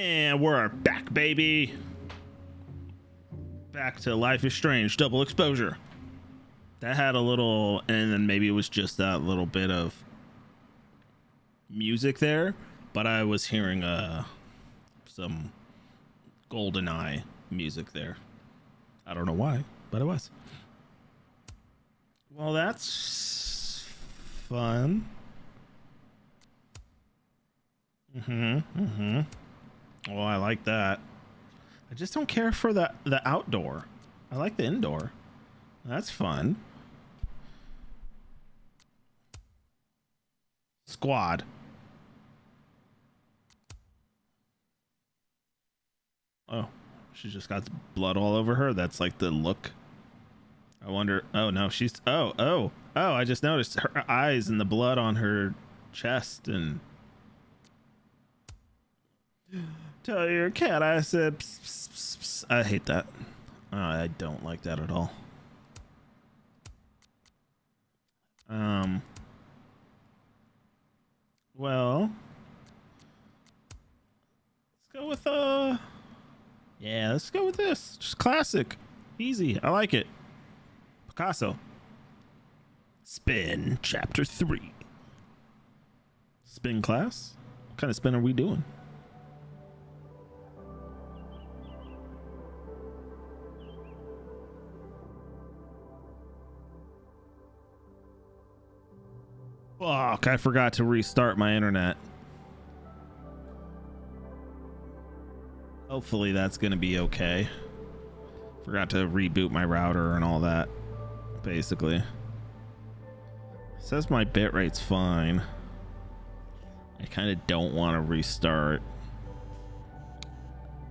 And we're back, baby. Back to Life is Strange, double exposure. That had a little, and then maybe it was just that little bit of music there, but I was hearing some GoldenEye music there. I don't know why, but it was. Well, that's fun. Well, I like that. I just don't care for the outdoor. I like the indoor. That's fun. Squad. Oh, she just got blood all over her. That's like the look. I wonder. Oh no, she's. Oh! I just noticed her eyes and the blood on her chest and. Tell your cat I said. Pss, pss, pss, pss. I hate that. I don't like that at all. Well, let's go with yeah, let's go with this. Just classic, easy. I like it. Picasso. Spin chapter 3. Spin class. What kind of spin are we doing? Fuck, I forgot to restart my internet. Hopefully that's gonna be okay. Forgot to reboot my router and all that, basically. It says my bitrate's fine. I kind of don't want to restart.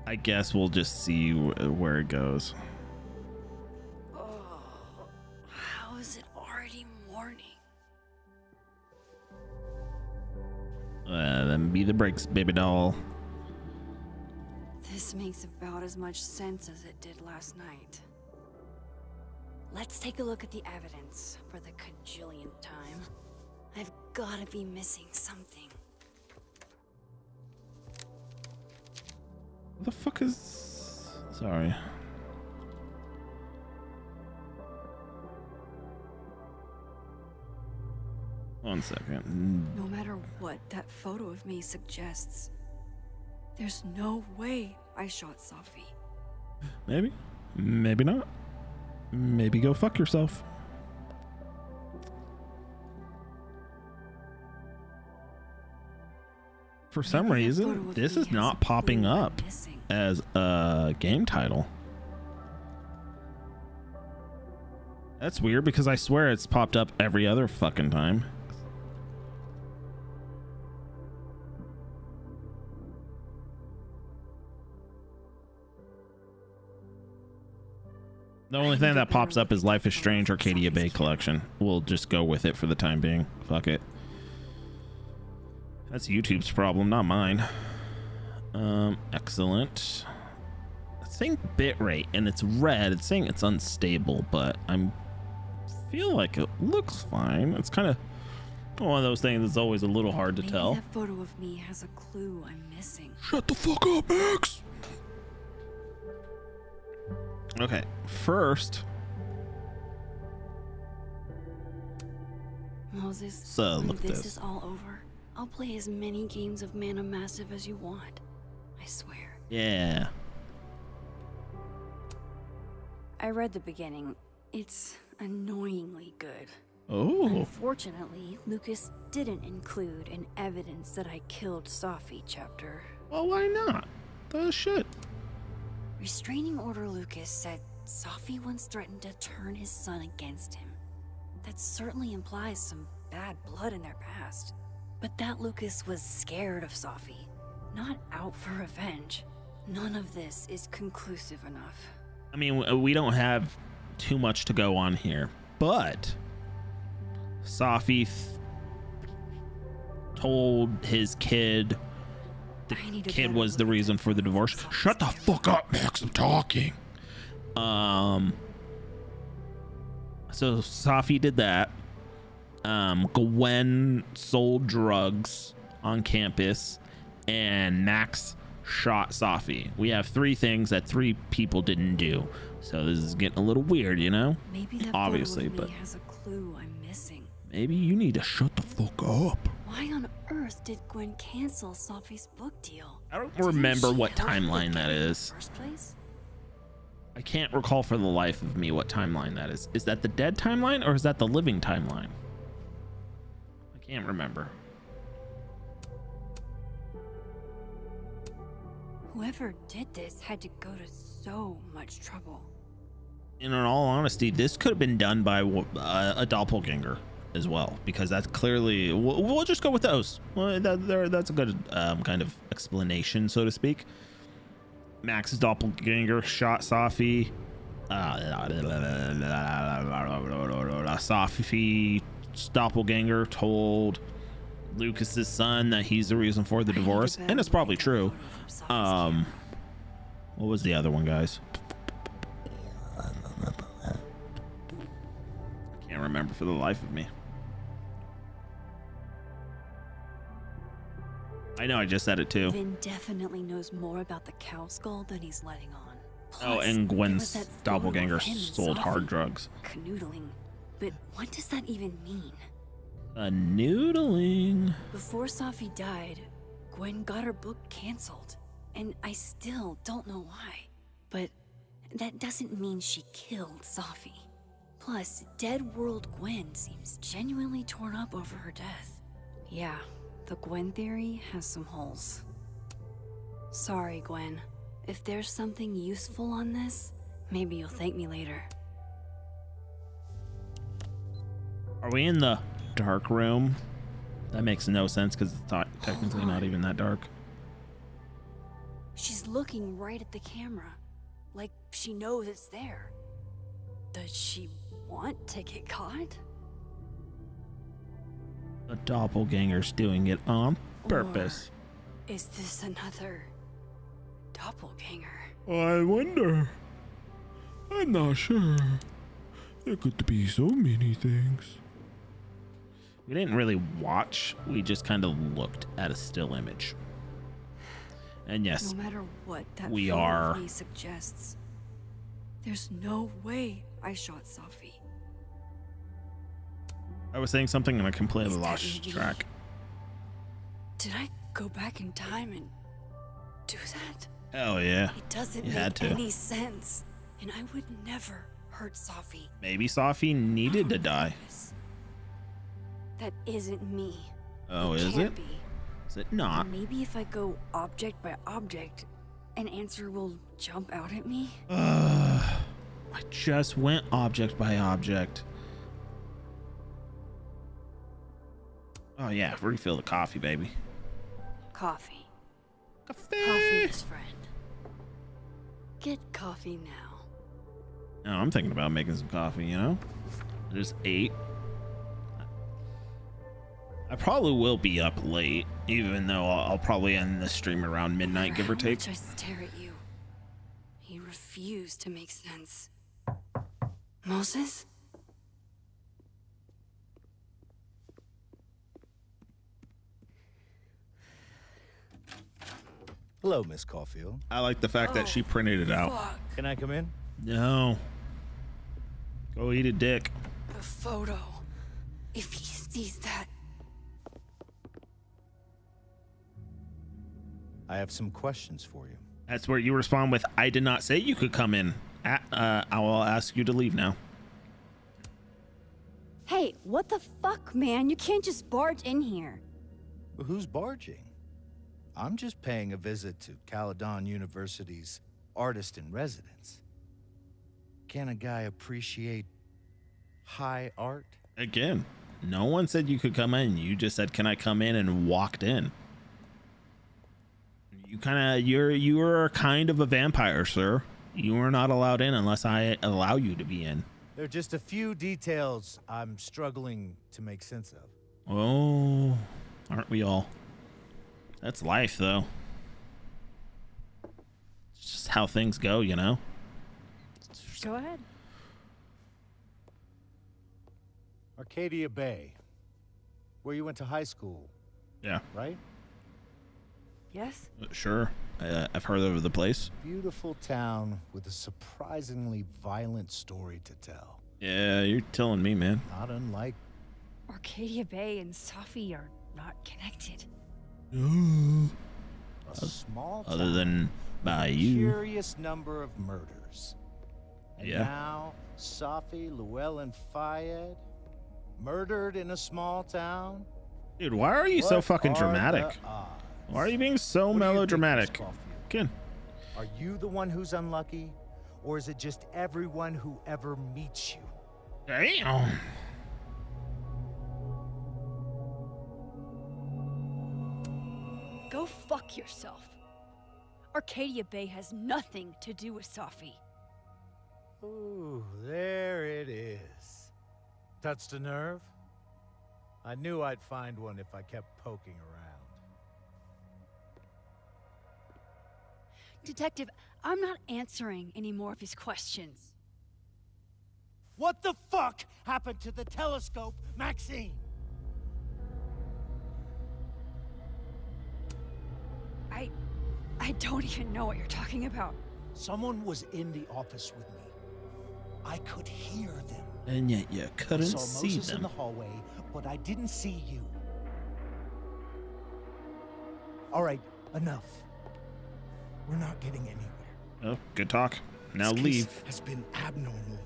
I guess we'll just see where it goes. How is it already morning? Then be the brakes, baby doll. This makes about as much sense as it did last night. Let's take a look at the evidence for the cajillionth time. I've gotta be missing something. What the fuck is... Sorry. One second. No matter what that photo of me suggests, there's no way I shot Safi. Maybe. Maybe not. Maybe go fuck yourself. For some reason, this is not popping up as a game title. That's weird because I swear it's popped up every other fucking time. The only thing that pops up is Life is Strange Arcadia Bay Collection. We'll just go with it for the time being. Fuck it. That's YouTube's problem, not mine. Excellent. It's saying bitrate and it's red. It's saying it's unstable, but I feel like it looks fine. It's kind of one of those things that's always a little hard to tell. That photo of me has a clue I'm missing. Shut the fuck up, Max. Okay, first. Moses, So look at this this. is all over. I'll play as many games of Mana Massive as you want. I swear. Yeah. I read the beginning. It's annoyingly good. Oh. Unfortunately, Lucas didn't include an evidence that I killed Safi chapter. Well, why not? The shit. Restraining Order Lucas said Safi once threatened to turn his son against him. That certainly implies some bad blood in their past. But that Lucas was scared of Safi, not out for revenge. None of this is conclusive enough. I mean, we don't have too much to go on here, but Safi told his kid the kid was the reason for the divorce. Shut the fuck up, Max. I'm talking. So Safi did that. Gwen sold drugs on campus, and Max shot Safi. We have 3 things that 3 people didn't do. So this is getting a little weird, you know? Maybe that Obviously, photo of but me has a clue I'm missing. maybe you need to shut the fuck up. Why on earth did Gwen cancel Safi's book deal? I don't Didn't remember she what help timeline with that it in the is. first place? I can't recall for the life of me what timeline that is. Is that the dead timeline or is that the living timeline? I can't remember. Whoever did this had to go to so much trouble. In all honesty, this could have been done by a doppelganger as well, because that's clearly, we'll just go with those. Well, that's a good kind of explanation, so to speak. Max's doppelganger shot Safi. Safi's doppelganger told Lucas's son that he's the reason for the divorce, and it's probably true. What was the other one, guys? I can't remember for the life of me. I know I just said it too. Vin definitely knows more about the cow skull than he's letting on. Oh, Plus, and there was Gwen's that photo doppelganger of him and sold hard Safi drugs. Canoodling. But what does that even mean? A noodling. Before Safi died, Gwen got her book canceled. And I still don't know why. But that doesn't mean she killed Safi. Plus, Dead World Gwen seems genuinely torn up over her death. Yeah, the Gwen theory has some holes. Sorry, Gwen. If there's something useful on this, maybe you'll thank me later. Are we in the dark room? That makes no sense because it's technically not even that dark. She's looking right at the camera, like she knows it's there. Does she want to get caught? The doppelganger's doing it on purpose. Or is this another doppelganger? I wonder. I'm not sure. There could be so many things. We didn't really watch. We just kind of looked at a still image. And yes, No matter what that we photo are- of me suggests, there's no way I shot Safi. I was saying something and I completely Is that lost me? track. Did I go back in time and do that? Hell yeah. It doesn't You had make to. any sense. And I would never hurt Safi. Maybe Safi needed to die. That isn't me. Oh, is can't it? Be. Is it not? Maybe if I go object by object, an answer will jump out at me. I just went object by object. Oh yeah, refill the coffee, baby. Coffee. Coffee. Coffee's friend. Get coffee now. Oh, I'm thinking about making some coffee, you know? I just ate. I probably will be up late, even though I'll probably end the stream around midnight, give or How take. much I stare at you. He refused to make sense. Moses? Hello, Miss Caulfield. I like the fact that she printed it out. Fuck. Can I come in? No. Go eat a dick. The photo. If he sees that. I have some questions for you. That's where you respond with, I did not say you could come in. I will ask you to leave now. Hey, what the fuck, man? You can't just barge in here. Well, who's barging? I'm just paying a visit to Caledon University's artist in residence. Can a guy appreciate high art? Again, no one said you could come in. You just said, can I come in, and walked in. You're kind of a vampire, sir. You are not allowed in unless I allow you to be in. There are just a few details I'm struggling to make sense of. Oh, aren't we all? That's life, though. It's just how things go, you know? Go ahead. Arcadia Bay, where you went to high school, Yeah. right? yes? Sure. I've heard of the place. Beautiful town with a surprisingly violent story to tell. Yeah, you're telling me, man. Not unlike Arcadia Bay and Safi are not connected. a small Other town than by with a you. curious number of murders. And Yeah. now, Safi, Llewellyn Fayed, murdered in a small town? Dude, why are you so What fucking are dramatic? the odds? Why are you being so What do you think, melodramatic? Miss Caulfield? Kid. Are you the one who's unlucky? Or is it just everyone who ever meets you? Damn. Go fuck yourself. Arcadia Bay has nothing to do with Safi. Ooh, there it is. Touched a nerve? I knew I'd find one if I kept poking around. Detective, I'm not answering any more of his questions. What the fuck happened to the telescope, Maxine? I don't even know what you're talking about. Someone was in the office with me. I could hear them. And yet you I couldn't saw see Moses in them. the hallway, but I didn't see you. All right, enough. We're not getting anywhere. Oh, good talk. Now This leave. case has been abnormal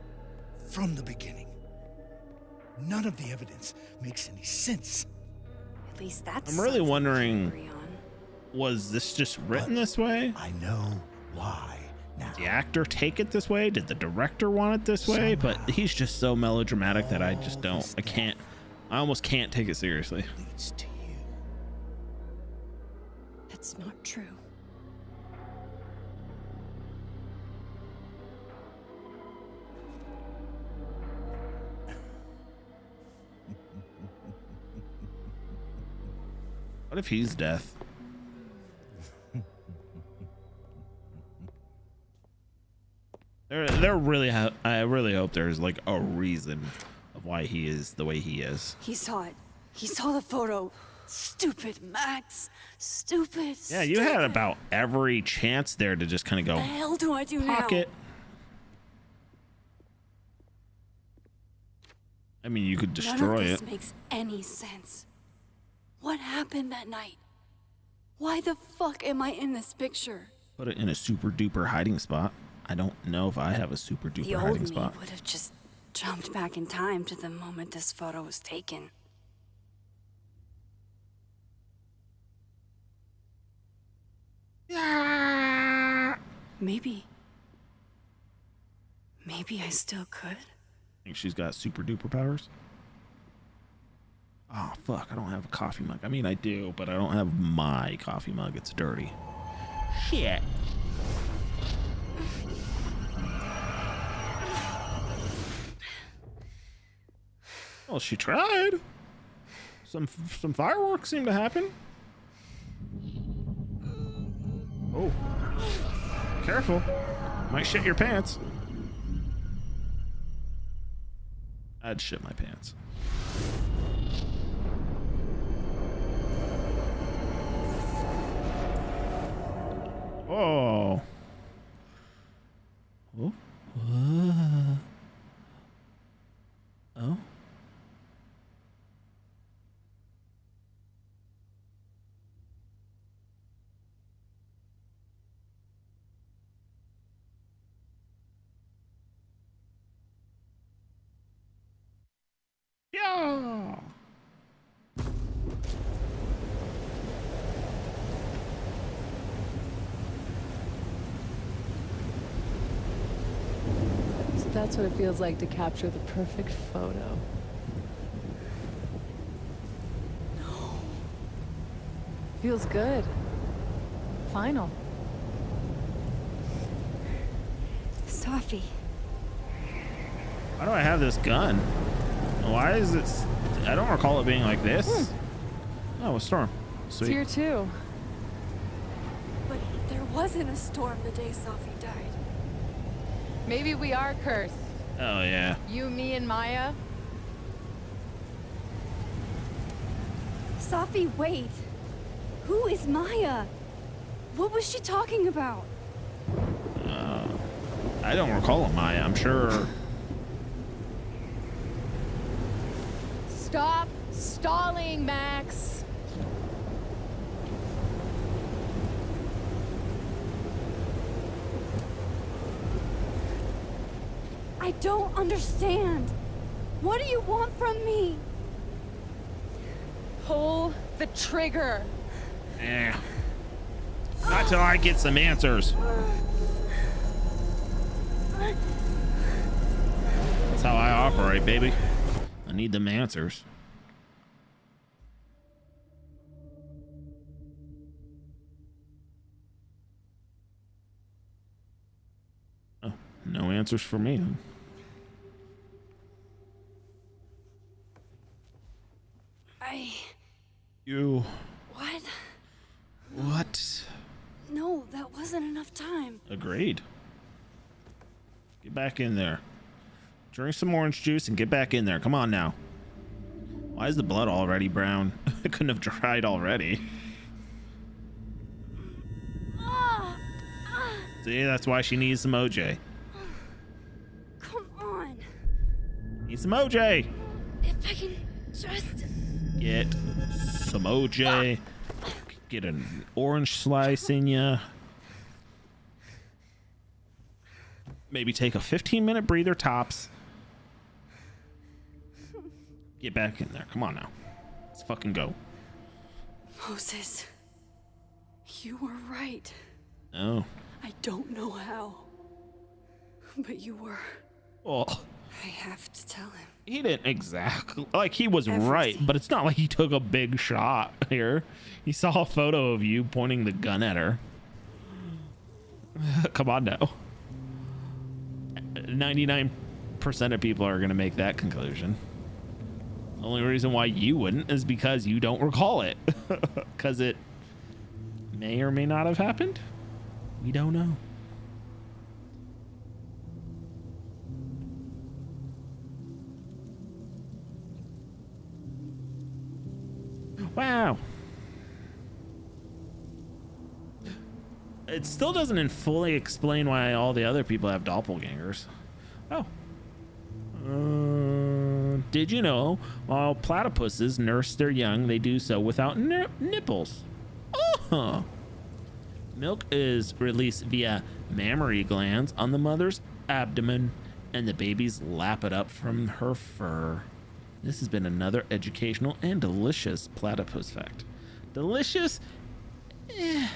from the beginning. None of the evidence makes any sense. At least that's I'm really something we can wondering- agree on. Was this just written this way? I know why now. Did the actor take it this way? Did the director want it this way? But Somehow, he's just so melodramatic that I just all don't. this I can't. I almost can't take it seriously. Leads to you. That's not true. What if he's death? There really. I really hope there's like a reason of why he is the way he is. He saw it. He saw the photo. Stupid Max. Stupid. Yeah, you had stupid. about every chance there to just kind of What the go hell do I do now? pocket. I mean, you could None destroy of this it. makes any sense. What happened that night? Why the fuck am I in this picture? Put it in a super duper hiding spot. I don't know if I have a super The duper old hiding me spot. would have just jumped back in time to the moment this photo was taken. Maybe. Maybe I still could. Think she's got super duper powers? Oh fuck! I don't have a coffee mug. I mean, I do, but I don't have my coffee mug. It's dirty. Shit. Well, she tried. Some fireworks seem to happen. Oh, careful! Might shit your pants. I'd shit my pants. Oh. Oh. Oh. Yeah. So that's what it feels like to capture the perfect photo. No. Feels good. Final. Safi. Why do I have this gun? Why is it? I don't recall it being like this. Oh, a storm. Sweet. Tier 2. But there wasn't a storm the day Safi died. Maybe we are cursed. Oh yeah. You, me, and Maya. Safi, wait. Who is Maya? What was she talking about? I don't recall it, Maya. I'm sure. Stop stalling, Max. I don't understand. What do you want from me? Pull the trigger. Eh. Not till I get some answers. That's how I operate, baby. I need them answers. Oh, no answers for me. You. What? No, that wasn't enough time. Agreed. Get back in there. Drink some orange juice and get back in there. Come on now. Why is the blood already brown? It couldn't have dried already. See, that's why she needs some OJ. Come on. Need some OJ. If I can just... Get some OJ. Get an orange slice in ya. Maybe take a 15-minute breather tops. Get back in there. Come on now. Let's fucking go. Moses, you were right. Oh. I don't know how, but you were. Well, I have to tell him. he didn't exactly, like, he was Everything. right, but it's not like he took a big shot here. He saw a photo of you pointing the gun at her. Come on now. 99% of people are going to make that conclusion. The only reason why you wouldn't is because you don't recall it. Because it may or may not have happened. We don't know. Wow. It still doesn't fully explain why all the other people have doppelgangers. Oh. Did you know while platypuses nurse their young, they do so without nipples? Oh. Milk is released via mammary glands on the mother's abdomen, and the babies lap it up from her fur. This has been another educational and delicious platypus fact. Delicious? Eh.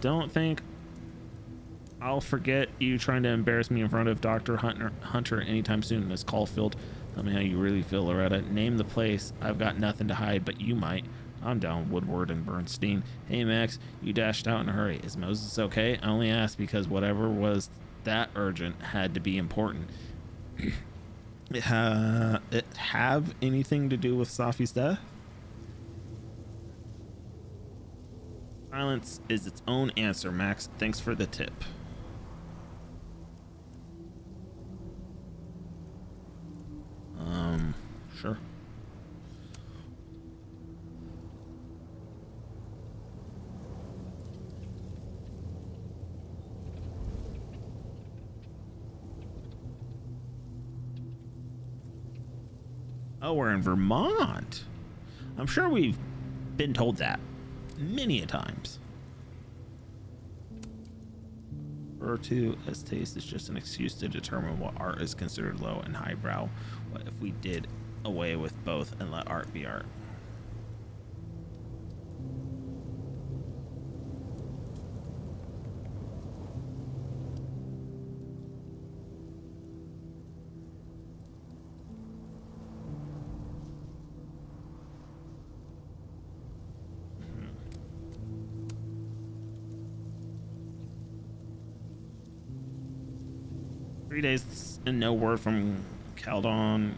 Don't think I'll forget you trying to embarrass me in front of Dr. Hunter anytime soon, Miss Caulfield. Tell me how you really feel, Loretta. Name the place. I've got nothing to hide, but you might. I'm down Woodward and Bernstein. Hey, Max, you dashed out in a hurry. Is Moses okay? I only asked because whatever was that urgent had to be important. It have anything to do with Safi's death? Silence is its own answer, Max. Thanks for the tip. Sure. Oh, we're in Vermont. I'm sure we've been told that many a times. Refer to as taste is just an excuse to determine what art is considered low and highbrow. What if we did away with both and let art be art? Three days and no word from Cauldron,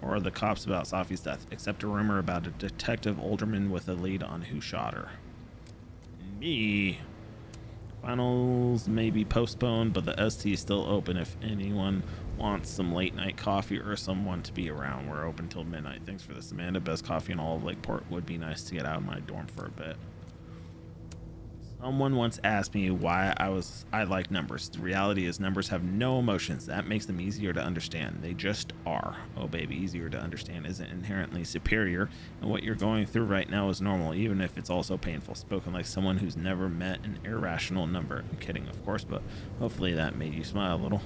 or the cops about Safi's death, except a rumor about a Detective Olderman with a lead on who shot her. Me. Finals may be postponed, but the ST is still open if anyone wants some late night coffee or someone to be around. We're open till midnight. Thanks for this, Amanda. Best coffee in all of Lakeport. Would be nice to get out of my dorm for a bit. Someone once asked me why I like numbers. The reality is numbers have no emotions. That makes them easier to understand. They just are. Oh baby, easier to understand isn't inherently superior, and what you're going through right now is normal, even if it's also painful. Spoken like someone who's never met an irrational number. I'm kidding, of course, but hopefully that made you smile a little.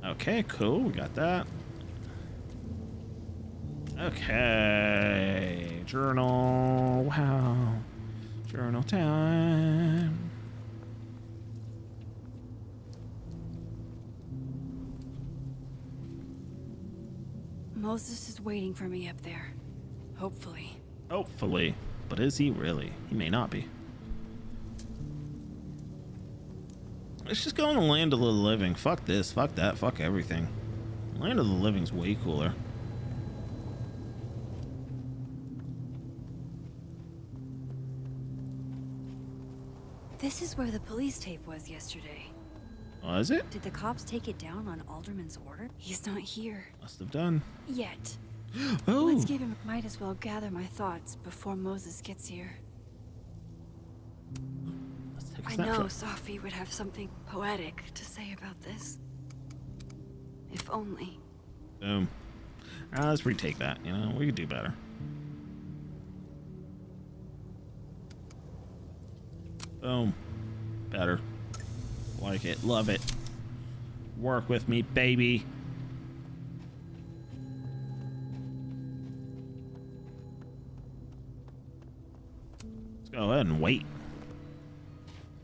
Okay, cool. We got that. Okay. Journal. Wow. Journal time. Moses is waiting for me up there. Hopefully. Hopefully. But is he really? He may not be. Let's just go in the land of the living. Fuck this. Fuck that. Fuck everything. Land of the living's way cooler. This is where the police tape was yesterday. Oh, is it? Did the cops take it down on Alderman's order? He's not here. Must have done. Yet. Oh. Let's give him. Might as well gather my thoughts before Moses gets here. Let's take a I snapshot. know Sophie would have something poetic to say about this. If only. Boom. Let's retake that. You know, we could do better. Boom. Better. Like it. Love it. Work with me, baby. Let's go ahead and wait.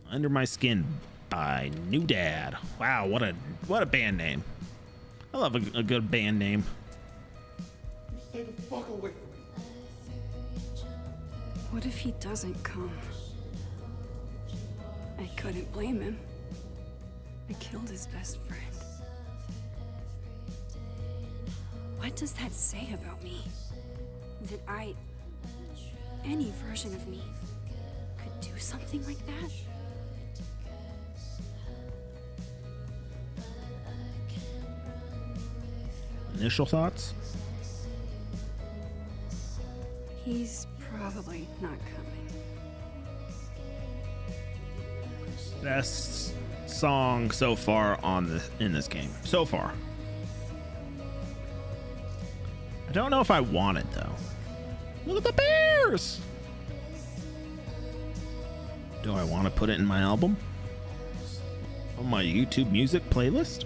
Under My Skin by New Dad. Wow, what a band name. I love a good band name. Stay the fuck away from me. What if he doesn't come? I couldn't blame him. I killed his best friend. What does that say about me? That any version of me, could do something like that? Initial thoughts? He's probably not coming. Best song so far in this game. So far. I don't know if I want it though. Look at the bears! Do I want to put it in my album? On my YouTube music playlist?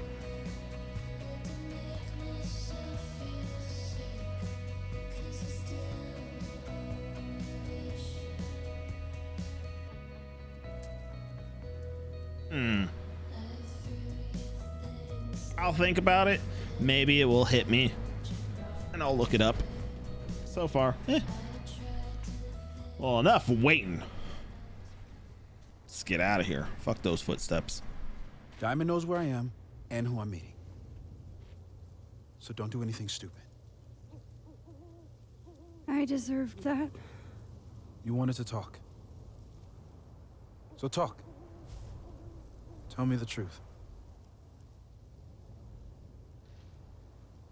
I'll think about it. Maybe it will hit me. And I'll look it up. So far, well, enough waiting. Let's get out of here. Fuck those footsteps. Diamond knows where I am and who I'm meeting. So don't do anything stupid. I deserved that. You wanted to talk. So talk. Tell me the truth.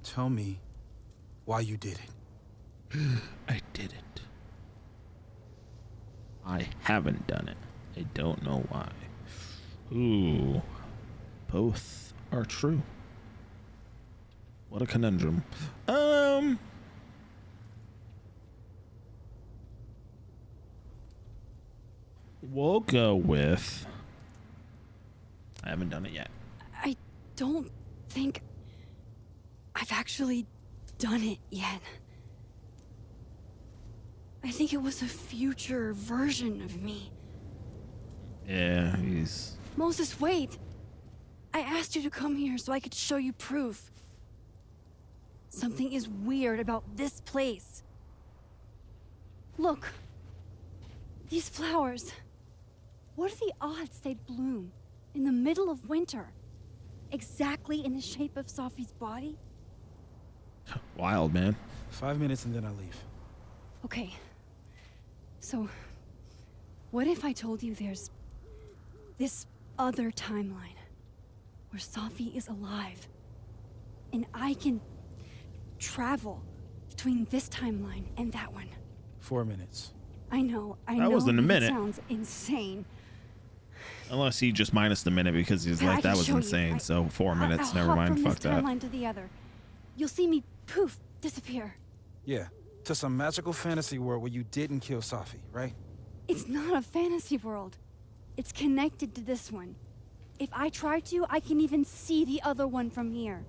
Tell me why you did it. I didn't. I haven't done it. I don't know why. Ooh. Both are true. What a conundrum. We'll go with I haven't done it yet. I don't think I've actually done it yet. I think it was a future version of me. Yeah, he's... Moses, wait! I asked you to come here so I could show you proof. Something is weird about this place. Look. These flowers. What are the odds they'd bloom in the middle of winter? Exactly in the shape of Safi's body? Wild, man. 5 minutes and then I leave. Okay. So, what if I told you there's this other timeline where Safi is alive and I can travel between this timeline and that one? 4 minutes. I know. That wasn't a that minute. Sounds insane. Unless he just minus the minute because he's I like, can that was show you. insane. So 4 minutes, I'll never hop mind. from Fuck this that. timeline to the other. You'll see me poof disappear. Yeah, to some magical fantasy world where you didn't kill Safi, right? It's not a fantasy world. It's connected to this one. If I try to, I can even see the other one from here.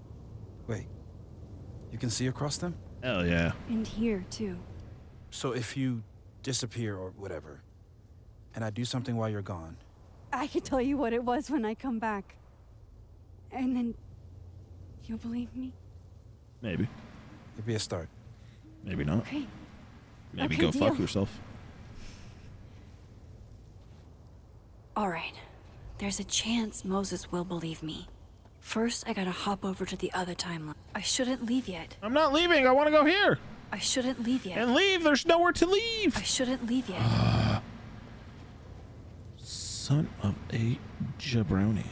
Wait, you can see across them? Hell yeah. And here, too. So if you disappear or whatever, and I do something while you're gone, I can tell you what it was when I come back. And then... you'll believe me? Maybe. it'd be a start. Maybe not. Okay. Maybe Okay, go fuck deal. yourself. All right. There's a chance Moses will believe me. First, I gotta hop over to the other timeline. I shouldn't leave yet. I'm not leaving. I want to go here. I shouldn't leave yet. And leave. There's nowhere to leave. I shouldn't leave yet. Son of a jabroni.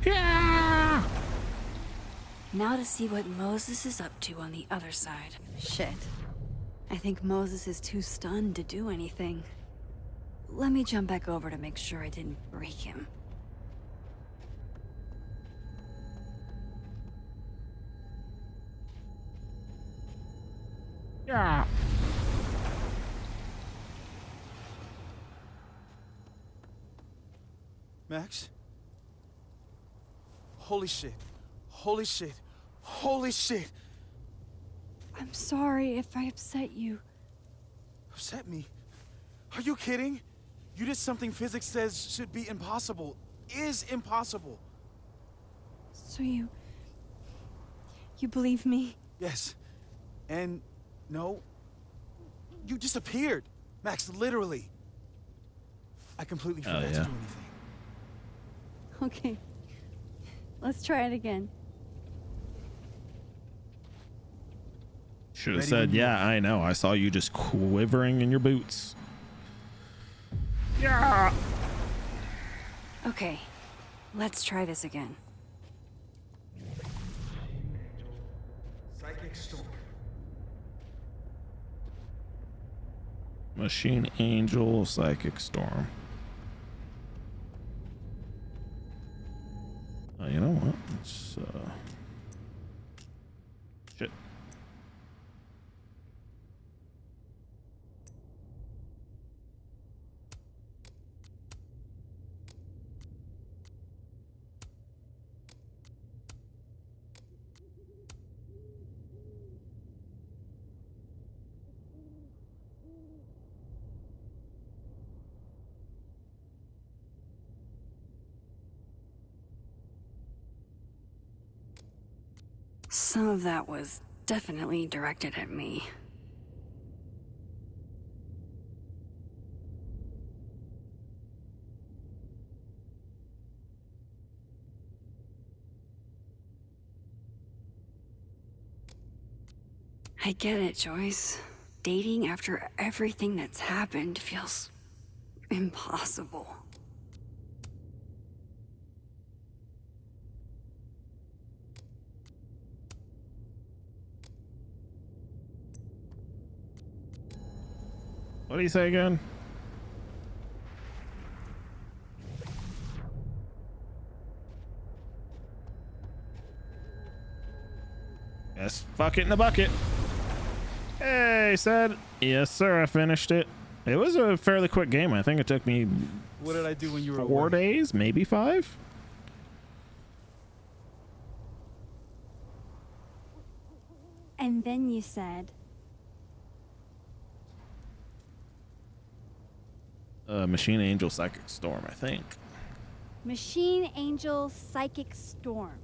Yeah! Now to see what Moses is up to on the other side. Shit. I think Moses is too stunned to do anything. Let me jump back over to make sure I didn't break him. Yeah. Max? Holy shit. Holy shit. Holy shit. I'm sorry if I upset you. Upset me? Are you kidding? You did something physics says should be impossible. Is impossible. So you believe me? Yes. And no. You disappeared. Max, literally. I completely Oh, forgot to yeah. do anything. Okay. Let's try it again. Should have Ready said, when you yeah, I know. I saw you just quivering in your boots. Yeah. Okay. Let's try this again. Psychic storm. Machine Angel, Psychic Storm. You know what? It's shit. Some of that was definitely directed at me. I get it, Joyce. Dating after everything that's happened feels impossible. What do you say again? Yes, fuck it in the bucket. Hey, said. Yes, sir, I finished it. It was a fairly quick game. I think it took me What did I do when you were 4 away? days, maybe 5. And then you said, Machine Angel Psychic Storm, I think. Machine Angel Psychic Storm.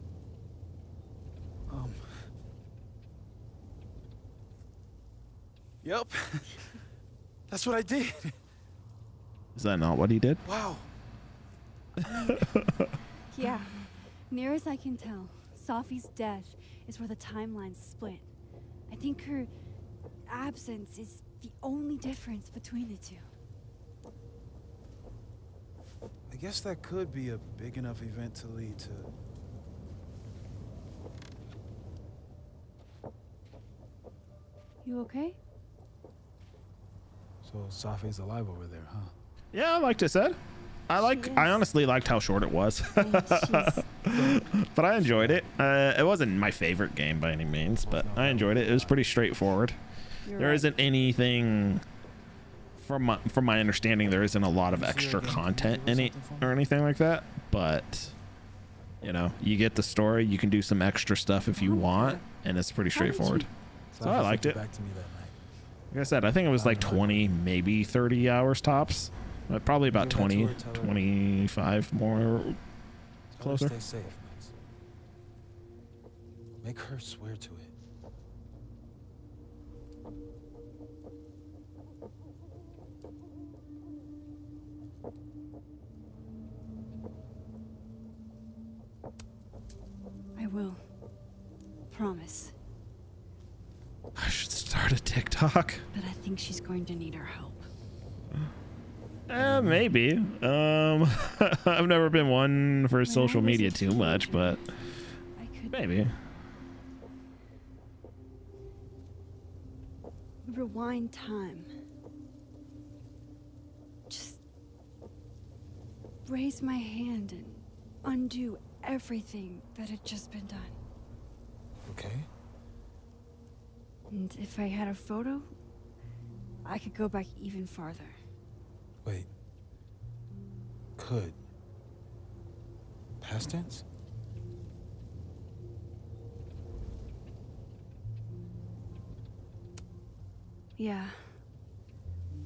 Yep. That's what I did. Is that not what he did? Wow. Yeah. Near as I can tell, Safi's death is where the timelines split. I think her absence is the only difference between the two. I guess that could be a big enough event to lead to... You okay? So Safi's alive over there, huh? Yeah, I liked it said. I honestly liked how short it was. But I enjoyed it. It wasn't my favorite game by any means, but I enjoyed it. It was pretty straightforward. There isn't anything from my understanding, there isn't a lot of extra content in it or anything like that, but you know, you get the story, you can do some extra stuff if you want, and it's pretty straightforward. So I liked it. Like I said, I think it was like 20, maybe 30 hours tops. Probably about 20, 25 more closer. Stay safe, Max. Make her swear to it. I will. Promise. I should start a TikTok. But I think she's going to need our help. Maybe. I've never been one for social media too much, but I could maybe. rewind time. Just raise my hand and undo everything that had just been done. Okay. And if I had a photo, I could go back even farther. Wait. Could. Past tense? Yeah.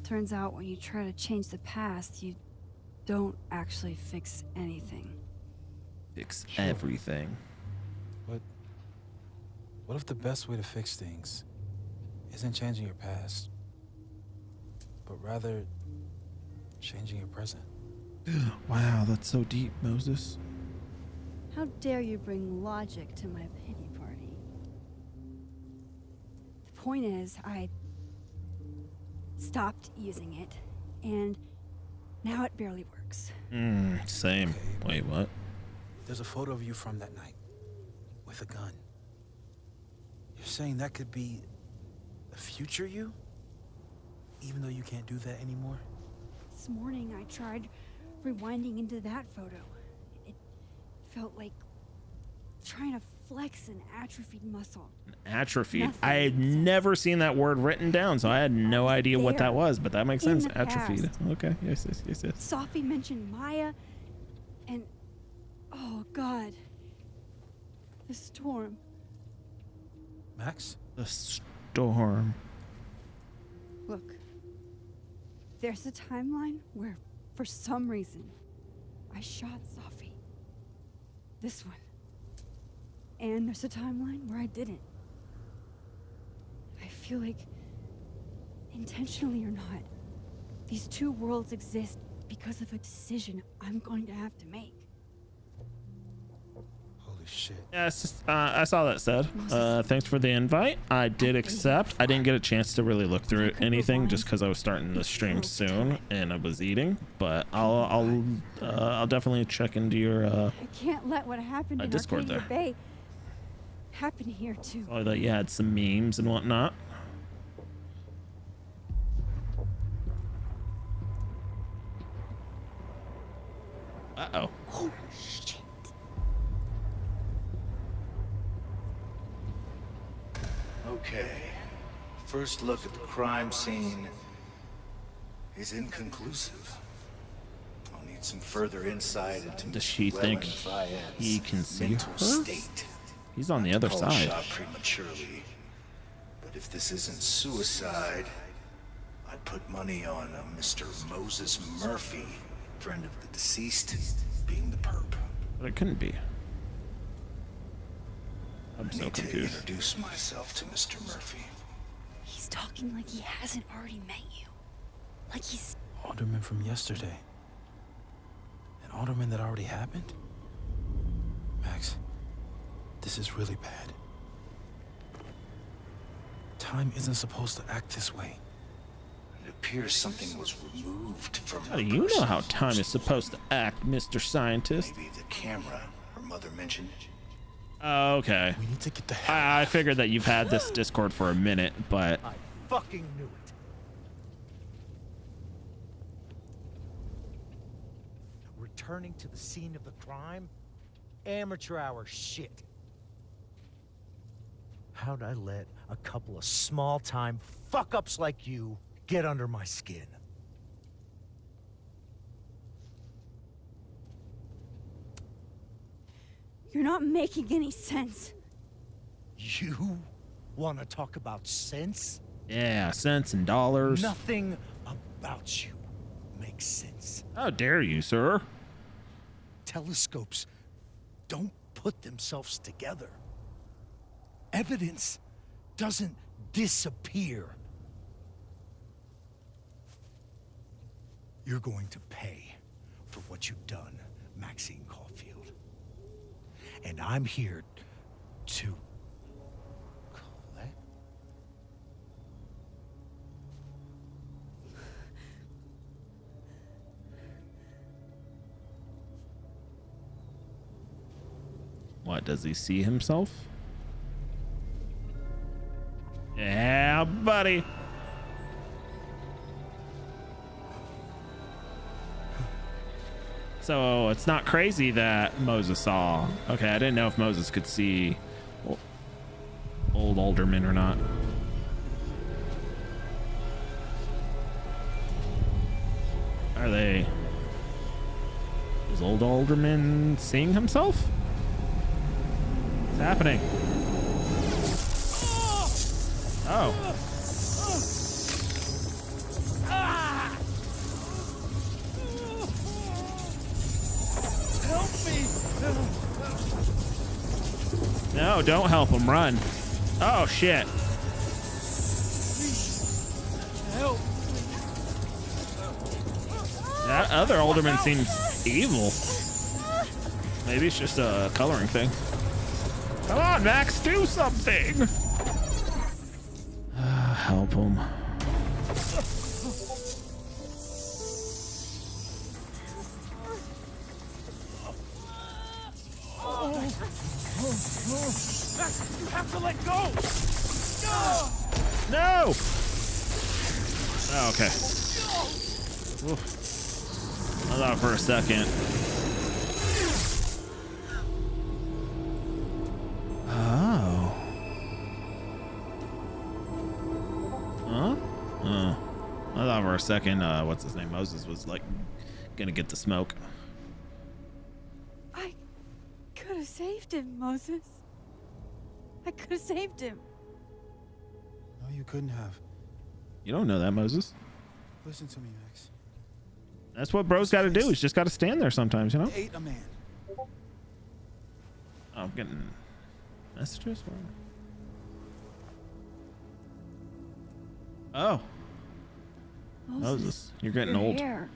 Turns out when you try to change the past, you don't actually fix anything. Fix everything. But what if the best way to fix things isn't changing your past, but rather changing your present? Wow, that's so deep, Moses. How dare you bring logic to my pity party? The point is, I stopped using it, and now it barely works. Same. Wait, what? There's a photo of you from that night, with a gun. You're saying that could be a future you? Even though you can't do that anymore? This morning I tried rewinding into that photo. It felt like trying to flex an atrophied muscle. Atrophied. Nothing I had makes sense. never seen that word written down, so I had no idea what that there, was, but that makes in sense. the Atrophied. past. Okay, yes. Safi mentioned Maya, and oh god, the storm. Max? The storm. Look, there's a timeline where, for some reason, I shot Safi. This one. And there's a timeline where I didn't. I feel like, intentionally or not, these two worlds exist because of a decision I'm going to have to make. Holy shit. Yes, I saw that said. Thanks for the invite. I did accept. I didn't get a chance to really look through anything just because I was starting the stream soon and I was eating. But I'll definitely check into your I can't let what happened in Discord Arcadia there. Bay happen here too. Probably that you had some memes and whatnot. Uh-oh. Holy shit. Okay. First look at the crime scene is inconclusive. I'll need some further insight into Does she Llewellyn think Fayette's he can see mental her? state. He's on the other Call a side. shot prematurely. But if this isn't suicide, I'd put money on Mr. Moses Murphy, friend of the deceased, being the perp. But it couldn't be. I'm I so need to confused. introduce myself to Mr. Murphy. He's talking like he hasn't already met you. Like he's... Alderman from yesterday. An alderman that already happened? Max, this is really bad. Time isn't supposed to act this way. It appears something was removed from How her do you know person. how time is supposed to act, Mr. Scientist? Maybe the camera her mother mentioned. Okay. We need to get the hell I figured that you've had this Discord for a minute, but I fucking knew it. Returning to the scene of the crime? Amateur hour shit. How'd I let a couple of small-time fuck-ups like you get under my skin? You're not making any sense. You want to talk about sense? yeah, cents and dollars. Nothing about you makes sense. How dare you, sir? Telescopes don't put themselves together. Evidence doesn't disappear. You're going to pay for what you've done, Maxine Caulfield. And I'm here to collect. What, does he see himself? Yeah, buddy. So it's not crazy that Moses saw. Okay, I didn't know if Moses could see old aldermen or not. Are they? Is old alderman seeing himself? What's happening? Oh. Help me! No, don't help him. Run. Oh, shit. Help! That other alderman seems evil. Maybe it's just a coloring thing. Come on, Max, do something. Help him. Max, you have to let go! No. Oh, okay. Oof. I thought for a second. Oh. Huh? I thought for a second, what's his name? Moses was like gonna get the smoke. I could have saved him, Moses. I could have saved him. No, you couldn't have. You don't know that, Moses. Listen to me, Max. That's what bro's got to do. He's just got to stand there sometimes, you know? Ate a man. Oh, I'm getting messages. Oh, Moses, you're getting your old. hair.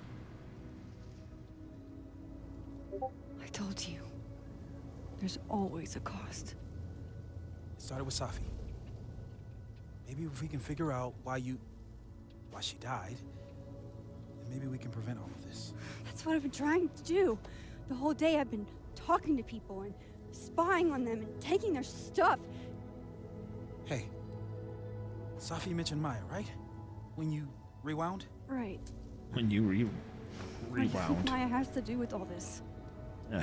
I told you. There's always a cost. It started with Safi. Maybe if we can figure out why she died, then maybe we can prevent all of this. That's what I've been trying to do. The whole day I've been talking to people and spying on them and taking their stuff. Hey, Safi mentioned Maya, right? When you rewound? Right. When you What do you think rewound. Maya has to do with all this?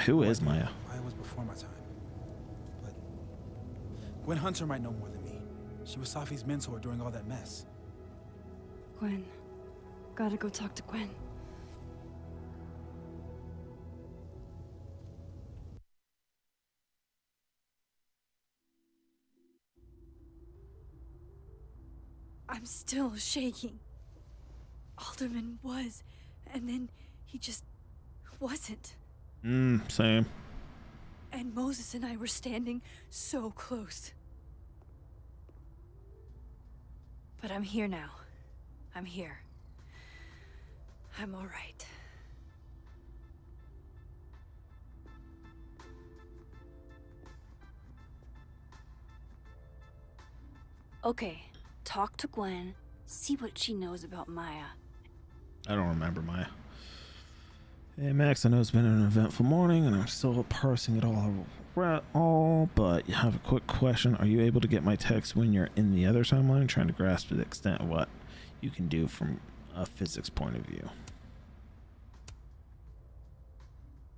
Who is Maya? Maya was before my time. But Gwen Hunter might know more than me. She was Safi's mentor during all that mess. Gwen. Gotta go talk to Gwen. I'm still shaking. Alderman was, and then he just wasn't. Same. And Moses and I were standing so close. But I'm here now. I'm here. I'm all right. Okay, talk to Gwen, see what she knows about Maya. I don't remember Maya. Hey Max, I know it's been an eventful morning and I'm still parsing it all, but you have a quick question. Are you able to get my text when you're in the other timeline? Trying to grasp the extent of what you can do from a physics point of view.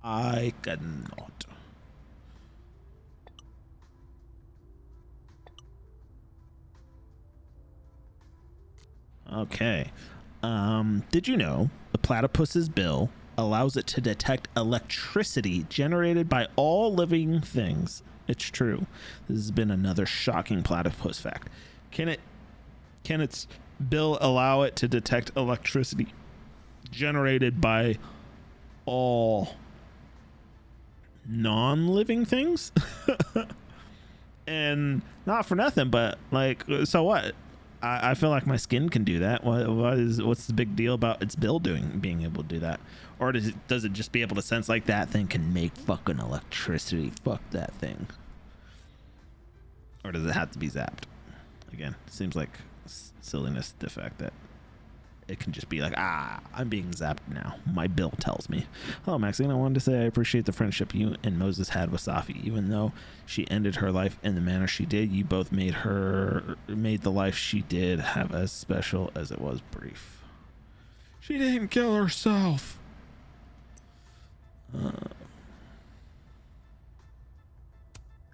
I cannot. Okay. Did you know the platypus's bill allows it to detect electricity generated by all living things? It's true. This has been another shocking platypus fact. Can its bill allow it to detect electricity generated by all non-living things? And not for nothing, but like, so what? I feel like my skin can do that. What's the big deal about its bill being able to do that? Or does it just be able to sense like that thing can make fucking electricity? Fuck that thing. Or does it have to be zapped? Again, seems like silliness, the fact that it can just be like, I'm being zapped now. My bill tells me. Hello, Maxine. I wanted to say I appreciate the friendship you and Moses had with Safi. Even though she ended her life in the manner she did, you both made the life she did have as special as it was brief. She didn't kill herself.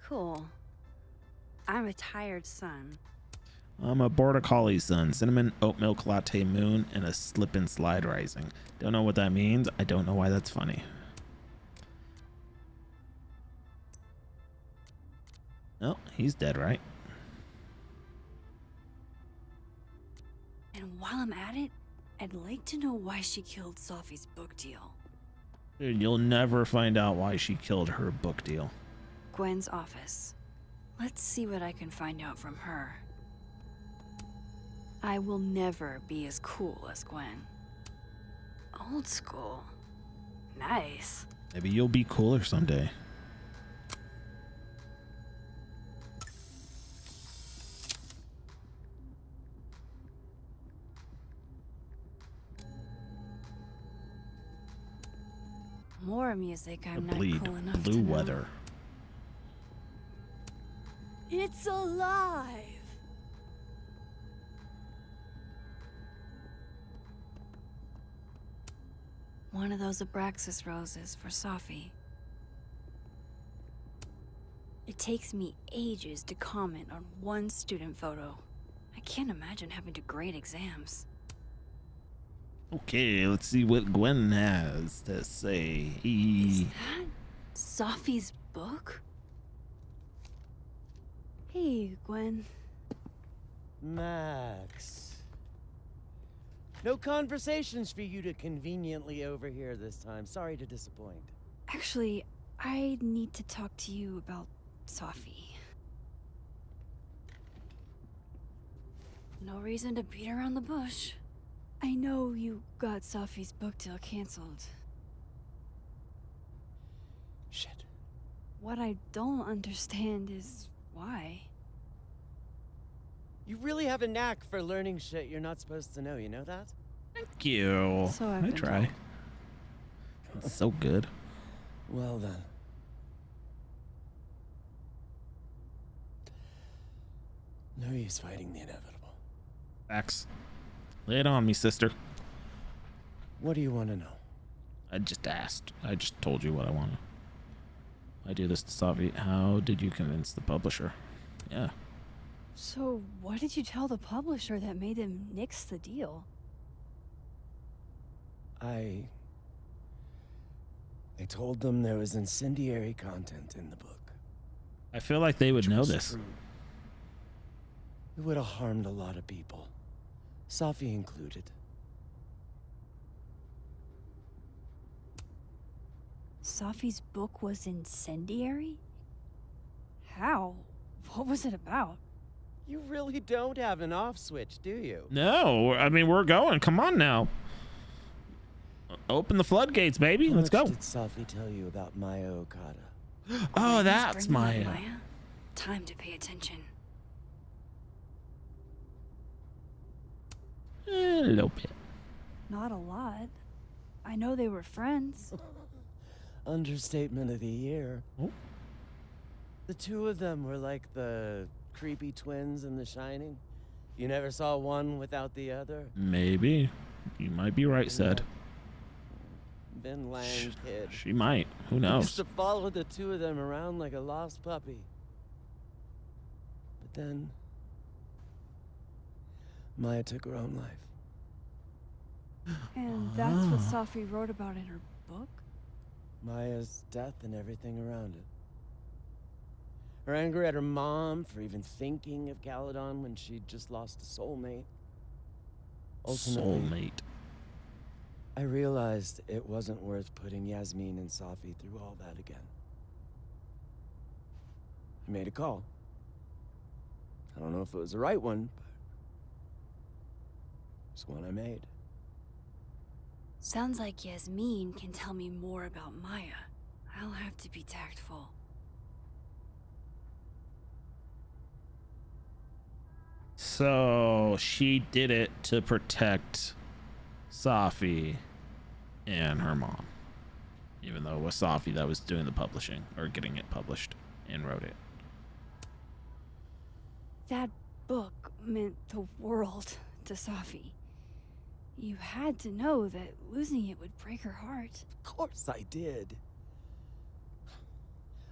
Cool. I'm a tired son. I'm a border collie son, cinnamon oat milk latte moon, and a slip and slide rising. Don't know what that means. I don't know why that's funny. No, he's dead, right? And while I'm at it, I'd like to know why she killed Safi's book deal. Dude, you'll never find out why she killed her book deal. Gwen's office. Let's see what I can find out from her. I will never be as cool as Gwen. Old school. Nice. Maybe you'll be cooler someday. More music I'm The not bleed, cool enough blue to know. weather. It's alive! One of those Abraxas roses for Safi. It takes me ages to comment on one student photo. I can't imagine having to grade exams. Okay, let's see what Gwen has to say. Is that Safi's book? Hey, Gwen. Max. No conversations for you to conveniently overhear this time. Sorry to disappoint. Actually, I need to talk to you about Safi. No reason to beat around the bush. I know you got Safi's book deal canceled. Shit. What I don't understand is why. You really have a knack for learning shit you're not supposed to know, you know that? Thank you. So I've I been try. told. It's so good. Well then. No use fighting the inevitable. Facts. Lay it on me, sister. What do you want to know? I just asked. I just told you what I wanted. I do this to Safi. How did you convince the publisher? Yeah. So, what did you tell the publisher that made them nix the deal? I told them there was incendiary content in the book. I feel like they would Which know was this. true. It would have harmed a lot of people. Safi included. Safi's book was incendiary? How? What was it about? You really don't have an off switch, do you? No, I mean, we're going. Come on now. Open the floodgates, baby. Let's go. What did Safi tell you about Maya Okada? Oh, that's Bringing Maya. up Maya? Time to pay attention. A little bit. Not a lot. I know they were friends. Understatement of the year. Oh. The two of them were like the creepy twins in The Shining. You never saw one without the other. Maybe. You might be right, said. Vin Lang kid. She might. Who Used knows? to follow the two of them around like a lost puppy. But then Maya took her own life. And that's what Safi wrote about in her book? Maya's death and everything around it. Her anger at her mom for even thinking of Caledon when she'd just lost a soulmate. Ultimately, Soulmate. I realized it wasn't worth putting Yasmin and Safi through all that again. I made a call. I don't know if it was the right one, but it's one I made. Sounds like Yasmin can tell me more about Maya. I'll have to be tactful. So she did it to protect Safi and her mom, even though it was Safi that was doing the publishing or getting it published and wrote it. That book meant the world to Safi. You had to know that losing it would break her heart. Of course I did.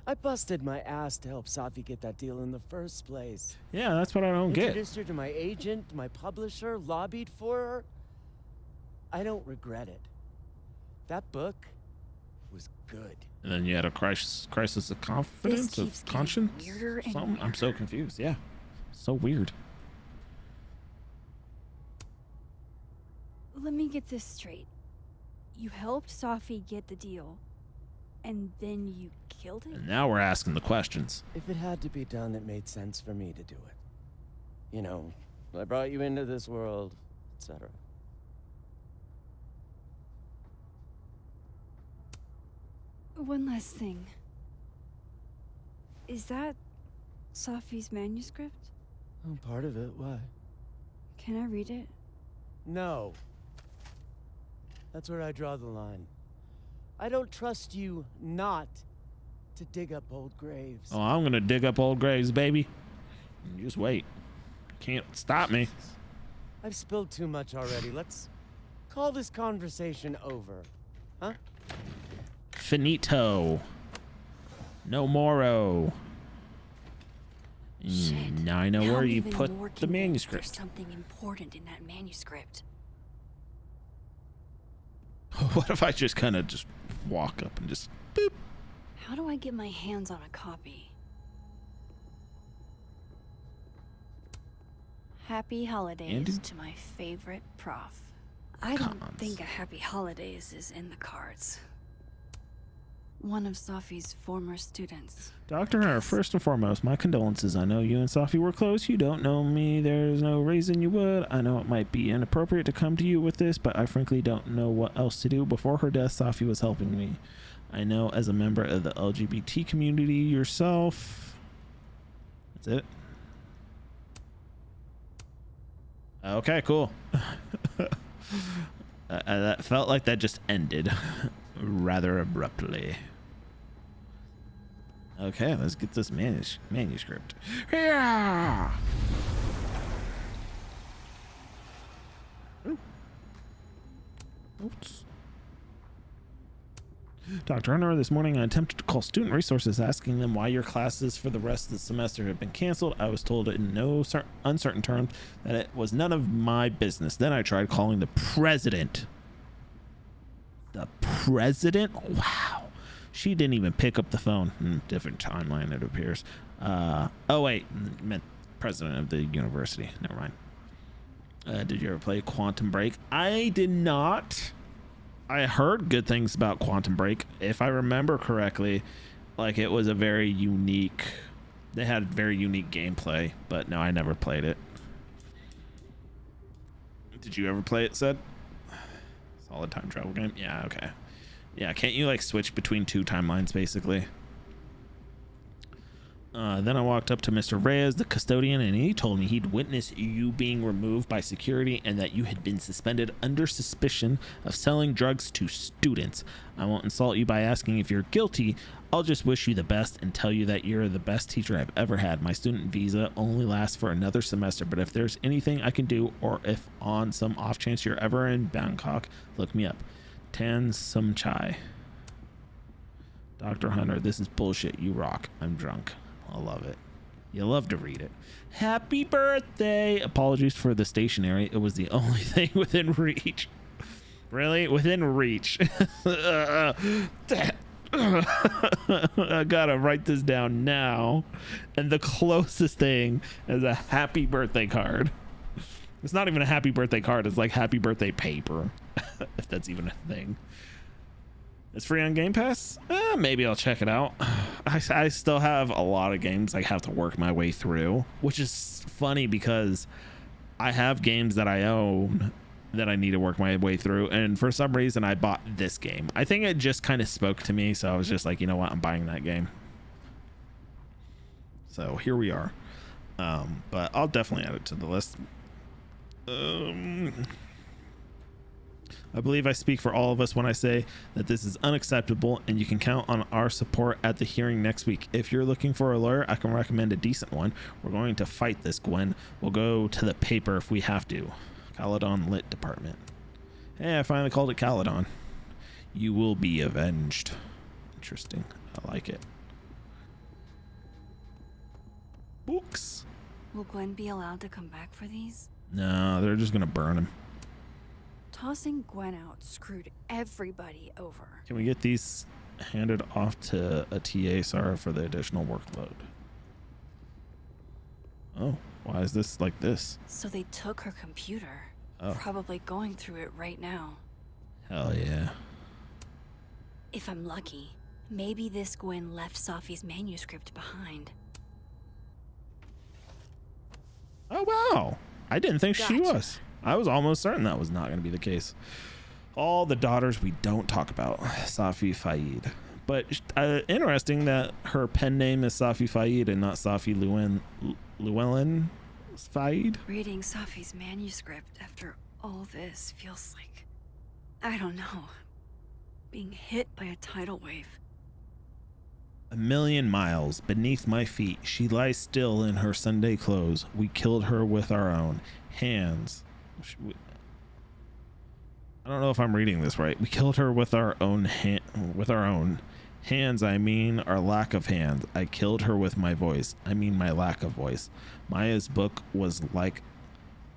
I busted my ass to help Safi get that deal in the first place. Yeah, that's what I don't get. Introduced her to my agent, my publisher, lobbied for her. I don't regret it. That book was good. And then you had a crisis of confidence, This of keeps getting conscience. weirder and Something. I'm so weirder. confused. Yeah, so weird. Let me get this straight. You helped Safi get the deal, and then you killed it? And now we're asking the questions. If it had to be done, it made sense for me to do it. You know, I brought you into this world, etc. One last thing. Is that Safi's manuscript? Oh, part of it. Why? Can I read it? No. That's where I draw the line. I don't trust you not to dig up old graves. Oh, I'm gonna dig up old graves, baby. Just wait. Can't stop me. I've spilled too much already. Let's call this conversation over. Huh? Finito. No moro. Shit. Now I know Now where I'm you even put more the convinced manuscript. There's something important in that manuscript. What if I just kind of just walk up and just boop? How do I get my hands on a copy? Happy holidays Andy? to my favorite prof. I don't Cons. think a happy holidays is in the cards. One of Safi's former students. Dr. Hunter, first and foremost, my condolences. I know you and Safi were close. You don't know me. There's no reason you would. I know it might be inappropriate to come to you with this, but I frankly don't know what else to do. Before her death, Safi was helping me. I know as a member of the LGBT community yourself. That's it. Okay, cool. That felt like that just ended rather abruptly. Okay, let's get this manuscript. Yeah. Oops. Dr. Hunter, this morning I attempted to call student resources asking them why your classes for the rest of the semester have been canceled. I was told in no uncertain terms that it was none of my business. Then I tried calling the president. The president? Wow. She didn't even pick up the phone. Different timeline, it appears. Oh, wait. Meant president of the university. Never mind. Did you ever play Quantum Break? I did not. I heard good things about Quantum Break. If I remember correctly, like it was a very unique, they had very unique gameplay, but no, I never played it. Did you ever play it, Sid? Solid time travel game? Yeah, okay. Yeah, can't you like switch between two timelines basically? Then I walked up to Mr. Reyes, the custodian, and he told me he'd witnessed you being removed by security and that you had been suspended under suspicion of selling drugs to students. I won't insult you by asking if you're guilty. I'll just wish you the best and tell you that you're the best teacher I've ever had. My student visa only lasts for another semester, but if there's anything I can do, or if on some off chance you're ever in Bangkok, look me up. Tan Sum Chai. Dr. Hunter, this is bullshit. You rock. I'm drunk. I love it. You love to read it. Happy birthday. Apologies for the stationery. It was the only thing within reach. Really? Within reach. I gotta write this down now. And the closest thing is a happy birthday card. It's not even a happy birthday card. It's like happy birthday paper. If that's even a thing. It's free on Game Pass? Maybe I'll check it out. I still have a lot of games I have to work my way through, which is funny because I have games that I own that I need to work my way through, and for some reason I bought this game. I think it just kind of spoke to me, so I was just like, you know what, I'm buying that game. So here we are. But I'll definitely add it to the list. I believe I speak for all of us when I say that this is unacceptable, and you can count on our support at the hearing next week. If you're looking for a lawyer, I can recommend a decent one. We're going to fight this, Gwen. We'll go to the paper if we have to. Caledon Lit Department. Hey, I finally called it Caledon. You will be avenged. Interesting. I like it. Books. Will Gwen be allowed to come back for these? No, they're just gonna burn him. Tossing Gwen out screwed everybody over. Can we get these handed off to a TA, sorry for the additional workload? Oh, why is this like this? So they took her computer. Oh. Probably going through it right now. Hell yeah. If I'm lucky, maybe this Gwen left Safi's manuscript behind. Oh, wow. I didn't think she Gotcha. was. I was almost certain that was not going to be the case. All the daughters we don't talk about. Safi Faid. But interesting that her pen name is Safi Faid and not Safi Llewellyn Faid. Reading Safi's manuscript after all this feels like, I don't know, being hit by a tidal wave. A million miles beneath my feet, she lies still in her Sunday clothes. We killed her with our own hands. I don't know if I'm reading this right. We killed her with our own hands. I mean our lack of hands. I killed her with my voice. I mean my lack of voice. Maya's book was like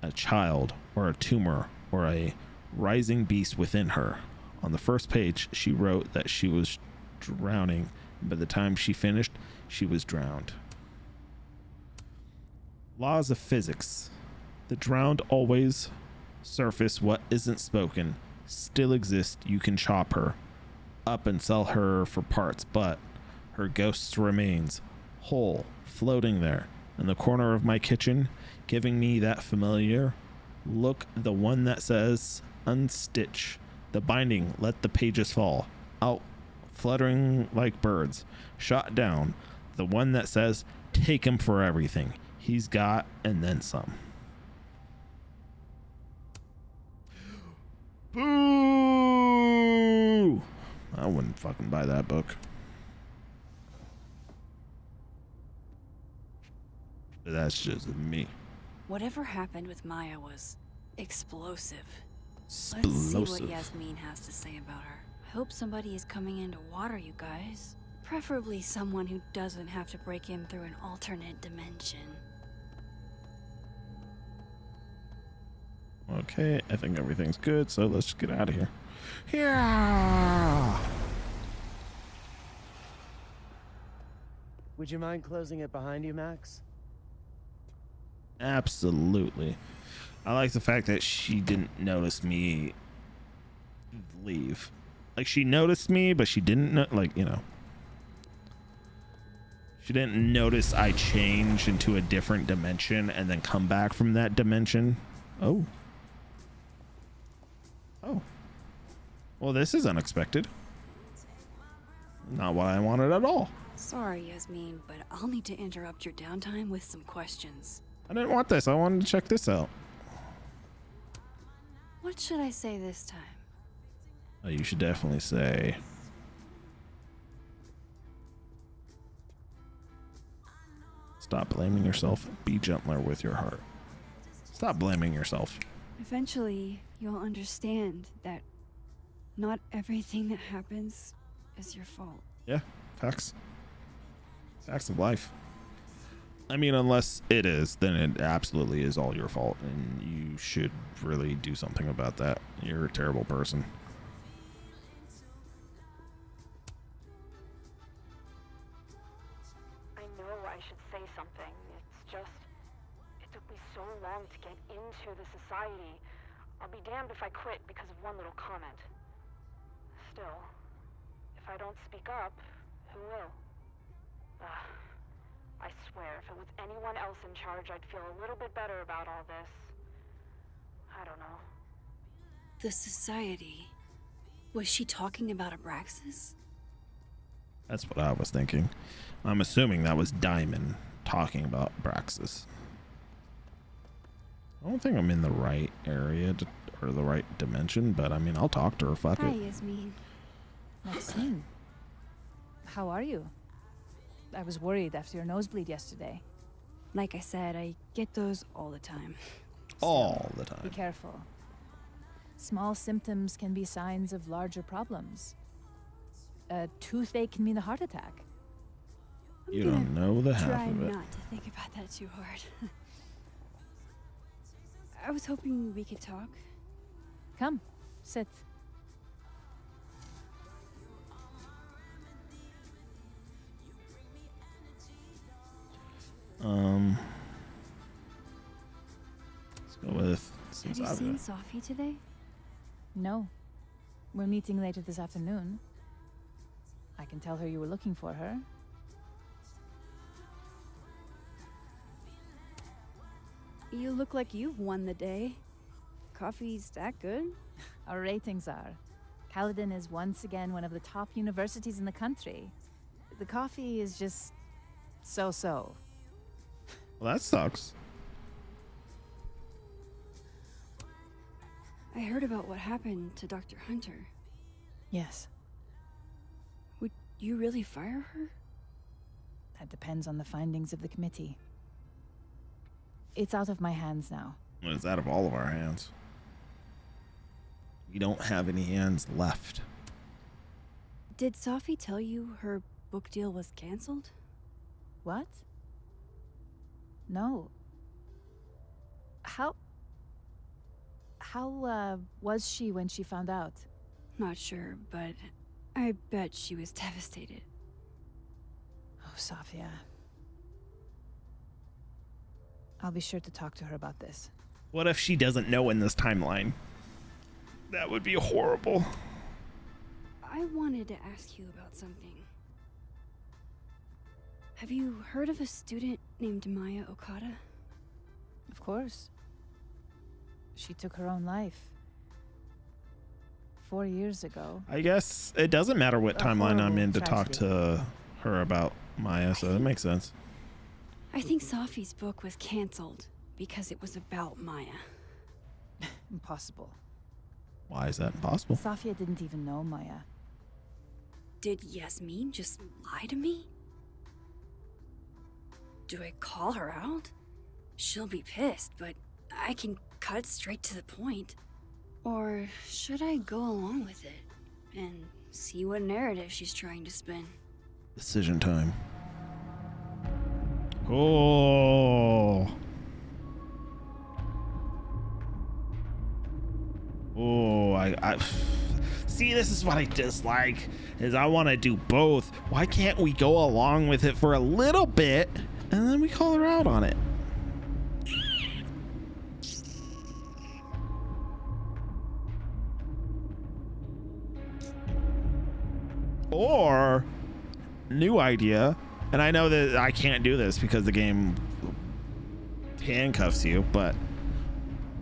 a child or a tumor or a rising beast within her. On the first page, she wrote that she was drowning. By the time she finished, she was drowned. Laws of physics. The drowned always surface. What isn't spoken still exists. You can chop her up and sell her for parts, but her ghost remains whole, floating there in the corner of my kitchen, giving me that familiar look, the one that says unstitch the binding, let the pages fall out, fluttering like birds, shot down, the one that says take him for everything he's got and then some. Boo! I wouldn't fucking buy that book. But that's just me. Whatever happened with Maya was explosive. Let's see what Yasmin has to say about her. I hope somebody is coming in to water you guys. Preferably someone who doesn't have to break in through an alternate dimension. Okay, I think everything's good, so let's get out of here. Yeah. Would you mind closing it behind you, Max? Absolutely. I like the fact that she didn't notice me leave. Like, she noticed me, but she didn't know, like, you know. She didn't notice I change into a different dimension and then come back from that dimension. Oh. Oh. Well, this is unexpected. Not what I wanted at all. Sorry, Yasmin, but I'll need to interrupt your downtime with some questions. I didn't want this. I wanted to check this out. What should I say this time? Oh, you should definitely say... Stop blaming yourself. Be gentler with your heart. Stop blaming yourself. Eventually, you'll understand that not everything that happens is your fault. Yeah, facts. Facts of life. I mean, unless it is, then it absolutely is all your fault, and you should really do something about that. You're a terrible person. I know I should say something. It's just, it took me so long to get into the society. I'll be damned if I quit because of one little comment. Still, if I don't speak up, who will? I swear, if it was anyone else in charge, I'd feel a little bit better about all this. I don't know. The society. Was she talking about Abraxas? That's what I was thinking. I'm assuming that was Diamond talking about Braxis. I don't think I'm in the right area or the right dimension, but I mean, I'll talk to her. Fuck Hi, it. Yasmin. Maxine, how are you? I was worried after your nosebleed yesterday. Like I said, I get those all the time. All the Be time. careful. Small symptoms can be signs of larger problems. A toothache can mean a heart attack. You don't know the half Try of it. not to think about that too hard. I was hoping we could talk. Come, sit. Let's go with. Have you seen Sophie today? No. We're meeting later this afternoon. I can tell her you were looking for her. You look like you've won the day. Coffee's that good? Our ratings are. Caledon is once again one of the top universities in the country. The coffee is just so-so. Well, that sucks. I heard about what happened to Dr. Hunter. Yes, Would you really fire her? that depends on the findings of the committee. It's out of my hands now. Well, it's out of all of our hands. We don't have any hands left. Did Sophie tell you her book deal was canceled? What? No. How was she when she found out? Not sure, but I bet she was devastated. Oh, Sophia. I'll be sure to talk to her about this. What if she doesn't know in this timeline? That would be horrible. I wanted to ask you about something. Have you heard of a student named Maya Okada? Of course. She took her own life 4 years ago. I guess it doesn't matter what timeline I'm in to talk tragedy. to her about Maya, so that makes sense. I think Sophie's book was canceled because it was about Maya. Impossible. Why is that impossible? Sophia didn't even know Maya. Did Yasmin just lie to me? Do I call her out? She'll be pissed, but I can cut straight to the point. Or should I go along with it and see what narrative she's trying to spin? Decision time. Oh. Oh, I see, this is what I dislike, is I want to do both. Why can't we go along with it for a little bit and then we call her out on it? Or, new idea, and I know that I can't do this because the game handcuffs you, but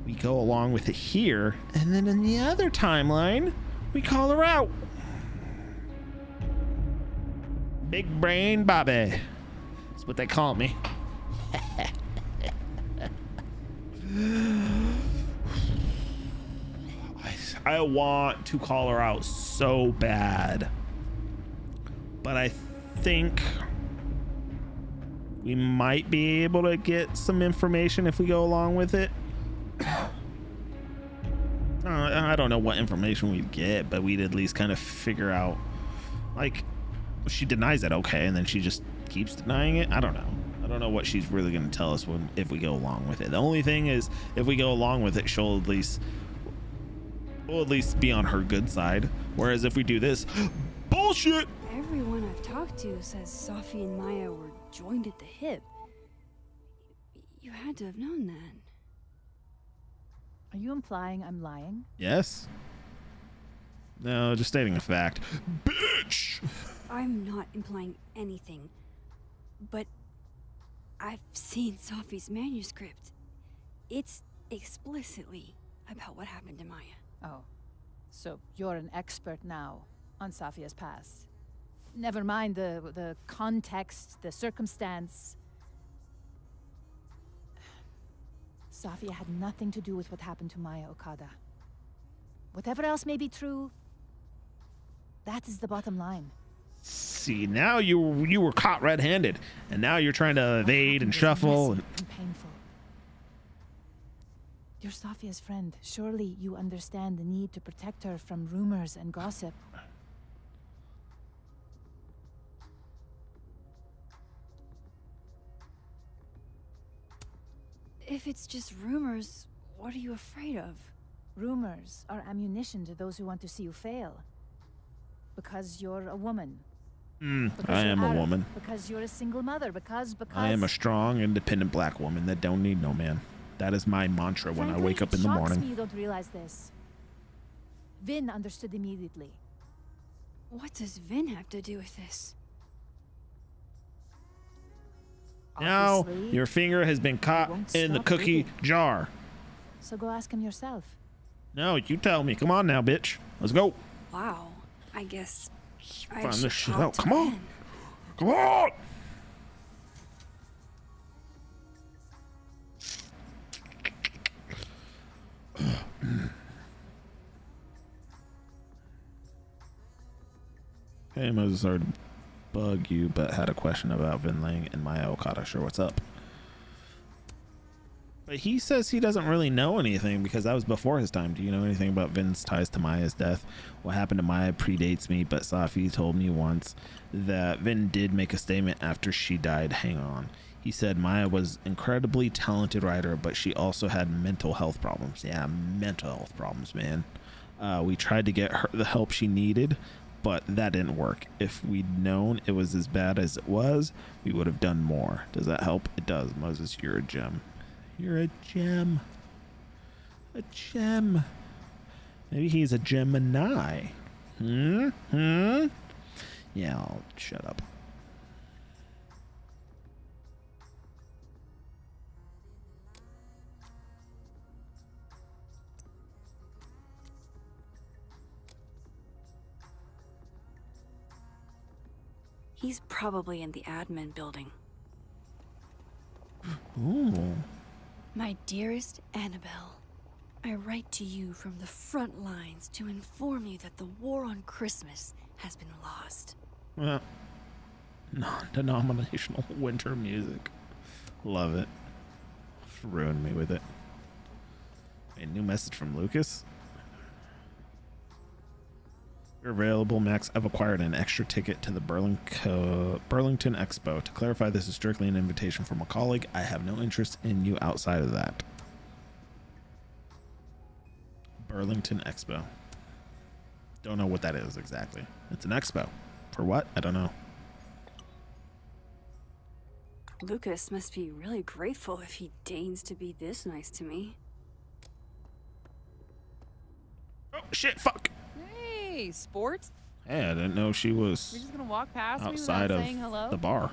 we go along with it here, and then in the other timeline, we call her out. Big Brain Bobby. That's what they call me. I want to call her out so bad, but I think we might be able to get some information if we go along with it. I don't know what information we'd get, but we'd at least kind of figure out, like, she denies it, okay, and then she just keeps denying it. I don't know what she's really going to tell us if we go along with it. The only thing is, if we go along with it, we'll at least be on her good side. Whereas if we do this bullshit, Everyone I've talked to says Safi and Maya were joined at the hip. You had to have known that. Are you implying I'm lying? yes. No, just stating a fact. Bitch. I'm not implying anything, but I've seen Safi's manuscript. It's explicitly about what happened to Maya. Oh, so you're an expert now on Safia's past. Never mind the context, the circumstance. Safia had nothing to do with what happened to Maya Okada. Whatever else may be true, that is the bottom line. See, now you were caught red-handed, and now you're trying to evade and shuffle and Painful. You're Safia's friend. Surely you understand the need to protect her from rumors and gossip. If it's just rumors, what are you afraid of? Rumors are ammunition to those who want to see you fail. Because you're a woman. Because I you're am a Arab, woman. Because you're a single mother. Because I am a strong, independent black woman that don't need no man. That is my mantra when I wake up in the Frankly, it shocks morning. me you don't realize this. Vin understood immediately. What does Vin have to do with this? Now Obviously, your finger has been caught won't in the stop cookie digging. jar. So go ask him yourself. No, you tell me. Come on now, bitch. Let's go. Wow, I guess I Find should this shit talk out. to Come on. Vin. Come on. Hey, Moses, sorry to bug you, but had a question about Vin Lang and Maya Okada. Sure, what's up? But he says he doesn't really know anything because that was before his time. Do you know anything about Vin's ties to Maya's death? What happened to Maya predates me, but Safi told me once that Vin did make a statement after she died. Hang on. He said Maya was incredibly talented writer, but she also had mental health problems. Yeah, mental health problems, man. We tried to get her the help she needed, but that didn't work. If we'd known it was as bad as it was, we would have done more. Does that help? It does. Moses, you're a gem. You're a gem. A gem. Maybe he's a Gemini. Yeah, I'll shut up. He's probably in the admin building. Ooh. My dearest Annabelle, I write to you from the front lines to inform you that the war on Christmas has been lost. Non-denominational winter music. Love it. Ruined me with it. A new message from Lucas. You're available, Max. I've acquired an extra ticket to the Burlington Expo. To clarify, this is strictly an invitation from a colleague. I have no interest in you outside of that. Burlington Expo. Don't know what that is exactly. It's an expo. For what? I don't know. Lucas must be really grateful if he deigns to be this nice to me. Oh, shit, fuck. Hey, sport. Hey, I didn't know she was We're just gonna walk past me outside without of saying hello? the bar.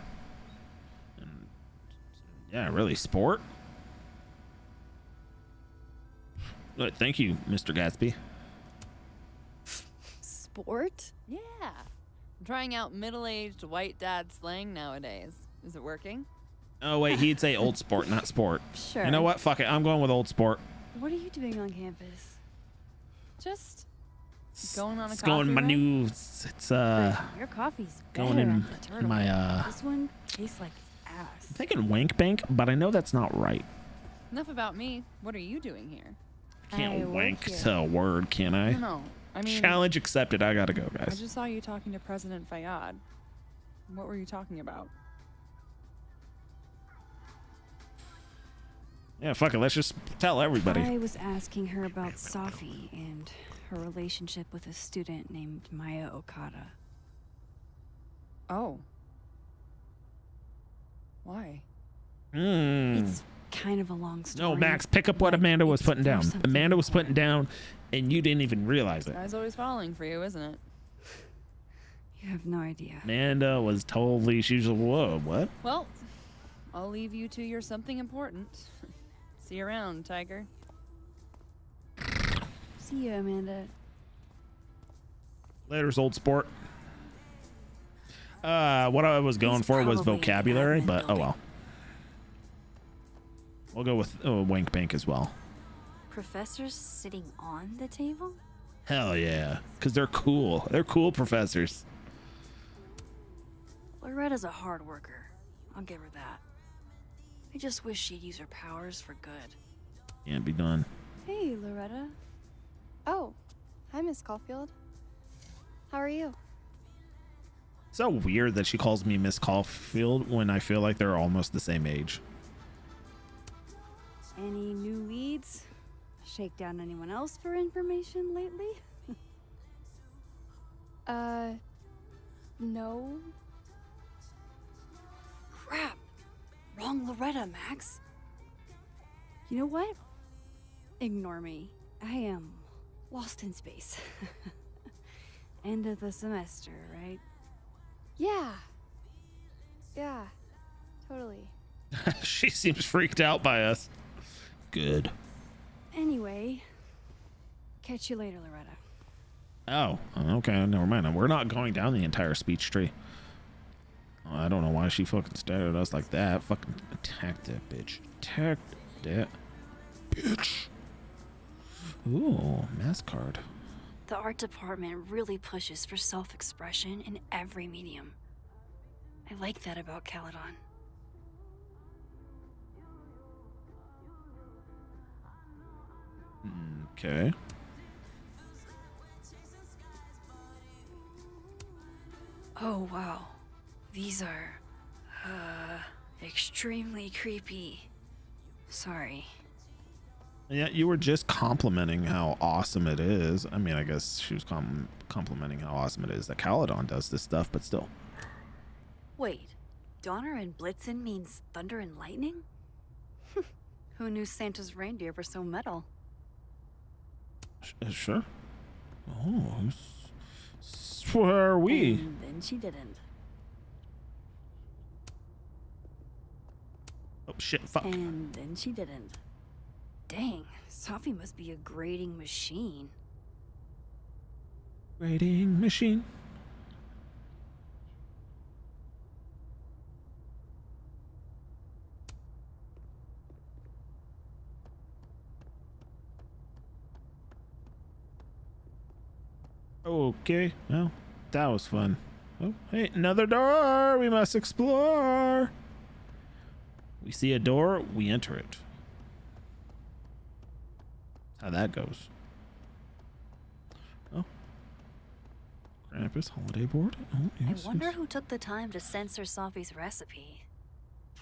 And, yeah, really, sport. Thank you, Mr. Gatsby. Sport? Yeah. I'm trying out middle-aged white dad slang nowadays. Is it working? Oh wait, he'd say old sport, not sport. Sure. You know what? Fuck it. I'm going with old sport. What are you doing on campus? Just going on a It's coffee going my run? new. It's Your coffee's going better in at the turtle. my This one tastes like ass. I'm thinking wank bank, but I know that's not right. Enough about me. What are you doing here? Can't work wank here. to a word, can I? No, I mean, Challenge accepted. I gotta go, I guys. just saw you talking to President Fayyad. What were you talking about? Yeah, fuck it. Let's just tell everybody. I was asking her about Safi and her relationship with a student named Maya Okada. Oh. Why? It's kind of a long story. No, Max, pick up what but Amanda was it's putting for down. something Amanda was putting important. down, and you didn't even realize it. Guy's always falling for you, isn't it? You have no idea. Amanda was totally. She was. Whoa, what? Well, I'll leave you to your something important. See you around, Tiger. See you, Amanda. Later's old sport. What I was going He's for was probably in the vocabulary, admin but oh building. well. We'll go with wank bank as well. Professors sitting on the table? Hell yeah, because they're cool. They're cool professors. Loretta's a hard worker. I'll give her that. I just wish she'd use her powers for good. Can't be done. Hey, Loretta. Oh, hi, Miss Caulfield. How are you? So weird that she calls me Miss Caulfield when I feel like they're almost the same age. Any new leads? Shake down anyone else for information lately? No. Crap! Wrong Loretta, Max. You know what? Ignore me. I am lost in space. End of the semester, right? Yeah. Yeah, totally. She seems freaked out by us. Good. Anyway, catch you later, Loretta. Oh, okay. Never mind. We're not going down the entire speech tree. Oh, I don't know why she fucking stared at us like that. Fucking attack that bitch. Attack that bitch. Ooh, mask card. The art department really pushes for self-expression in every medium. I like that about Caledon. Okay. Oh, wow. These are, extremely creepy. Sorry. Yeah, you were just complimenting how awesome it is. I mean, I guess she was complimenting how awesome it is that Caledon does this stuff, but still. Wait, Donner and Blitzen means thunder and lightning? Who knew Santa's reindeer were so metal? Sure. Oh, where are we? And then she didn't. Oh shit! Fuck. And then she didn't. Dang, Safi must be a grading machine. Grading machine. Okay, well, that was fun. Oh, hey, another door! We must explore! We see a door, we enter it. How that goes. Oh. Krampus holiday board? Oh, yes, I wonder yes. who took the time to censor Safi's recipe.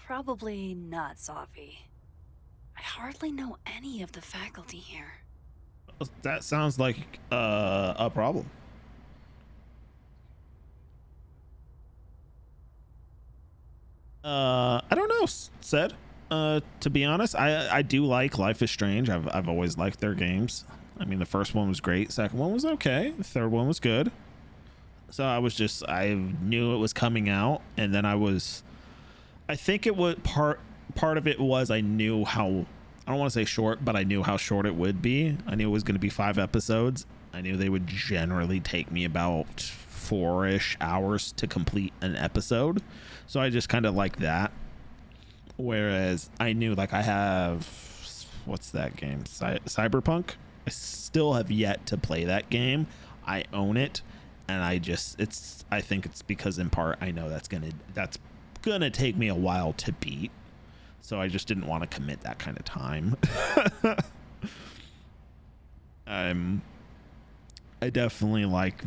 Probably not Safi. I hardly know any of the faculty here. That sounds like a problem. I don't know, said. To be honest, I do like Life is Strange. I've always liked their games. I mean, the first one was great. Second one was okay. The third one was good. So I knew it was coming out, and then I think it was part of it was I knew how, I don't want to say short, but I knew how short it would be. I knew it was going to be 5 episodes. I knew they would generally take me about 4-ish hours to complete an episode. So I just kind of like that. Whereas I knew, like, I have, what's that game? Cyberpunk? I still have yet to play that game. I own it, and I think it's because in part I know that's gonna take me a while to beat. So I just didn't want to commit that kind of time. I definitely like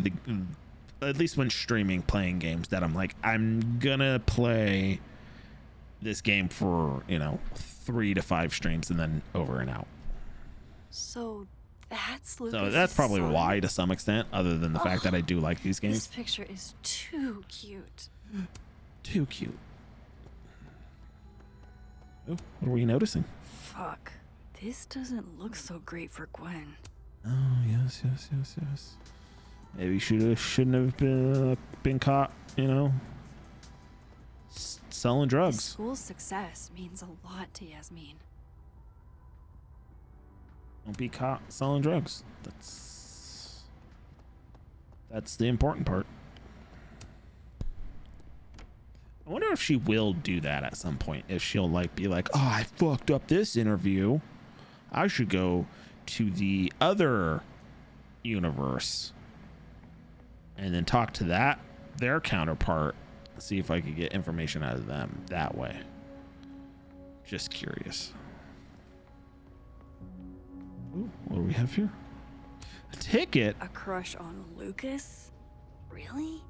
at least when streaming, playing games that I'm like, I'm gonna play this game for 3 to 5 streams and then over and out. So that's Lucas. So that's probably why, to some extent, other than the fact that I do like these games. This picture is too cute. Too cute. Oh, what are we noticing? Fuck. This doesn't look so great for Gwen. Oh, yes. Maybe shouldn't have been caught, selling drugs. The school's success means a lot to Yasmin. Don't be caught selling drugs. That's the important part. I wonder if she will do that at some point. If she'll be like, oh, I fucked up this interview. I should go to the other universe and then talk to their counterpart, see if I could get information out of them that way. Just curious. Ooh, what do we have here? A ticket? A crush on Lucas? Really?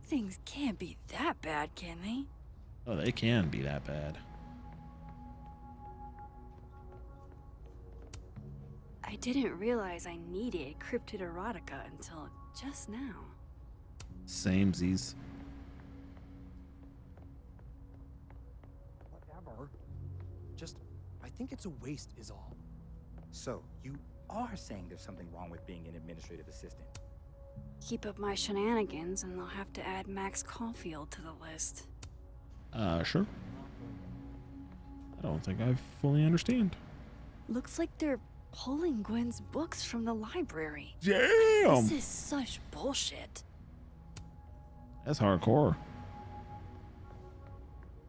Things can't be that bad, can they? Oh, they can be that bad. I didn't realize I needed cryptid erotica until just now. Samesies. Whatever. I think it's a waste is all. So, you are saying there's something wrong with being an administrative assistant? Keep up my shenanigans and they'll have to add Max Caulfield to the list. Sure. I don't think I fully understand. Looks like they're pulling Gwen's books from the library. Damn! This is such bullshit. That's hardcore.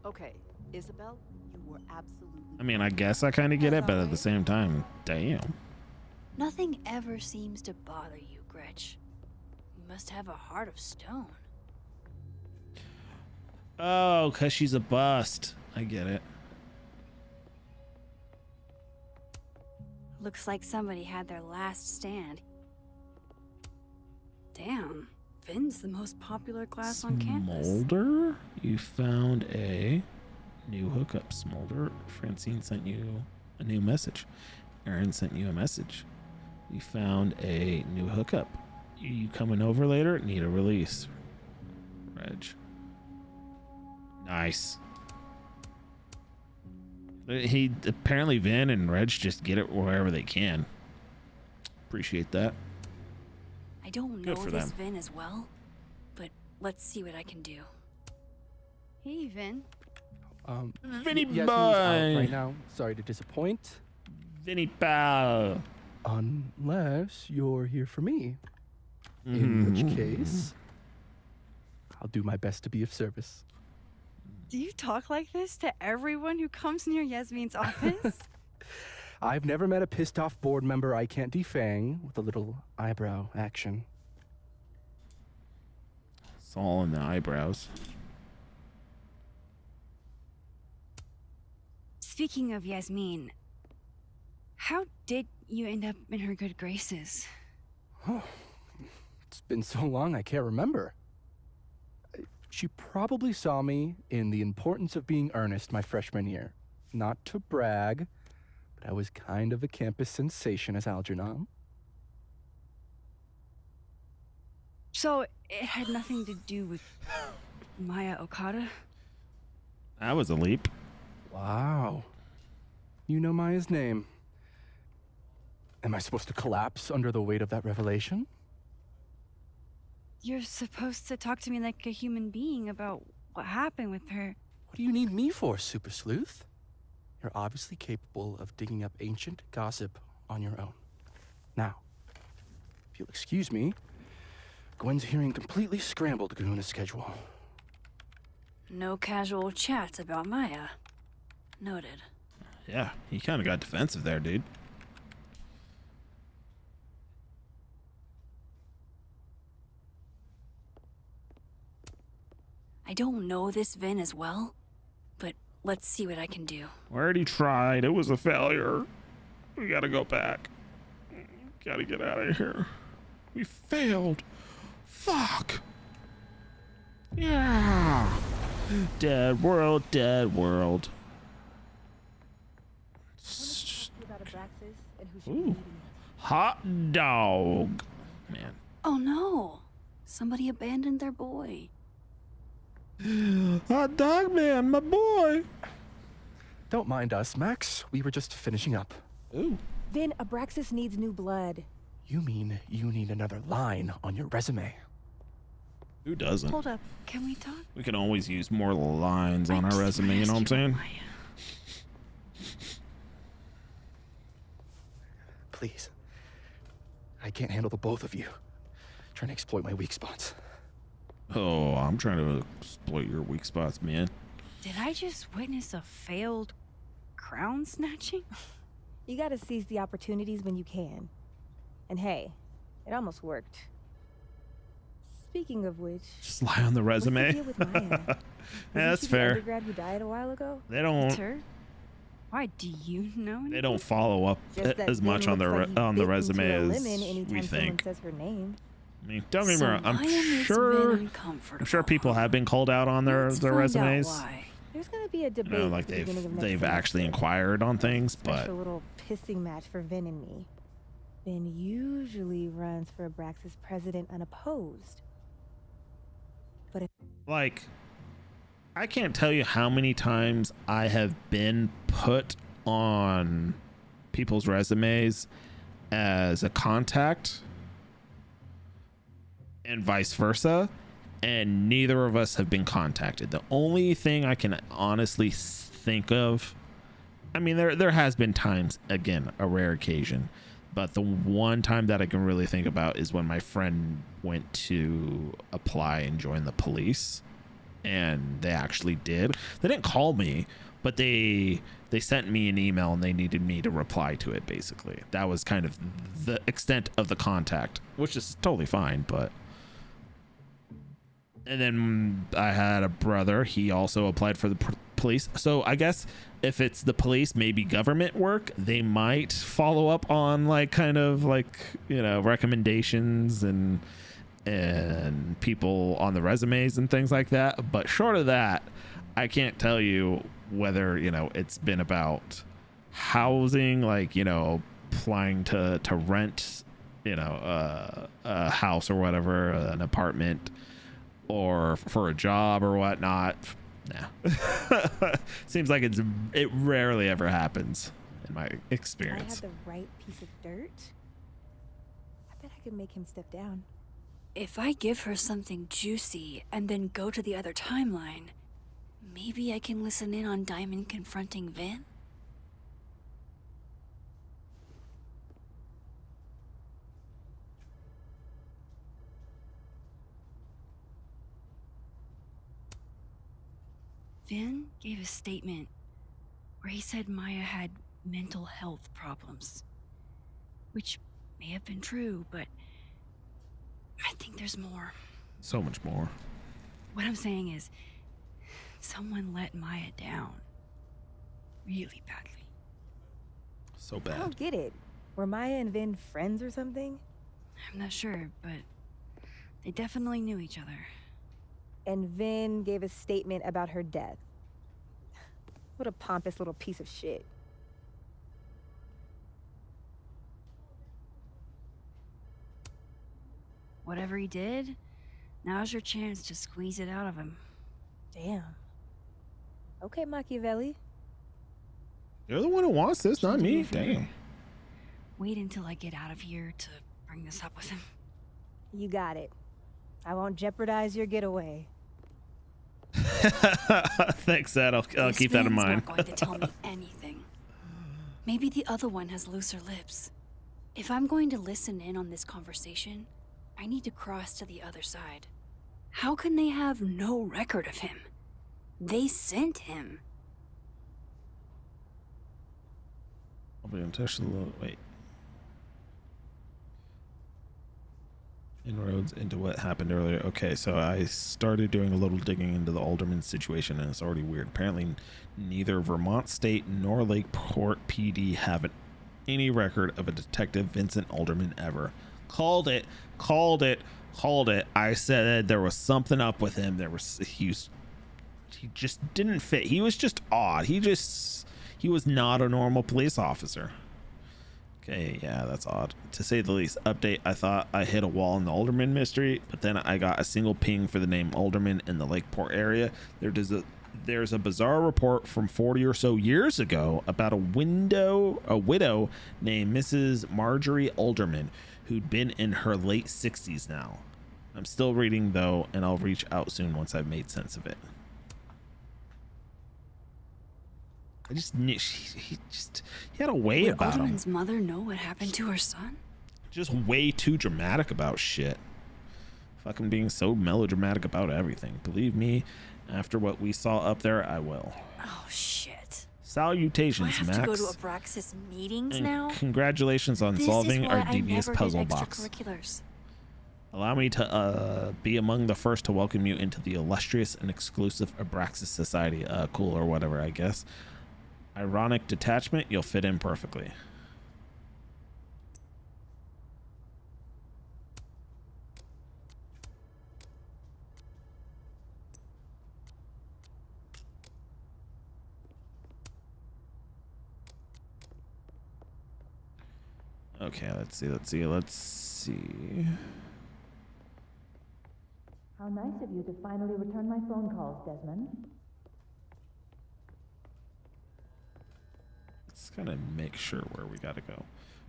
Okay, Isabel, you were absolutely... I mean, I guess I kind of get it, but at the same time, damn. Nothing ever seems to bother you, Gretch. You must have a heart of stone. Oh, because she's a bust. I get it. Looks like somebody had their last stand. Damn, Finn's the most popular class on campus. Smolder? You found a new hookup, Smolder. Francine sent you a new message. Aaron sent you a message. You found a new hookup. You coming over later? Need a release. Reg. Nice. He apparently Vin and Reg just get it wherever they can. Appreciate that. I don't know this Vin as well, but let's see what I can do. Hey, Vin. Vinny Yasmin's boy. out right now. Sorry to disappoint. Vinny pal. Unless you're here for me. In which case, I'll do my best to be of service. Do you talk like this to everyone who comes near Yasmin's office? I've never met a pissed off board member I can't defang with a little eyebrow action. It's all in the eyebrows. Speaking of Yasmin, how did you end up in her good graces? Oh, it's been so long I can't remember. She probably saw me in The Importance of Being Earnest my freshman year. Not to brag, but I was kind of a campus sensation as Algernon. So it had nothing to do with Maya Okada? That was a leap. Wow. You know Maya's name. Am I supposed to collapse under the weight of that revelation? You're supposed to talk to me like a human being about what happened with her. What do you need me for, Super Sleuth? You're obviously capable of digging up ancient gossip on your own. Now, if you'll excuse me, Gwen's hearing completely scrambled Kahuna schedule. No casual chats about Maya. Noted. Yeah, he kind of got defensive there, dude. I don't know this Vin as well, but let's see what I can do. We already tried. It was a failure. We gotta go back. Gotta get out of here. We failed. Fuck. Yeah. Dead world, dead world. Ooh. Hot dog. Man. Oh no! Somebody abandoned their boy. Hot dog man, my boy. Don't mind us, Max. We were just finishing up. Ooh. Vin, Abraxas needs new blood. You mean you need another line on your resume? Who doesn't? Hold up, can we talk? We can always use more lines on our resume, you know what I'm saying? Please. I can't handle the both of you. Trying to exploit my weak spots. Oh, I'm trying to exploit your weak spots, man. Did I just witness a failed crown snatching? You gotta seize the opportunities when you can. And hey, it almost worked. Speaking of which, Just lie on the resume. what's the deal with Maya? Yeah, that's Wasn't she the fair. undergrad who died a while ago? They don't. It's her? Why do you know? They don't follow up Just that as much Vin on the looks like he on the bit resume into a as lemon anytime we someone think. says her name. I mean, don't get me So wrong. I'm Maya makes Vin sure. uncomfortable. I'm sure people have been called out on their Let's find out resumes. why. There's gonna be a You debate know, at like the beginning of next they've semester. actually inquired on things, but Special little pissing match for Vin and me. Vin usually runs for Abraxas president unopposed. But if like, I can't tell you how many times I have been put on people's resumes as a contact and vice versa, and neither of us have been contacted. The only thing I can honestly think of, I mean, there has been times, again, a rare occasion, but the one time that I can really think about is when my friend went to apply and join the police, and they actually did. They didn't call me, but they sent me an email and they needed me to reply to it. Basically, that was kind of the extent of the contact, which is totally fine. But and then I had a brother. He also applied for the police. So I guess if it's the police, maybe government work, they might follow up on like kind of like, you know, recommendations and people on the resumes and things like that. But short of that, I can't tell you whether, you know, it's been about housing, like, you know, applying to rent, you know, a house or whatever, an apartment, or for a job or whatnot. Nah. Seems like it rarely ever happens in my I had experience. the right piece of dirt, I bet I could make him step down. If I give her something juicy and then go to the other timeline, maybe I can listen in on Diamond confronting Vin? Vin gave a statement where he said Maya had mental health problems, which may have been true, but I think there's more. So much more. What I'm saying is, someone let Maya down. Really badly. So I bad. don't get it. Were Maya and Vin friends or something? I'm not sure, but they definitely knew each other. And Vin gave a statement about her death. What a pompous little piece of shit. Whatever he did, now's your chance to squeeze it out of him. Damn. Okay, Machiavelli. You're the one who wants this, not me. Damn. Wait until I get out of here to bring this up with him. You got it. I won't jeopardize your getaway. Thanks, Ed. I'll keep that in This man's mind. not going to tell me anything. Maybe the other one has looser lips. If I'm going to listen in on this conversation, I need to cross to the other side. How can they have no record of him? They sent him. I'll be in touch with wait. Inroads into what happened earlier. Okay, so I started doing a little digging into the Alderman situation, and it's already weird. Apparently, neither Vermont State nor Lakeport PD have any record of a Detective Vincent Alderman ever. Called it. I said there was something up with him. He just didn't fit. He was just odd. He was not a normal police officer. Okay, yeah, that's odd, to say the least. Update, I thought I hit a wall in the Alderman mystery, but then I got a single ping for the name Alderman in the Lakeport area. There's a bizarre report from 40 or so years ago about a widow named Mrs. Marjorie Alderman, who'd been in her late 60s now. I'm still reading, though, and I'll reach out soon once I've made sense of it. He had a way about him. Would Alderman's mother know what happened to her son? Just way too dramatic about shit. Fucking being so melodramatic about everything. Believe me, after what we saw up there, I will. Oh, shit. Salutations, Do I have Max. to go to Abraxas meetings And now? congratulations on solving our devious puzzle box. Extracurriculars. Allow me to be among the first to welcome you into the illustrious and exclusive Abraxas Society. Cool or whatever, I guess. Ironic detachment, you'll fit in perfectly. Okay, let's see. How nice of you to finally return my phone calls, Desmond. Let's kind of make sure where we gotta go.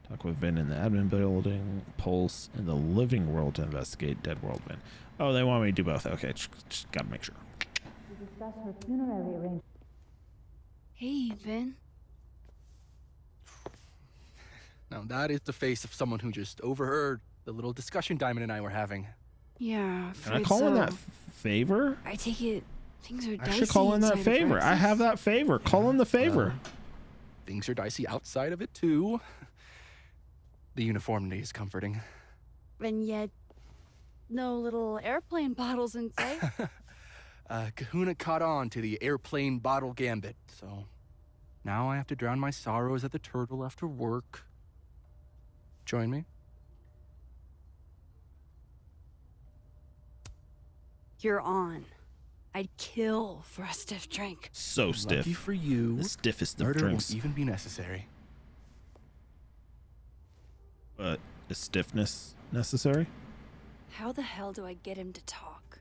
Talk with Vin in the admin building, Pulse in the living world to investigate dead world Vin. Oh, they want me to do both. Okay, just gotta make sure. To discuss her funerary arrangements. Hey, Vin. Now that is the face of someone who just overheard the little discussion Diamond and I were having. Yeah, Can I call in that favor? I take it things are I dicey should call in that inside favor. I Abraxas. have that favor. Call in the favor. Things are dicey outside of it too. The uniformity is comforting. And yet, no little airplane bottles in sight. Kahuna caught on to the airplane bottle gambit, so now I have to drown my sorrows at the Turtle after work. Join me? You're on. I'd kill for a stiff drink. So stiff. Lucky for you, The stiffest of murder drinks. won't even be necessary. But is stiffness necessary? How the hell do I get him to talk?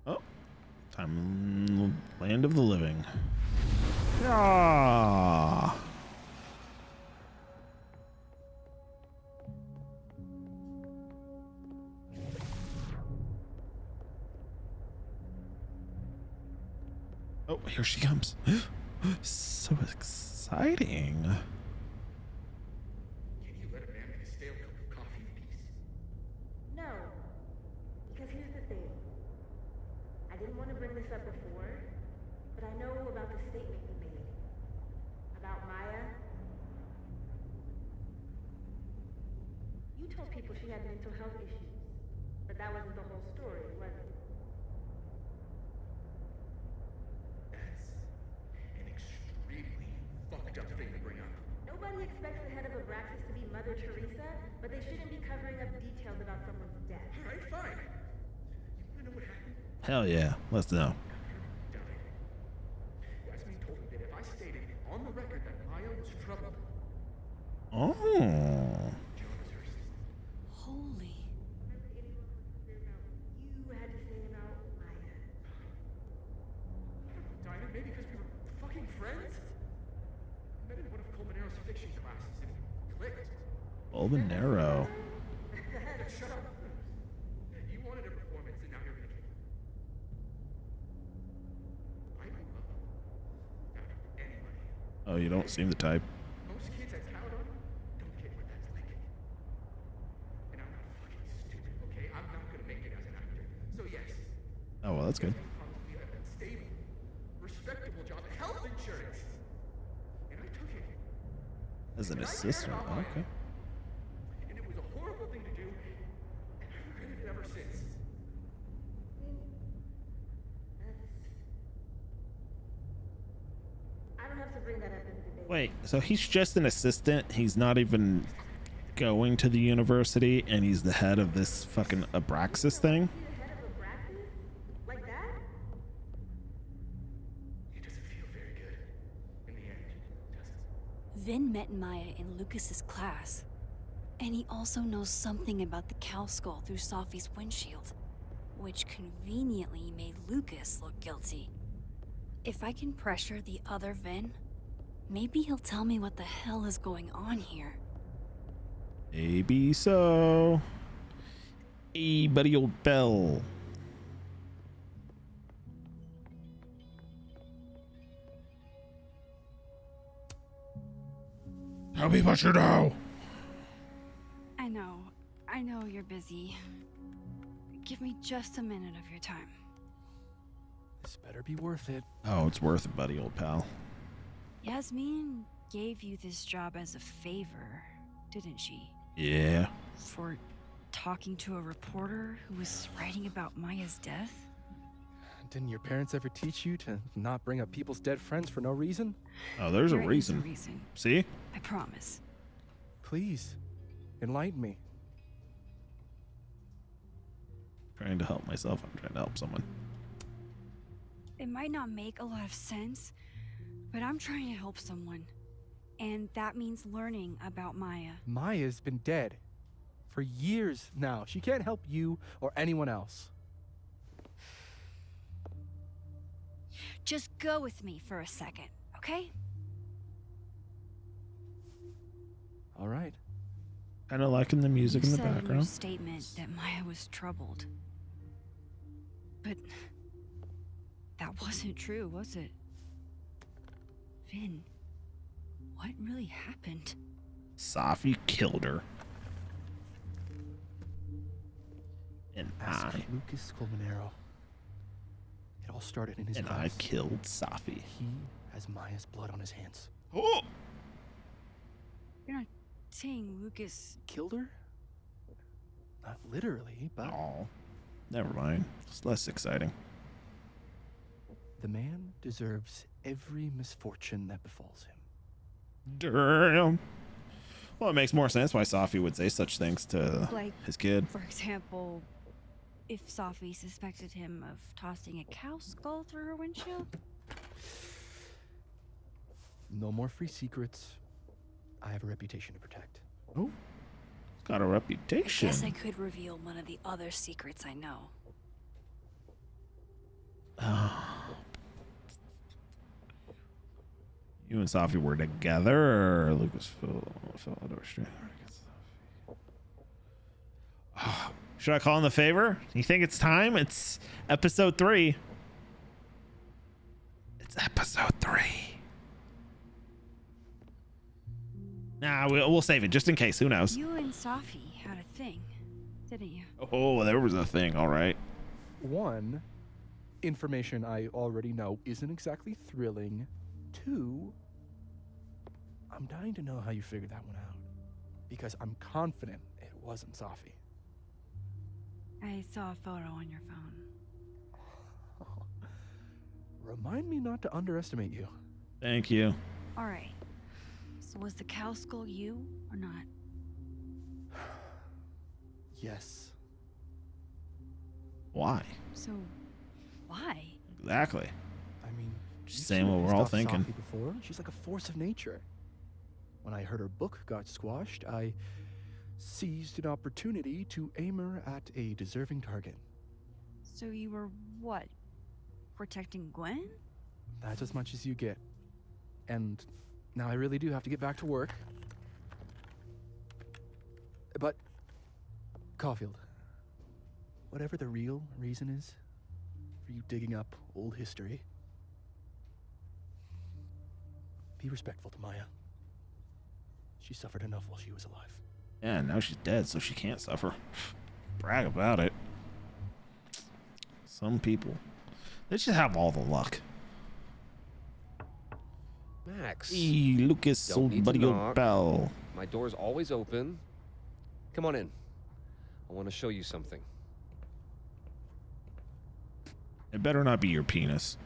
Oh, time land of the living. Ah. Oh, here she comes. So exciting. No. Because here's the thing. I didn't want to bring this up before, but I know about the statement you made. About Maya. You told people she had mental health issues, but that wasn't the whole story, was it? Fucked up thing to bring up. Nobody expects the head of Abraxas to be Mother Teresa, but they shouldn't be covering up details about someone's death. Alright, fine. You wanna know what happened? Hell yeah, let's know. Yasmin told me that if I stated on the record that Maya was troubled, Oh. Holy. You had to say about Maya. Dinah, maybe because we were fucking friends? I met in one of Colmenaro's fiction classes and it clicked. Bold and narrow. Shut up. You wanted a performance, and now you're gonna get it. I don't love anybody. Oh, you don't seem the type. Most kids at Caladon don't get what that's like. And I'm not fucking stupid, okay? I'm not gonna make it as an actor. So yes, Oh, well, that's good. probably a stable, respectable job, health insurance. And I took it. As an assistant. Okay. And it was a horrible thing to do, and I've regretted it ever since. I don't have to bring that up in the debate. Wait, so he's just an assistant? He's not even going to the university, and he's the head of this fucking Abraxas thing? Like that? It doesn't feel very good in the end, does it? Vin met Maya in Lucas's class, and he also knows something about the cow skull through Sophie's windshield, which conveniently made Lucas look guilty. If I can pressure the other Vin, maybe he'll tell me what the hell is going on here. Maybe so. Hey, buddy old Bell. Tell me what you know. I know you're busy. Give me just a minute of your time. This better be worth it. Oh, it's worth it, buddy old pal. Yasmin gave you this job as a favor, didn't she? Yeah. For talking to a reporter who was writing about Maya's death? Didn't your parents ever teach you to not bring up people's dead friends for no reason? Oh, there's a There is reason. See? I promise. Please, enlighten me. Trying to help myself. I'm trying to help someone. It might not make a lot of sense, but I'm trying to help someone. And that means learning about Maya. Maya's been dead for years now. She can't help you or anyone else. Just go with me for a second, okay? All right. Kind of liking the music You in the said in your background. statement that Maya was troubled. But that wasn't true, was it? Vin, what really happened? Sophie killed her. And Ask I Lucas Colmenero. It all started in his and class. I killed Sophie. He has Maya's blood on his hands. Oh! You're not saying Lucas Killed her? Not literally, but Oh, never mind. It's less exciting. the man deserves every misfortune that befalls him. Damn. Well, it makes more sense why Sophie would say such things to Like, his kid. for example, if Sophie suspected him of tossing a cow skull through her windshield? No more free secrets. I have a reputation to protect. Oh, got a reputation. Guess I could reveal one of the other secrets I know. You and Sophie were together, or Lucas fell out of restraint? Should I call in the favor? You think it's time? It's episode 3. It's episode 3. Nah, we'll save it just in case. Who knows? You and Sophie had a thing, didn't you? Oh, there was a thing. All right. One, information I already know isn't exactly thrilling. Two, I'm dying to know how you figured that one out. Because I'm confident it wasn't Sophie. I saw a photo on your phone. Remind me not to underestimate you. Thank you. All right. So was the cow skull you or not? Yes. Why? So, why? Exactly. I mean, Just you've saying seen what her we're all stuff, thinking. Sophie, before. She's like a force of nature. When I heard her book got squashed, I seized an opportunity to aim her at a deserving target. So you were what? Protecting Gwen? That's as much as you get. And now I really do have to get back to work. But, Caulfield, whatever the real reason is for you digging up old history, be respectful to Maya. She suffered enough while she was alive. Yeah, now she's dead, so she can't suffer. Brag about it. Some people, they just have all the luck. Max. Hey, Lucas, Don't old need to buddy, old knock. pal. My door's always open. Come on in. I want to show you something. It better not be your penis.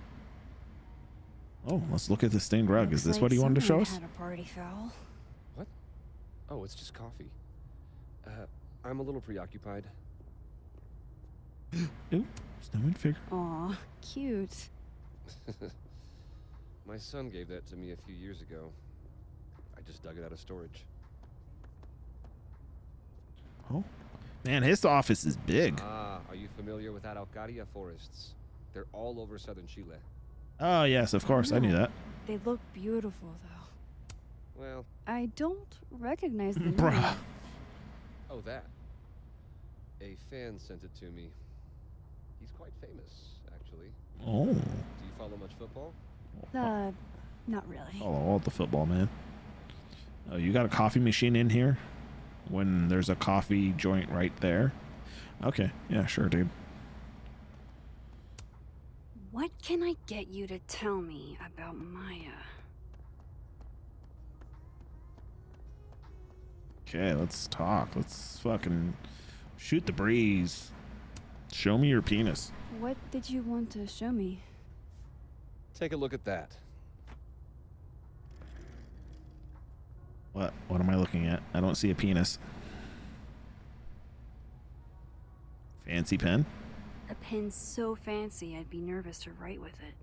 Oh, let's look at the stained rug. Is this Looks what like he wanted to show someone us? had a party foul. What? Oh, it's just coffee. I'm a little preoccupied. Nope, snowman figure. Aw, cute. My son gave that to me a few years ago. I just dug it out of storage. Oh, man, his office is big. Are you familiar with Araucaria forests? They're all over southern Chile. Oh, yes, of course. I knew that. They look beautiful, though. Well... I don't recognize the name. Bruh. Oh, that. A fan sent it to me. He's quite famous, actually. Oh. Do you follow much football? Not really. Oh, all the football, man. Oh, you got a coffee machine in here? When there's a coffee joint right there? Okay, yeah, sure, dude. What can I get you to tell me about Maya? Okay, let's talk. Let's fucking shoot the breeze. Show me your penis. What did you want to show me? Take a look at that. What? What am I looking at? I don't see a penis. Fancy pen? A pen so fancy I'd be nervous to write with it.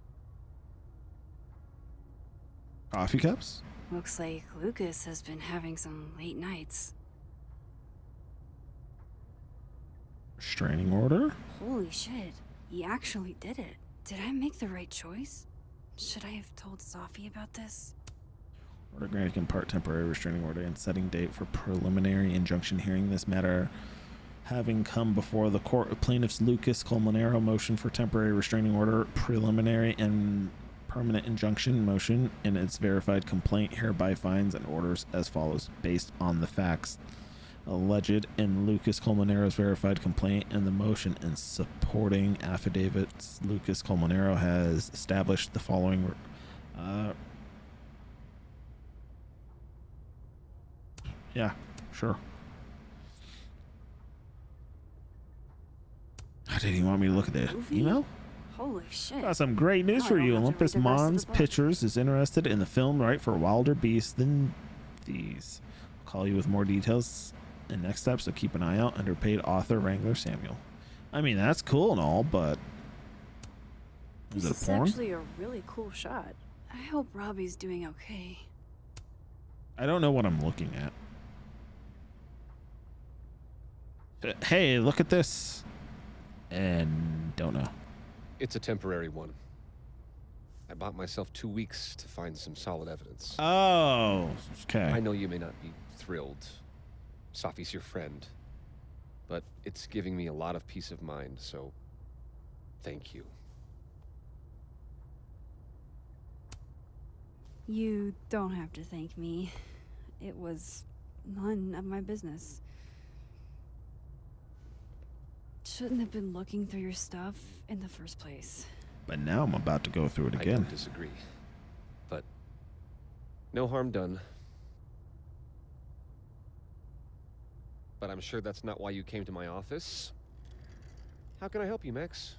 Coffee cups? Looks like Lucas has been having some late nights. Restraining order? Holy shit, he actually did it. Did I make the right choice? Should I have told Safi about this? Order granted in part temporary restraining order and setting date for preliminary injunction hearing. This matter having come before the court of plaintiffs Lucas Colmenero, motion for temporary restraining order, preliminary and permanent injunction motion in its verified complaint hereby finds and orders as follows based on the facts alleged in Lucas Colmenero's verified complaint and the motion and supporting affidavits. Lucas Colmenero has established the following yeah, sure. Did he want me to look at the email? Holy shit. Got some great news for you. Olympus Mons Pictures is interested in the film right for wilder beasts than these. I'll call you with more details and next steps, so keep an eye out. Underpaid author Wrangler Samuel. I mean, that's cool and all, but is it This is porn? actually a really cool shot. I hope Robbie's doing okay. I don't know what I'm looking at. Hey, look at this. And don't know. It's a temporary one. I bought myself 2 weeks to find some solid evidence. Oh, okay. I know you may not be thrilled. Safi's your friend. But it's giving me a lot of peace of mind, so thank you. You don't have to thank me. It was none of my business. Shouldn't have been looking through your stuff in the first place. But now I'm about to go through it I again. don't disagree. But no harm done. But I'm sure that's not why you came to my office. How can I help you, Max?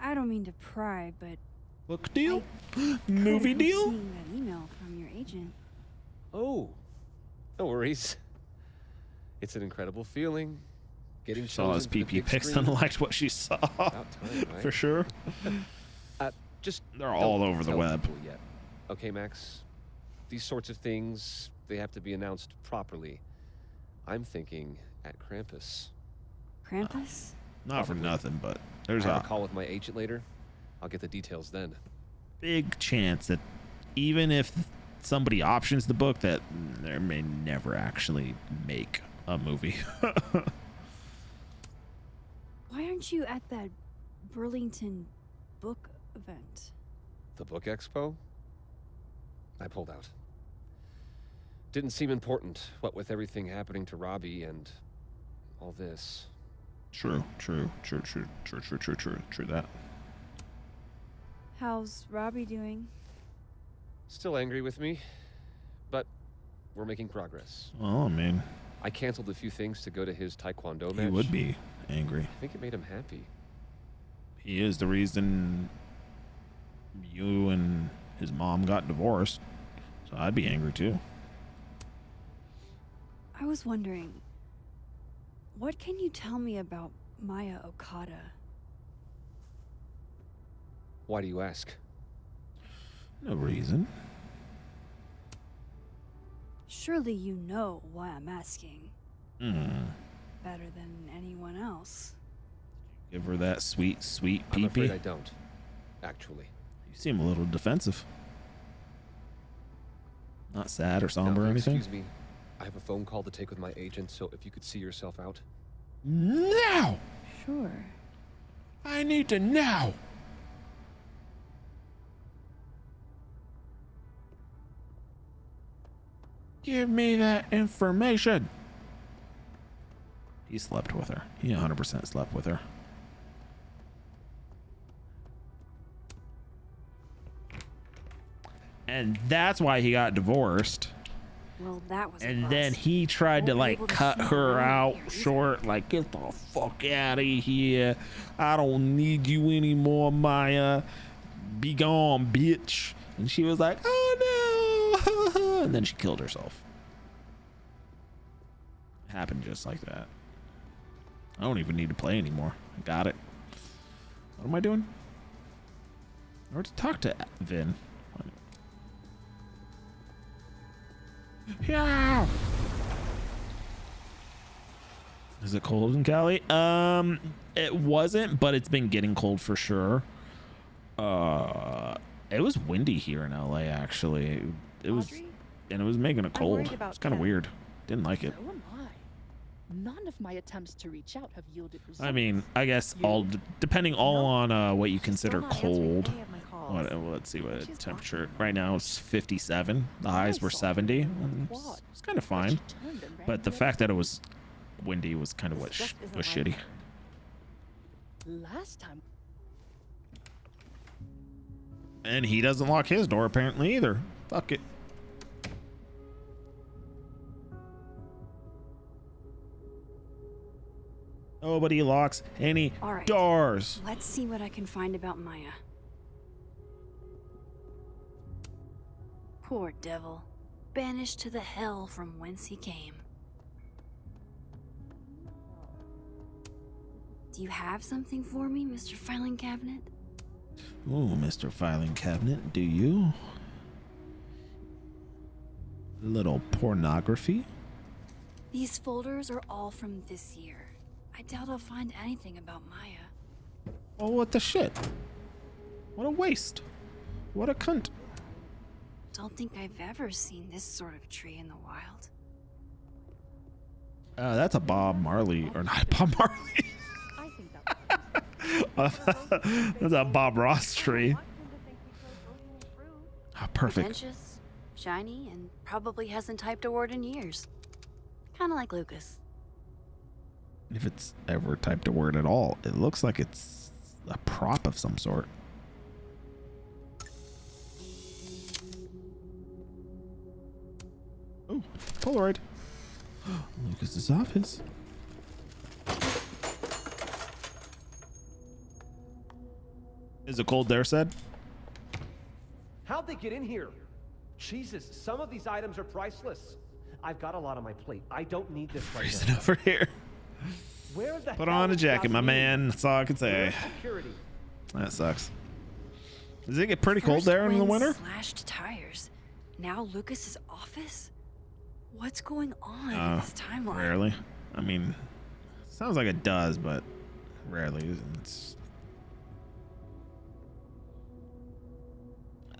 I don't mean to pry, but book deal? I Movie couldn't deal? seeing that email from your agent. Oh, no worries. It's an incredible feeling. Getting Saw his PP pics and liked what she saw. About time, right? For sure. Just They're all don't over the tell web. people yet. Okay, Max. These sorts of things, they have to be announced properly. I'm thinking at Krampus. Krampus? Not for nothing, but there's I have a a call with my agent later. I'll get the details then. big chance that even if somebody options the book, that they may never actually make a movie. Why aren't you at that Burlington book event? The book expo? I pulled out. Didn't seem important, what with everything happening to Robbie and all this. True that. How's Robbie doing? Still angry with me, but we're making progress. Oh, man. I canceled a few things to go to his taekwondo match. He would be angry. I think it made him happy. He is the reason you and his mom got divorced. So I'd be angry too. I was wondering, what can you tell me about Maya Okada? Why do you ask? No reason. Surely you know why I'm asking. Better than anyone else. Give her that sweet I'm pee-pee. afraid I don't, actually. You seem a little defensive. Not sad or Now, somber or if anything. Excuse me. I have a phone call to take with my agent, so if you could see yourself out. Now! Sure. I need to now! Give me that information! He slept with her. He 100% slept with her. And that's why he got divorced. Well, that was a And bust. then he tried to Won't be like able to cut see her around out here either. short, like get the fuck out of here. I don't need you anymore, Maya. Be gone, bitch. And she was like, oh no. And then she killed herself. It happened just like that. I don't even need to play anymore. I got it. What am I doing? I already talked to Vin. Yeah. Is it cold in Cali? It wasn't, but it's been getting cold for sure. It was windy here in LA actually. It was, and it was making it cold. It's kind of weird. Didn't like it. So am I. None of my attempts to reach out have yielded results. I mean, I guess all depending all on what you consider cold. What, let's see what temperature right now is 57. The highs were 70. It's kind of fine, but the fact that it was windy was kind of what was shitty. Last time. And he doesn't lock his door apparently either. Fuck it. Nobody locks any All right. doors. Let's see what I can find about Maya. Poor devil. Banished to the hell from whence he came. Do you have something for me, Mr. Filing Cabinet? Ooh, Mr. Filing Cabinet, do you? Little pornography? These folders are all from this year. I doubt I'll find anything about Maya. Oh, what the shit? What a waste. What a cunt. Don't think I've ever seen this sort of tree in the wild. That's a Bob Marley, or not Bob Marley. That's a Bob Ross tree. Ah, perfect. Pretentious, shiny, and probably hasn't typed a word in years. Kind of like Lucas. If it's ever typed a word at all, it looks like it's a prop of some sort. Oh, Polaroid. Lucas's office. Is it cold there, said? How'd they get in here? Jesus, some of these items are priceless. I've got a lot on my plate. I don't need this right Freezing now. over here. Where the Put hell on a is jacket, my Yasmin? man. That's all I can say. Where's security? That sucks. Does it get pretty cold First there in the wind winter? Slashed tires. Now Lucas's office? What's going on in this timeline? Rarely. I mean, sounds like it does, but rarely.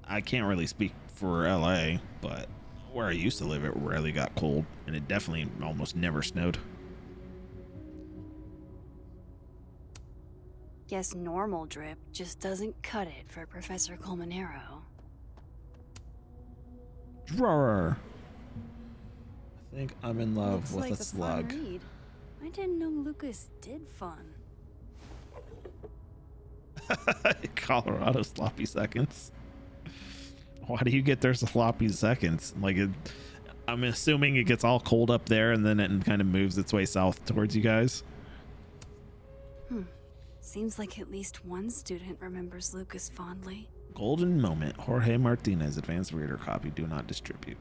I can't really speak for LA, but where I used to live, it rarely got cold, and it definitely almost never snowed. Guess normal drip just doesn't cut it for Professor Colmenero. Drawer. I think I'm in love Looks with like a slug. Fun read. I didn't know Lucas did fun. Colorado sloppy seconds. Why do you get their sloppy seconds? Like, I'm assuming it gets all cold up there and then it kind of moves its way south towards you guys. Seems like at least one student remembers Lucas fondly. Golden moment. Jorge Martinez, advanced reader copy. Do not distribute.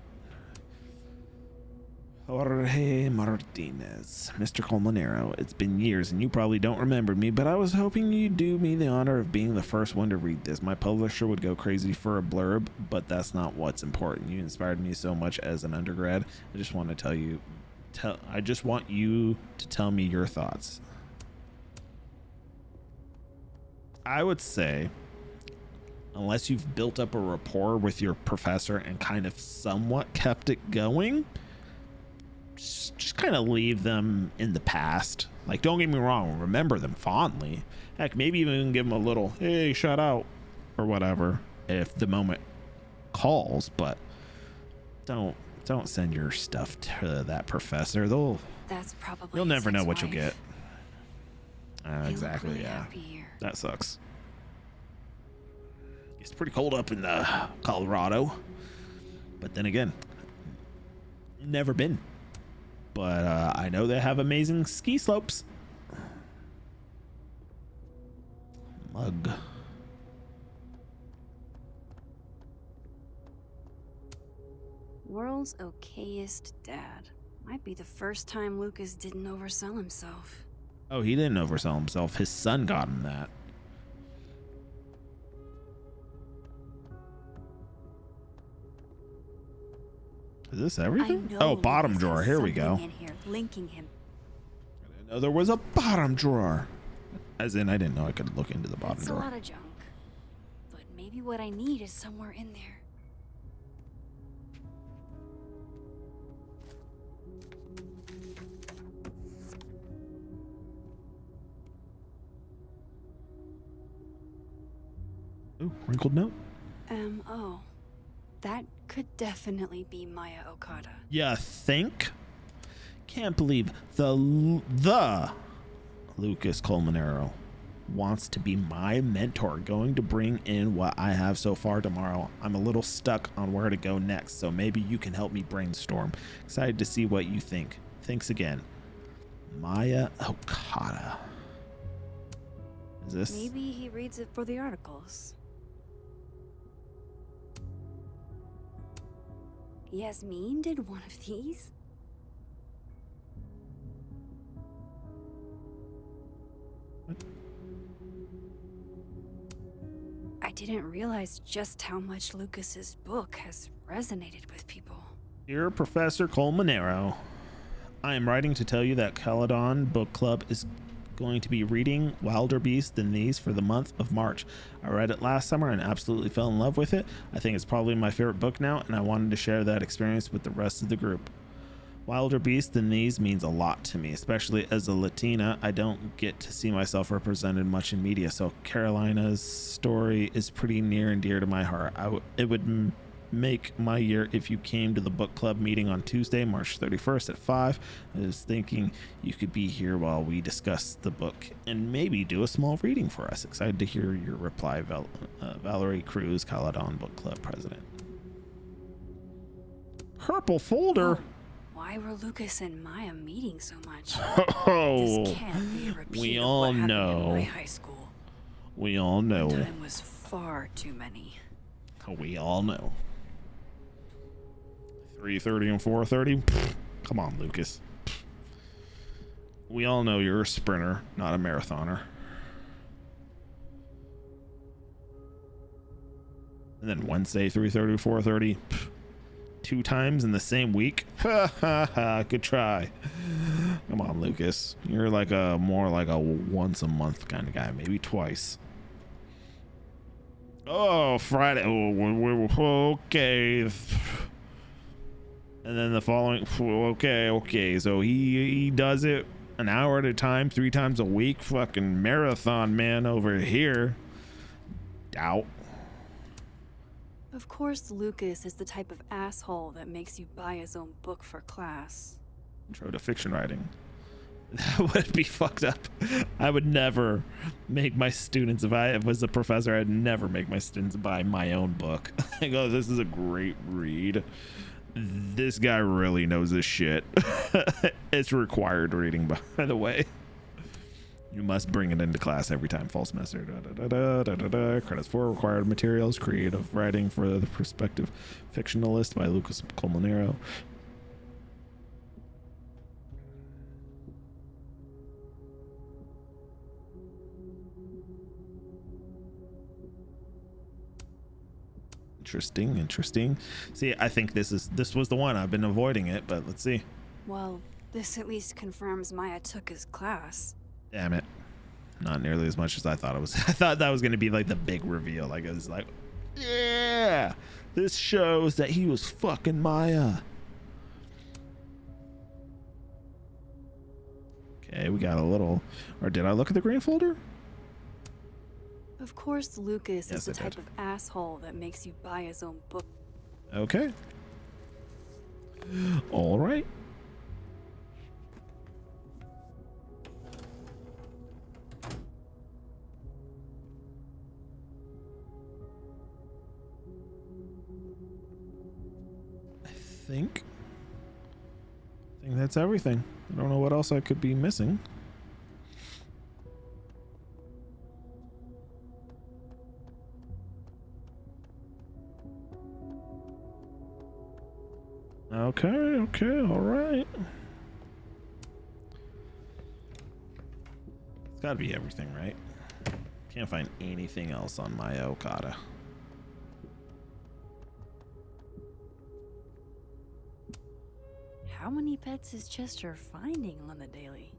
Jorge Martinez. Mr. Colmenero, it's been years and you probably don't remember me, but I was hoping you'd do me the honor of being the first one to read this. My publisher would go crazy for a blurb, but that's not what's important. You inspired me so much as an undergrad. I just want to tell you, I just want you to tell me your thoughts. I would say, unless you've built up a rapport with your professor and kind of somewhat kept it going, just kind of leave them in the past. Like, don't get me wrong, remember them fondly. Heck, maybe even give them a little, hey, shout out, or whatever, if the moment calls, but don't send your stuff to that professor. That's probably you'll never know what wife. you'll get. Exactly, really yeah. happy here. That sucks. It's pretty cold up in Colorado, but then again, never been. But I know they have amazing ski slopes. Mug. World's okayest dad. Might be the first time Lucas didn't oversell himself. Oh, he didn't oversell himself. His son got him that. Is this everything? Oh, bottom Lucas drawer. has Here we go. something in here linking him. I didn't know there was a bottom drawer. As in, I didn't know I could look into the bottom It's drawer. a lot of junk. But maybe what I need is somewhere in there. Ooh, wrinkled note. Oh. That could definitely be Maya Okada. You think? Can't believe the Lucas Colmenero wants to be my mentor, going to bring in what I have so far tomorrow. I'm a little stuck on where to go next, so maybe you can help me brainstorm. Excited to see what you think. Thanks again. Maya Okada. Is this? Maybe he reads it for the articles. Yasmin did one of these? I didn't realize just how much Lucas's book has resonated with people. Dear Professor Colmenero, I am writing to tell you that Caledon Book Club is going to be reading Wilder Beasts Than These for the month of March. I read it last summer and absolutely fell in love with it. I think it's probably my favorite book now, and I wanted to share that experience with the rest of the group. Wilder Beasts Than These means a lot to me, especially as a Latina. I don't get to see myself represented much in media, so Carolina's story is pretty near and dear to my heart. It would make my year if you came to the book club meeting on Tuesday, March 31st at 5. I was thinking you could be here while we discuss the book and maybe do a small reading for us. Excited to hear your reply, Valerie Cruz, Caledon Book Club president. Purple folder. Why were Lucas and Maya meeting so much? Oh, This can't be a repeat we of all what happened know. in my high school. We all know. Time was far too many. We all know. 3:30 and 4:30. Come on, Lucas. We all know you're a sprinter, not a marathoner. And then Wednesday, 3:30, 4:30. 2 times in the same week. Ha ha ha. Good try. Come on, Lucas. You're like more like a once a month kind of guy, maybe twice. Oh, Friday. Oh, okay. And then the following. Okay. So he does it an hour at a time, 3 times a week. Fucking marathon man over here. Doubt. Of course, Lucas is the type of asshole that makes you buy his own book for class. Intro to fiction writing. That would be fucked up. I would never make my students, if I was a professor, I'd never make my students buy my own book. I go, this is a great read. This guy really knows this shit. It's required reading, by the way. You must bring it into class every time fall semester. Credits for required materials. Creative writing for the prospective fictionalist by Lucas Colmonero. Interesting. See, I think this was the one. I've been avoiding it, but let's see. Well, this at least confirms Maya took his class. Damn it. Not nearly as much as I thought it was. I thought that was going to be like the big reveal. Like, it was like, yeah, this shows that he was fucking Maya. Okay, we got a little, or did I look at the green folder? Of course, Lucas Yes, is the I type did. of asshole that makes you buy his own book. Okay. All right. I think that's everything. I don't know what else I could be missing. Okay, all right. It's gotta be everything, right? Can't find anything else on my Okada. How many pets is Chester finding on the daily?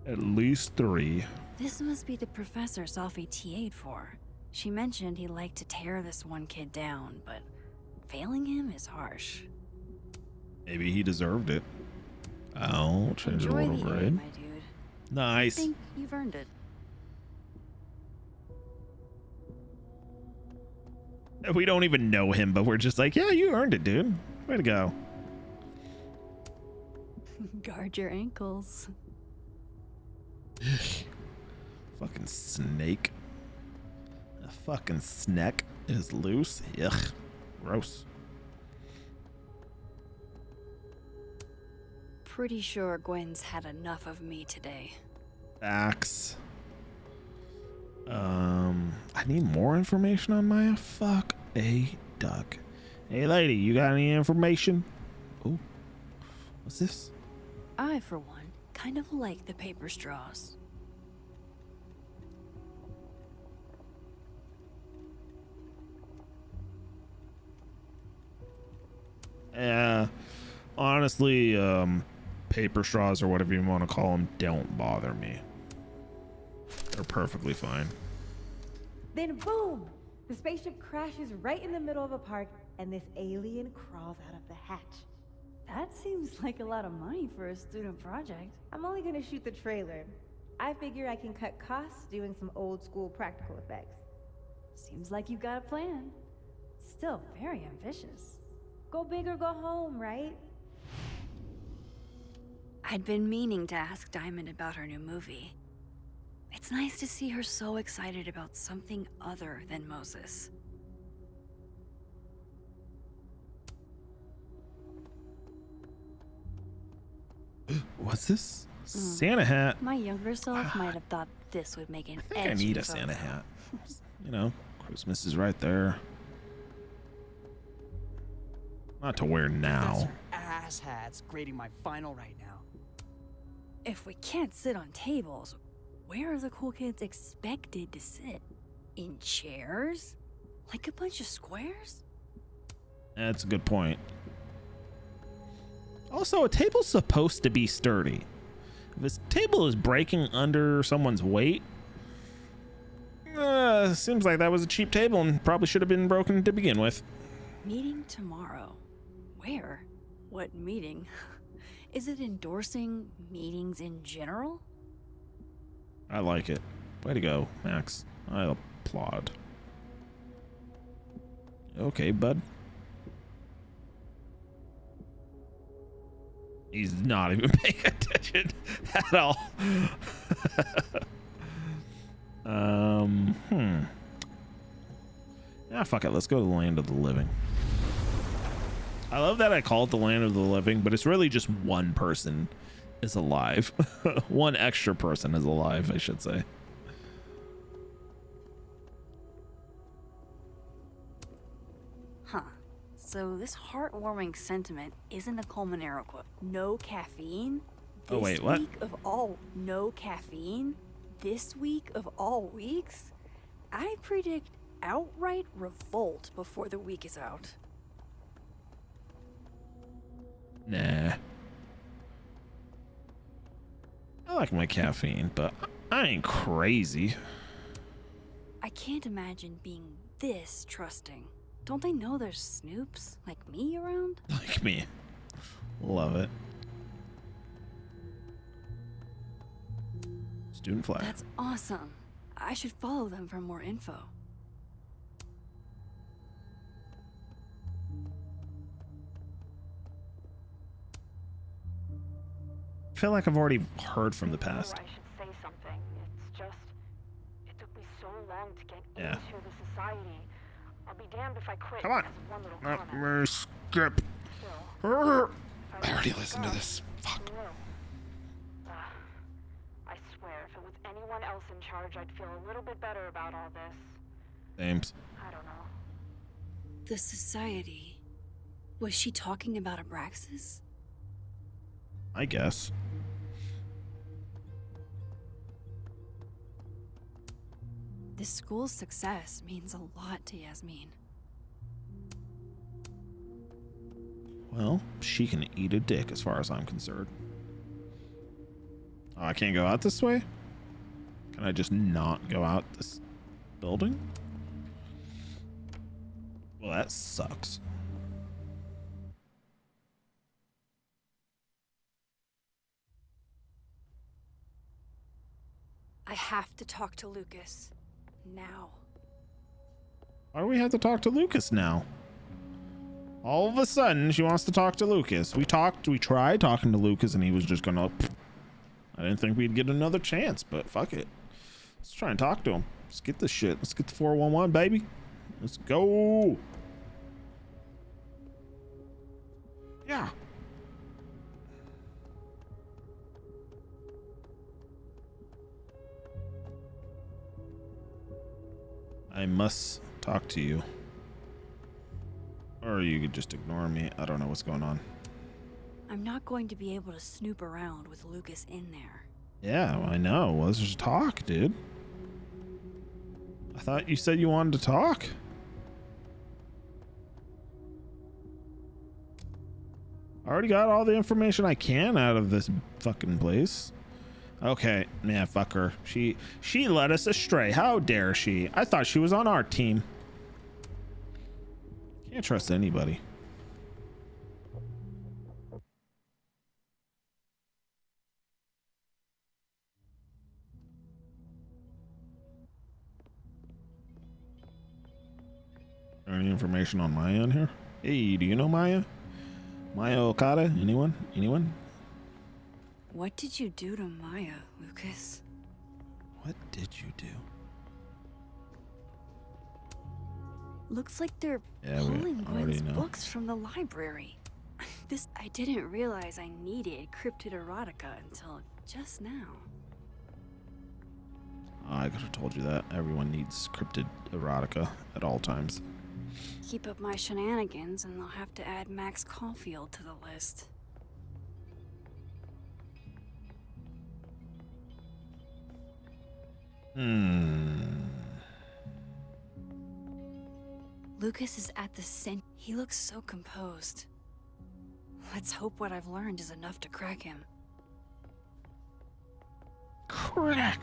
At least 3. This must be the professor Sophie TA'd for. She mentioned he liked to tear this one kid down, but failing him is harsh. Maybe he deserved it. Oh, change the Enjoy little the A, grade. my dude. Nice. I think you've earned it. We don't even know him, but we're just like, yeah, you earned it, dude. Way to go. Guard your ankles. Fucking snake. A fucking snack is loose. Ugh. Gross. Pretty sure Gwen's had enough of me today. Facts. I need more information on Maya. Fuck a duck. Hey, lady, you got any information? Oh, what's this? I, for one, kind of like the paper straws. Honestly, paper straws or whatever you want to call them don't bother me. They're perfectly fine. Then boom! The spaceship crashes right in the middle of a park, and this alien crawls out of the hatch. That seems like a lot of money for a student project. I'm only gonna shoot the trailer. I figure I can cut costs doing some old school practical effects. Seems like you got a plan. Still very ambitious. Go big or go home, right? I'd been meaning to ask Diamond about her new movie. It's nice to see her so excited about something other than Moses. What's this? Santa hat. My younger self might have thought this would make an I think I edgy need a photo. Santa hat. You know, Christmas is right there. Not to wear now. Ass hats grading my final right now. If we can't sit on tables, where are the cool kids expected to sit? In chairs? Like a bunch of squares? That's a good point. Also, a table's supposed to be sturdy. If this table is breaking under someone's weight, seems like that was a cheap table and probably should have been broken to begin with. Meeting tomorrow. Where? What meeting? Is it endorsing meetings in general? I like it. Way to go, Max. I applaud. Okay, bud. He's not even paying attention at all. Yeah, fuck it. Let's go to the land of the living. I love that I call it the land of the living, but it's really just one person is alive. One extra person is alive, I should say. Huh. So this heartwarming sentiment isn't a Colmenero quote. No caffeine? Oh, wait, what? This week of all no caffeine? This week of all weeks? I predict outright revolt before the week is out. Nah. I like my caffeine, but I ain't crazy. I can't imagine being this trusting. Don't they know there's snoops like me around? Like me. Love it. Student flag. That's awesome. I should follow them for more info. I feel like I've already heard from the past. I should say something. It's just, it took me so long to get Yeah. into the society. I'll be damned if I quit. Come on. because of one little Let comment. me skip. I already listened to this. Fuck. I swear, if it was anyone else in charge, I'd feel a little bit better about all this. Names. I don't know. The society. Was she talking about Abraxas? I guess. This school's success means a lot to Yasmin. Well, she can eat a dick as far as I'm concerned. Oh, I can't go out this way? Can I just not go out this building? Well, that sucks. I have to talk to Lucas. Now. Why do we have to talk to Lucas now? All of a sudden, she wants to talk to Lucas. We tried talking to Lucas and he was just gonna... I didn't think we'd get another chance, but fuck it. Let's try and talk to him. Let's get this shit. Let's get the 411, baby. Let's go. Yeah. I must talk to you. Or you could just ignore me. I don't know what's going on. I'm not going to be able to snoop around with Lucas in there. Yeah, I know. Well, let's just talk, dude. I thought you said you wanted to talk. I already got all the information I can out of this fucking place. Okay, yeah, fuck her. She led us astray. How dare she? I thought she was on our team. Can't trust anybody. Any information on Maya in here? Hey, do you know Maya? Maya Okada? Anyone? Anyone? What did you do to Maya, Lucas? What did you do? Looks like they're Yeah, we pulling already Gwen's know. books from the library. I didn't realize I needed cryptid erotica until just now. I could have told you that. Everyone needs cryptid erotica at all times. Keep up my shenanigans and they'll have to add Max Caulfield to the list. Lucas is at the center. He looks so composed. Let's hope what I've learned is enough to crack him. Crack.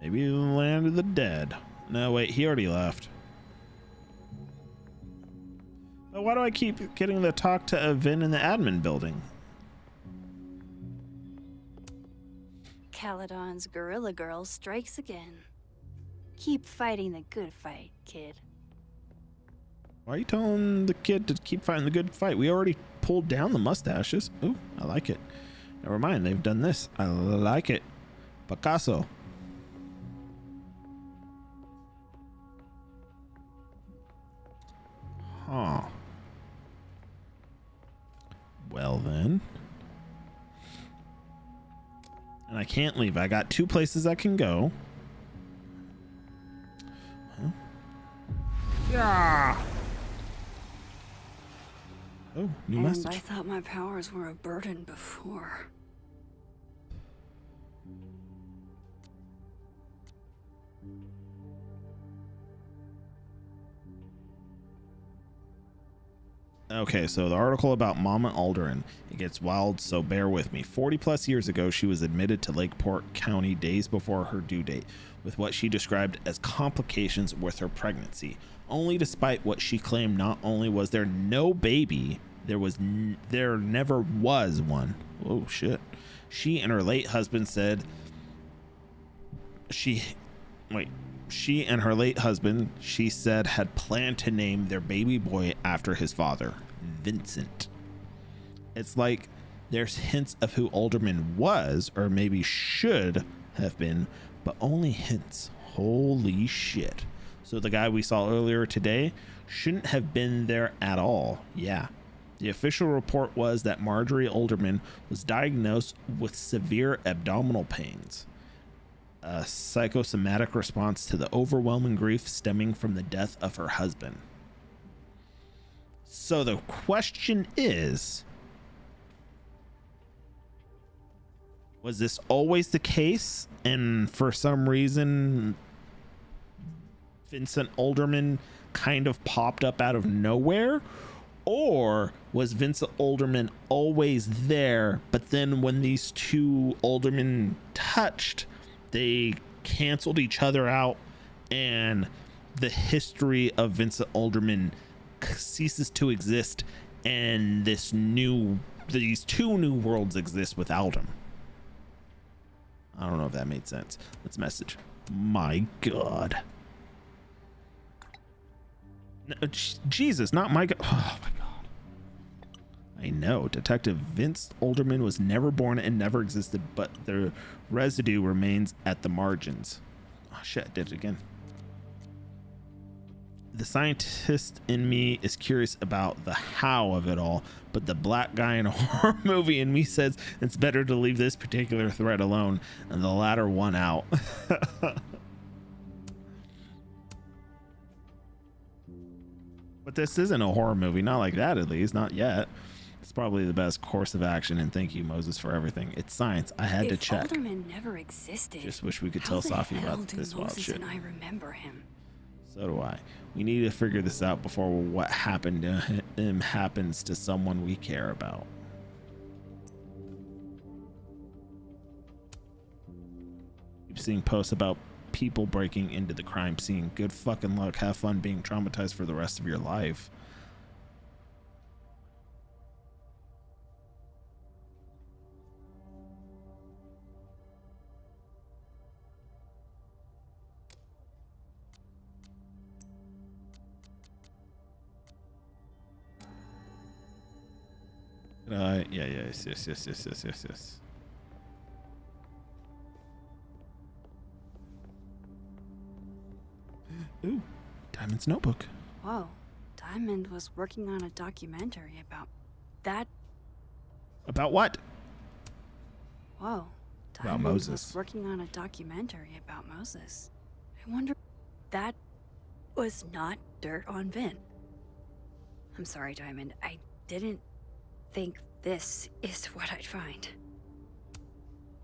Maybe the land of the dead. No, wait, he already left. Oh, why do I keep getting to talk to Vin in the admin building? Caledon's Gorilla Girl strikes again. Keep fighting the good fight, kid. Why are you telling the kid to keep fighting the good fight? We already pulled down the mustaches. Ooh, I like it. Never mind, they've done this. I like it. Picasso. Huh. Well then. And I can't leave. I got 2 places I can go. Well. Yeah. Oh, new And message. I thought my powers were a burden before. Okay, so the article about Mama Alderaan, it gets wild, so bear with me. 40 plus years ago, she was admitted to Lakeport County days before her due date with what she described as complications with her pregnancy. Only despite what she claimed, not only was there no baby, there never was one. Oh shit. She and her late husband said she said had planned to name their baby boy after his father, Vincent. It's like there's hints of who Alderman was, or maybe should have been, but only hints. Holy shit. So the guy we saw earlier today shouldn't have been there at all. Yeah. The official report was that Marjorie Alderman was diagnosed with severe abdominal pains, a psychosomatic response to the overwhelming grief stemming from the death of her husband. So the question is, was this always the case, and for some reason Vincent Alderman kind of popped up out of nowhere? Or was Vincent Alderman always there, but then when these two aldermen touched, they canceled each other out, and the history of Vincent Alderman ceases to exist, and these two new worlds exist without him? I don't know if that made sense. Let's message. My God. No, Jesus, not my God. Oh my God. I know. Detective Vince Alderman was never born and never existed, but the residue remains at the margins. Oh shit, I did it again. The scientist in me is curious about the how of it all, but the black guy in a horror movie in me says it's better to leave this particular thread alone, and the latter won out. But this isn't a horror movie, not like that at least, not yet. It's probably the best course of action, and thank you, Moses, for everything. It's science. I had to check. If Alderman never existed, just wish we could tell Safi about this wild Moses shit. and I remember him. So do I. We need to figure this out before what happened to him happens to someone we care about. Keep seeing posts about people breaking into the crime scene. Good fucking luck. Have fun being traumatized for the rest of your life. Yes. Ooh, Diamond's notebook. Whoa, Diamond was working on a documentary about that. About what? Whoa, About Diamond Moses. was working on a documentary about Moses. I wonder that was not dirt on Vin. I'm sorry, Diamond. I didn't think this is what I'd find.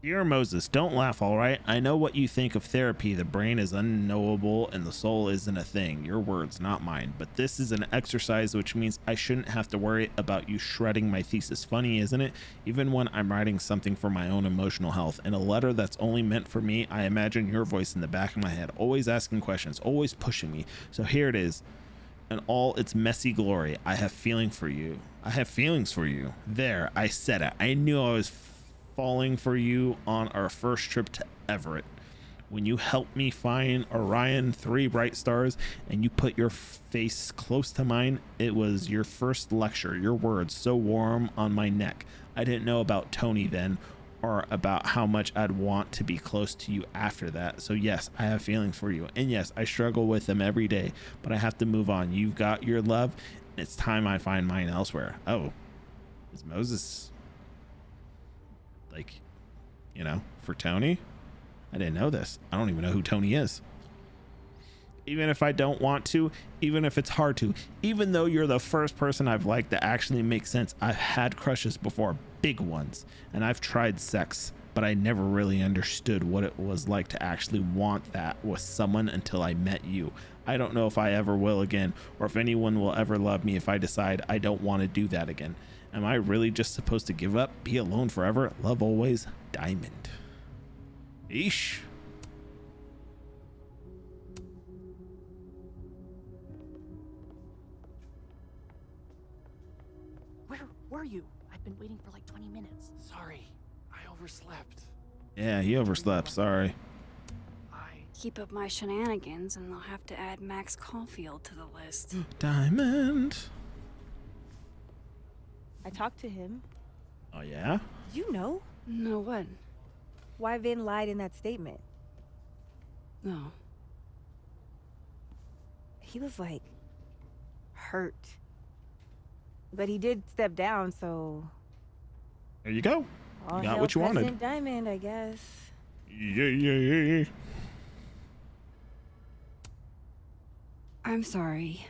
Dear Moses, don't laugh, all right? I know what you think of therapy. The brain is unknowable and the soul isn't a thing. Your words, not mine. But this is an exercise, which means I shouldn't have to worry about you shredding my thesis. Funny, isn't it? Even when I'm writing something for my own emotional health, in a letter that's only meant for me, I imagine your voice in the back of my head, always asking questions, always pushing me. So here it is. In all its messy glory, I have feeling for you. I have feelings for you. There, I said it. I knew I was falling for you on our first trip to Everett. When you helped me find Orion 3 bright stars and you put your face close to mine, it was your first lecture, your words so warm on my neck. I didn't know about Tony then, or about how much I'd want to be close to you after that. So yes, I have feelings for you. And yes, I struggle with them every day, but I have to move on. You've got your love, and it's time I find mine elsewhere. Oh, is Moses, like, you know, for Tony? I didn't know this. I don't even know who Tony is. Even if I don't want to, even if it's hard to, even though you're the first person I've liked that actually makes sense. I've had crushes before, big ones, and I've tried sex, but I never really understood what it was like to actually want that with someone until I met you. I don't know if I ever will again, or if anyone will ever love me if I decide I don't want to do that again. Am I really just supposed to give up, be alone forever? Love always, Diamond. Eesh. Where were you? I've been waiting for like 20 minutes. Sorry, I overslept. Yeah, he overslept. Sorry. Keep up my shenanigans and they'll have to add Max Caulfield to the list. Diamond. I talked to him. Oh, yeah? You know? No, what? Why Vin lied in that statement. No. He was like hurt. But he did step down, so There you go. all You got hail what you wanted. President Diamond, I guess. Yeah. I'm sorry.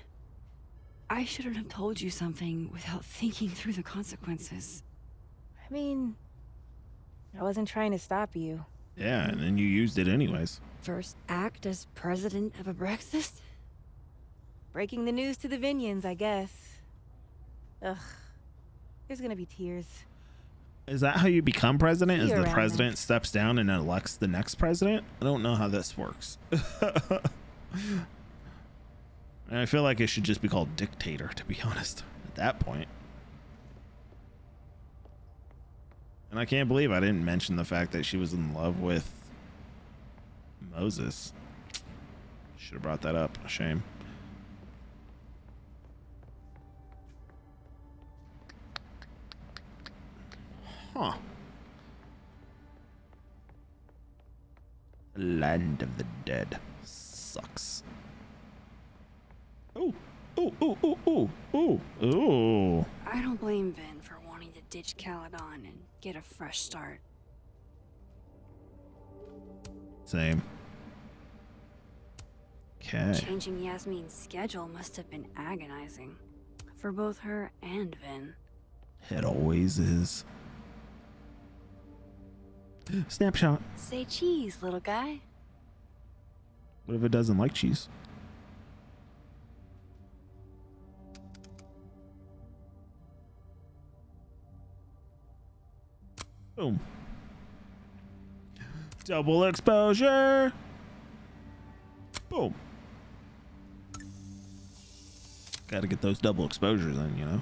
I shouldn't have told you something without thinking through the consequences. I mean, I wasn't trying to stop you. Yeah, and then you used it anyways. First act as president of a breakfast? Breaking the news to the Vinians, I guess. Ugh. There's gonna be tears. Is that how you become president? Is See you the around president steps down and elects the next president? I don't know how this works. I feel like it should just be called dictator, to be honest, at that point. And I can't believe I didn't mention the fact that she was in love with Moses. Should have brought that up. Shame. Huh. Land of the Dead. Sucks. Ooh. Ooh. I don't blame Vin for wanting to ditch Caledon and get a fresh start. Same. Okay. Changing Yasmin's schedule must have been agonizing. For both her and Vin. It always is. Snapshot. Say cheese, little guy. What if it doesn't like cheese? Boom. Double exposure. Boom. Got to get those double exposures in, you know.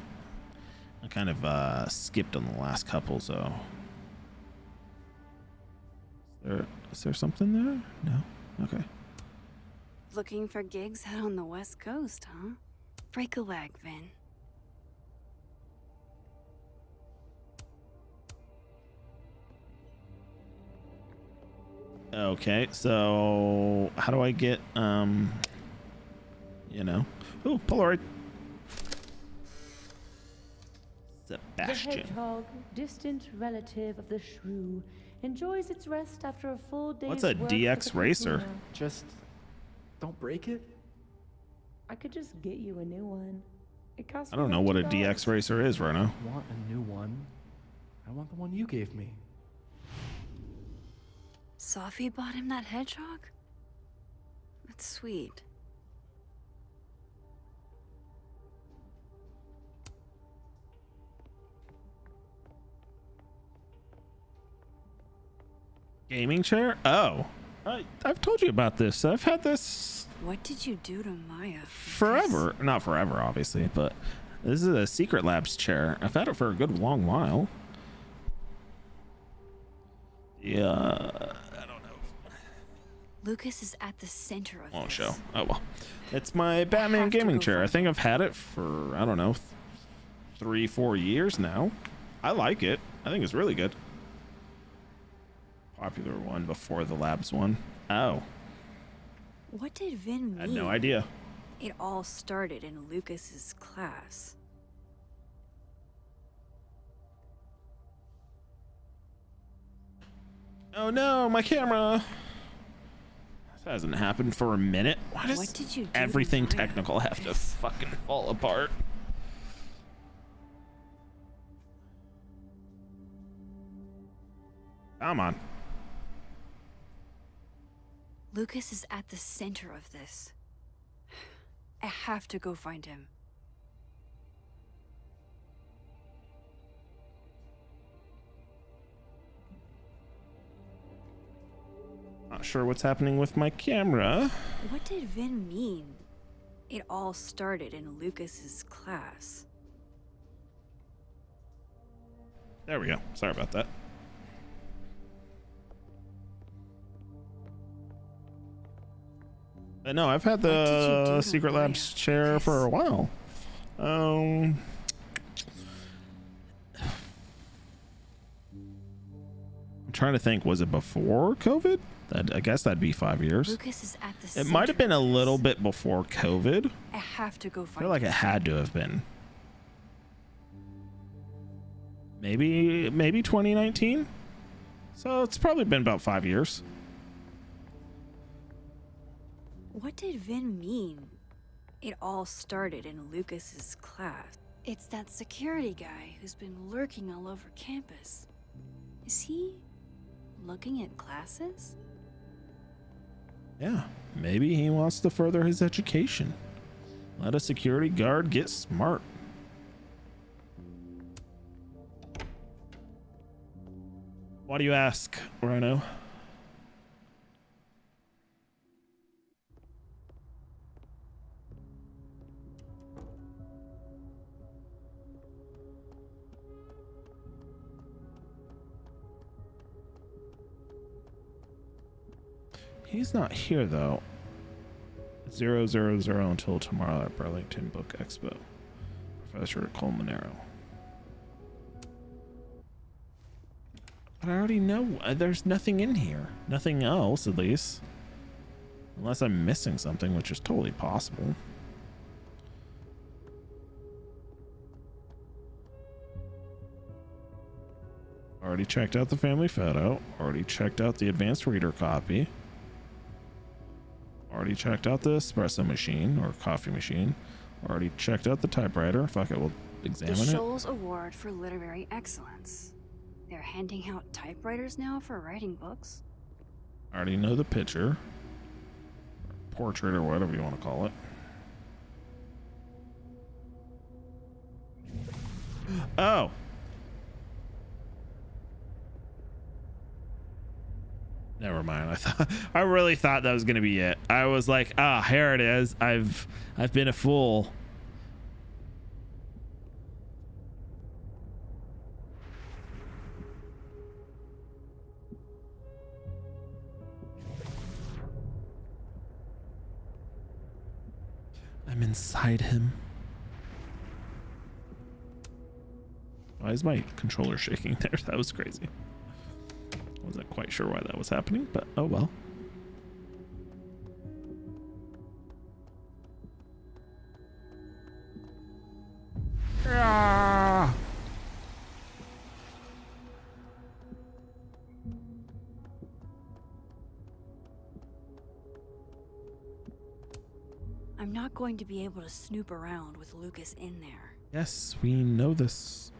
I kind of skipped on the last couple, so. Is there something there? No? Okay. Looking for gigs out on the West Coast, huh? Break a leg, Vin. Okay, so how do I get you know? Oh, Polaroid. Sebastian. The hedgehog, distant relative of the shrew, enjoys its rest after a full day's What's a work DX with the racer? kahuna. Just don't break it. I could just get you a new one. It costs I don't know what a DX racer is, Reno. I want a new one. I want the one you gave me. Sophie bought him that hedgehog? That's sweet. Gaming chair? Oh. I've told you about this. I've had this What did you do to Maya? forever. Not forever, obviously, but this is a Secret Labs chair. I've had it for a good long while. Yeah, I don't know. Lucas is at the center of Won't this. show. Oh well. It's my Batman gaming chair. I think I've had it for, I don't know, 3-4 years now. I like it. I think it's really good. Popular one before the Labs one. Oh. What did Vin mean? I had no idea. It all started in Lucas's class. Oh no, my camera. This hasn't happened for a minute. Why does What did you do to everything Maya? technical have to fucking fall apart? Come on. Lucas is at the center of this. I have to go find him. Not sure what's happening with my camera. What did Vin mean? It all started in Lucas's class. There we go. Sorry about that. But no, I've had the Secret Labs chair for a while. I'm trying to think, was it before COVID? I guess that'd be 5 years. Lucas is at the It might have been a little bit before COVID. I have to go I find feel like it had to have been. Maybe 2019? So it's probably been about 5 years. What did Vin mean? It all started in Lucas's class. It's that security guy who's been lurking all over campus. Is he looking at classes? Yeah, maybe he wants to further his education. Let a security guard get smart. Why do you ask, Rhino? He's not here though. 000 until tomorrow at Burlington Book Expo. Professor Colmenero. But I already know there's nothing in here. Nothing else, at least. Unless I'm missing something, which is totally possible. Already checked out the family photo. Already checked out the advanced reader copy. Already checked out the espresso machine or coffee machine. Already checked out the typewriter. Fuck it, we'll examine the it. Scholes Award for Literary Excellence. They're handing out typewriters now for writing books. I already know the picture. Or portrait or whatever you want to call it. Oh. Never mind. I really thought that was gonna be it. I was like, ah, here it is. I've been a fool. I'm inside him. Why is my controller shaking there? That was crazy. Wasn't quite sure why that was happening, but oh well. Ah! I'm not going to be able to snoop around with Lucas in there. Yes, we know this.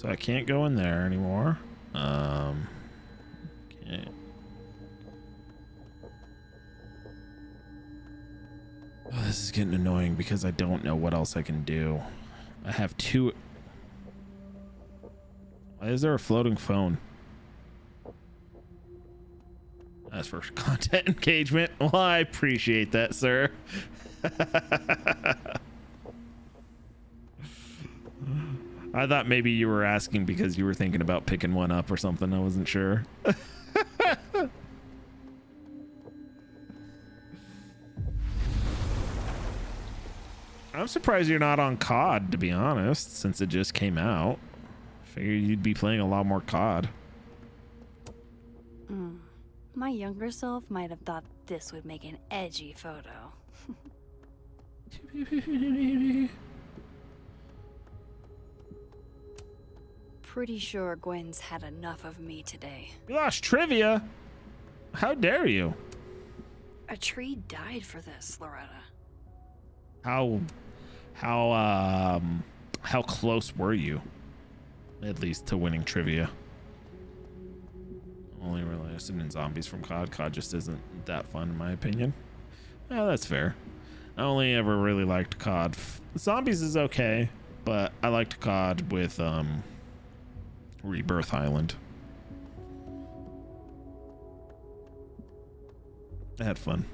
So I can't go in there anymore. Okay. Oh, this is getting annoying because I don't know what else I can do. I have two. Why is there a floating phone? As for content engagement, well, I appreciate that, sir. I thought maybe you were asking because you were thinking about picking one up or something. I wasn't sure. I'm surprised you're not on COD, to be honest, since it just came out. Figured you'd be playing a lot more COD. My younger self might have thought this would make an edgy photo. Pretty sure Gwen's had enough of me today. You lost trivia? How dare you? A tree died for this, Loretta. How close were you? At least to winning trivia. Only really interested in zombies from COD. COD just isn't that fun in my opinion. Well, that's fair. I only ever really liked COD. Zombies is okay, but I liked COD with Rebirth Island. I had fun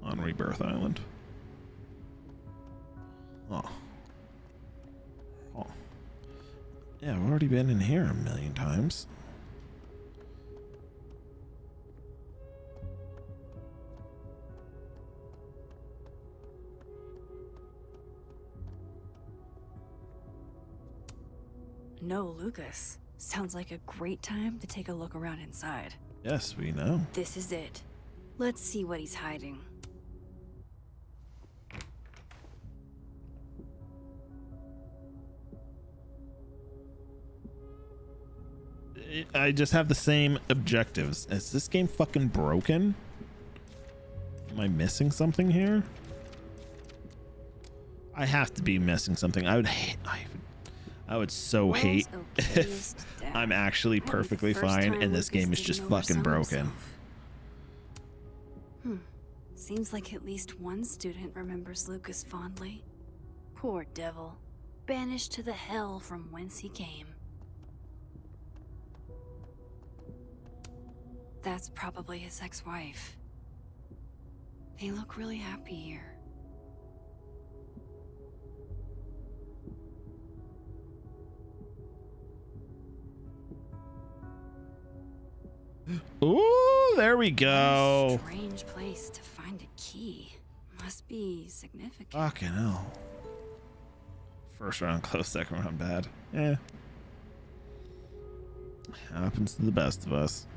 on Rebirth Island. Oh. Yeah, I've already been in here a million times. No, Lucas. Sounds like a great time to take a look around inside. Yes, we know. This is it. Let's see what he's hiding. I just have the same objectives. Is this game fucking broken? Am I missing something here? I have to be missing something. I would so hate if I'm actually perfectly fine and this game is just fucking broken. Seems like at least one student remembers Lucas fondly. Poor devil. Banished to the hell from whence he came. That's probably his ex-wife. They look really happy here. Ooh, there we go. Strange place to find a key. Must be significant. Fucking hell. First round close, second round bad. Yeah. Happens to the best of us.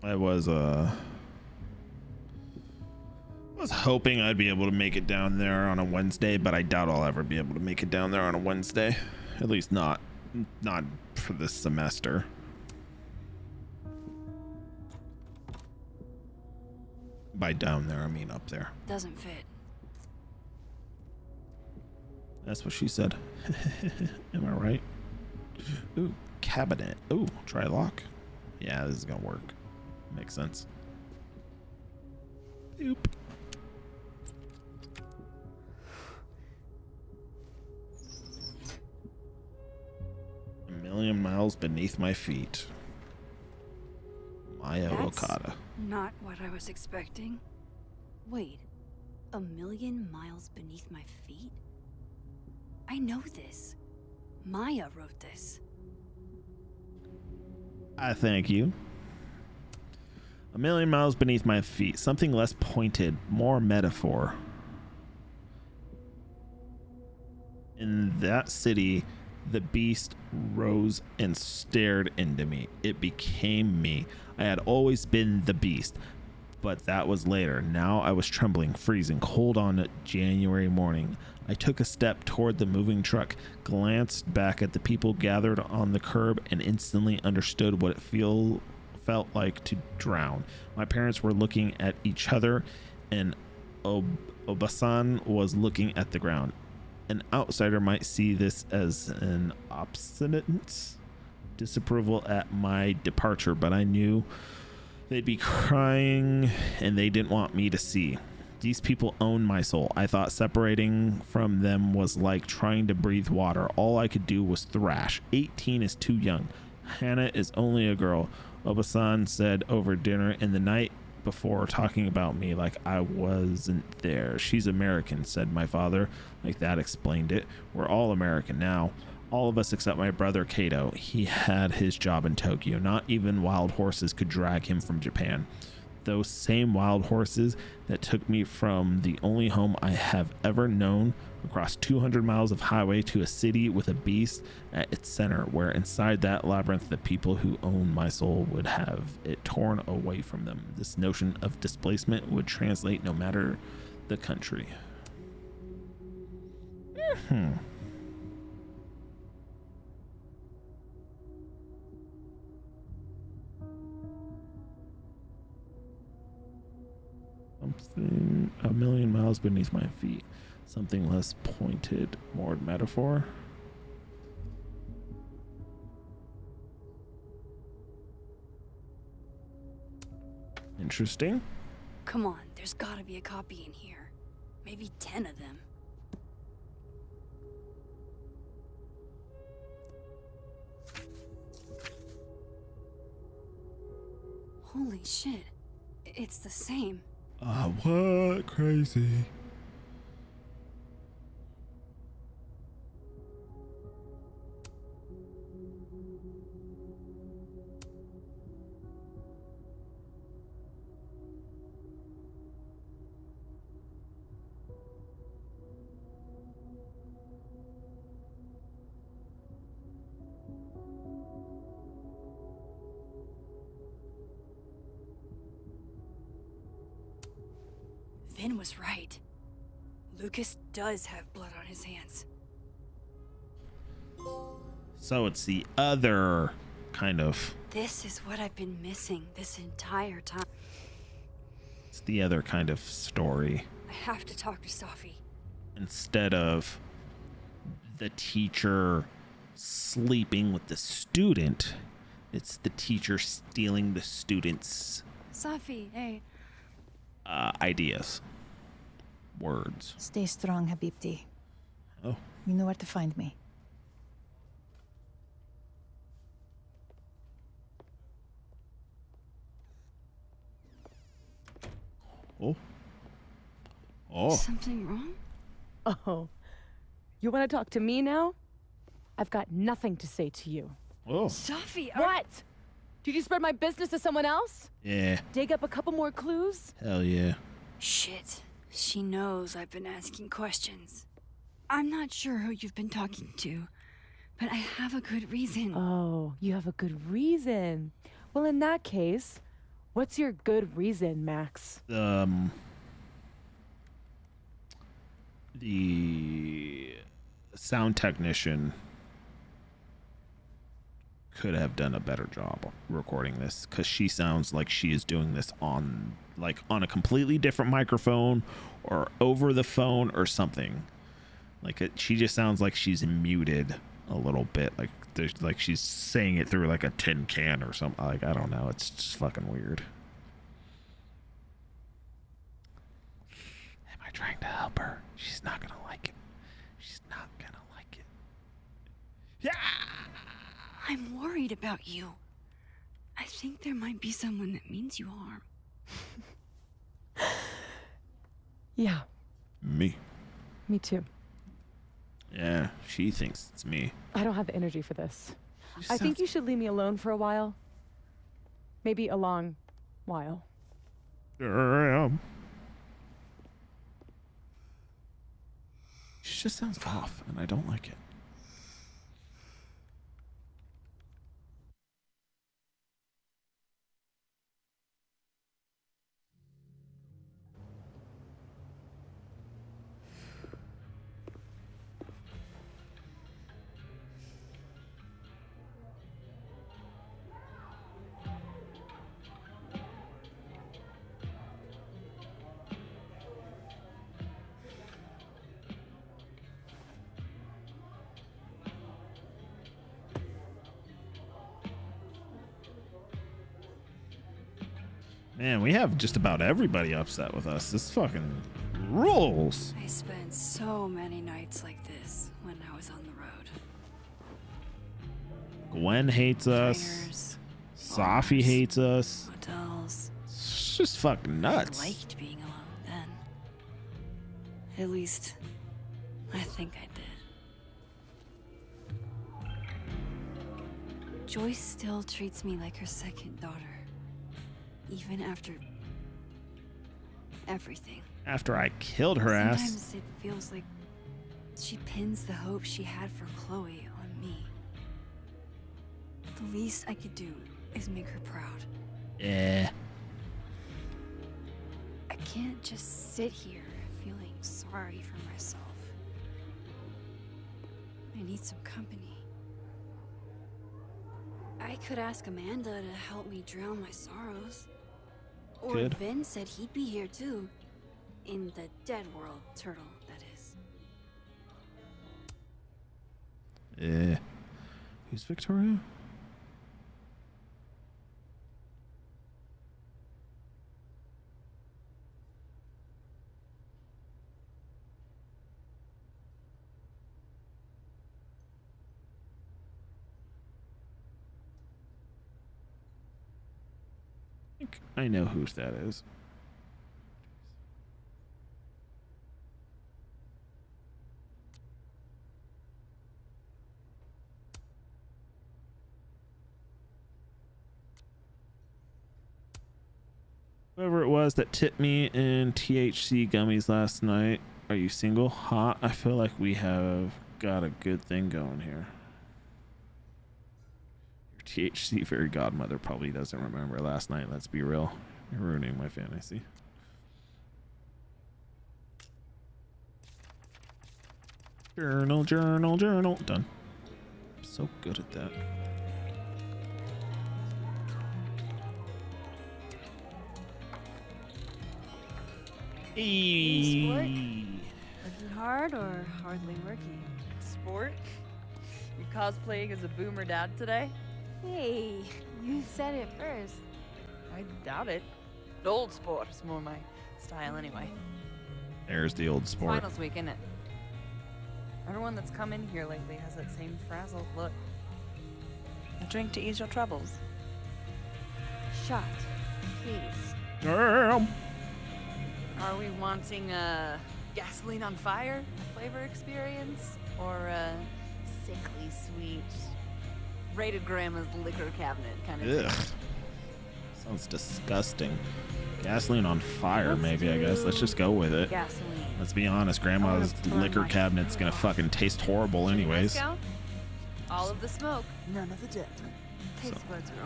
I was hoping I'd be able to make it down there on a Wednesday, but I doubt I'll ever be able to make it down there on a Wednesday. At least not for this semester. By down there, I mean up there. Doesn't fit. That's what she said. Am I right? Ooh, cabinet. Ooh, try lock. Yeah, this is gonna work. Makes sense. Oop. A million miles beneath my feet. Maya Okada. Not what I was expecting. Wait, a million miles beneath my feet? I know this. Maya wrote this. I thank you. A million miles beneath my feet. Something less pointed, more metaphor. In that city, the beast rose and stared into me. It became me. I had always been the beast, but that was later. Now I was trembling, freezing, cold on a January morning. I took a step toward the moving truck, glanced back at the people gathered on the curb, and instantly understood what it felt like to drown. My parents were looking at each other, and Obasan was looking at the ground. an outsider might see this as an obstinate disapproval at my departure, but I knew they'd be crying and they didn't want me to see. These people own my soul. I thought separating from them was like trying to breathe water. All I could do was thrash. 18 is too young. Hannah is only a girl, Obasan said over dinner, and the night before, talking about me like I wasn't there. She's American, said my father. Like that explained it. We're all American now. All of us except my brother Kato. He had his job in Tokyo. Not even wild horses could drag him from Japan. Those same wild horses that took me from the only home I have ever known across 200 miles of highway to a city with a beast at its center, where inside that labyrinth the people who own my soul would have it torn away from them. This notion of displacement would translate no matter the country. Something a million miles beneath my feet. Something less pointed, more metaphor. Interesting. Come on, there's gotta be a copy in here. Maybe 10 of them. Holy shit. It's the same. What? Crazy. Vin was right. Lucas does have blood on his hands. So it's the other kind of... This is what I've been missing this entire time. It's the other kind of story. I have to talk to Safi. Instead of the teacher sleeping with the student, it's the teacher stealing the student's Safi, hey. ideas, words. Stay strong, Habibti. Oh. You know where to find me. Oh. Something wrong? Oh. You want to talk to me now? I've got nothing to say to you. Oh. Safi, What? Did you spread my business to someone else? Yeah. Dig up a couple more clues? Hell yeah. Shit. She knows I've been asking questions. I'm not sure who you've been talking to, but I have a good reason. Oh, you have a good reason. Well, in that case, what's your good reason, Max? The sound technician could have done a better job recording this, because she sounds like she is doing this on a completely different microphone or over the phone or something. She just sounds like she's muted a little bit, like she's saying it through like a tin can or something. I don't know, it's just fucking weird. Am I trying to help her? She's not gonna like it. She's not gonna like it. Yeah. I'm worried about you. I think there might be someone that means you harm. Yeah. Me. Me too. Yeah, she thinks it's me. I don't have the energy for this. She I think sounds- you should leave me alone for a while. Maybe a long while. There I am. She just sounds off, and I don't like it. Man, we have just about everybody upset with us. This fucking rules. I spent so many nights like this when I was on the road. Gwen hates us. Trainers, Safi hates us. hotels. It's just fucking nuts. I liked being alone then. At least, I think I did. Joyce still treats me like her second daughter. Even after everything. After I killed her ass. Sometimes it feels like she pins the hope she had for Chloe on me. The least I could do is make her proud. Yeah. I can't just sit here feeling sorry for myself. I need some company. I could ask Amanda to help me drown my sorrows. Or Good. Vin said he'd be here too. In the dead world, turtle, that is. Yeah. Who's Victoria? I know who that is. Whoever it was that tipped me in THC gummies last night. Are you single? Hot? I feel like we have got a good thing going here. Your THC fairy godmother probably doesn't remember last night. Let's be real. You're ruining my fantasy. Journal, journal, journal. Done. I'm so good at that. Sport? Working hard or hardly working? Sport? You cosplaying as a boomer dad today? Hey, you said it first. I doubt it. Old sport is more my style anyway. There's the old sport. Finals week, isn't it? Everyone that's come in here lately has that same frazzled look. A drink to ease your troubles. Shot, please. Damn. Are we wanting a gasoline on fire flavor experience? Or a sickly sweet, rated grandma's liquor cabinet kind of Ugh. thing? Sounds disgusting. Gasoline on fire, maybe, I guess. Let's just go with it. Gasoline. Let's be honest, Grandma's liquor cabinet's gonna fucking taste horrible anyways. Discount? All of the smoke. None of the dip. Taste buds are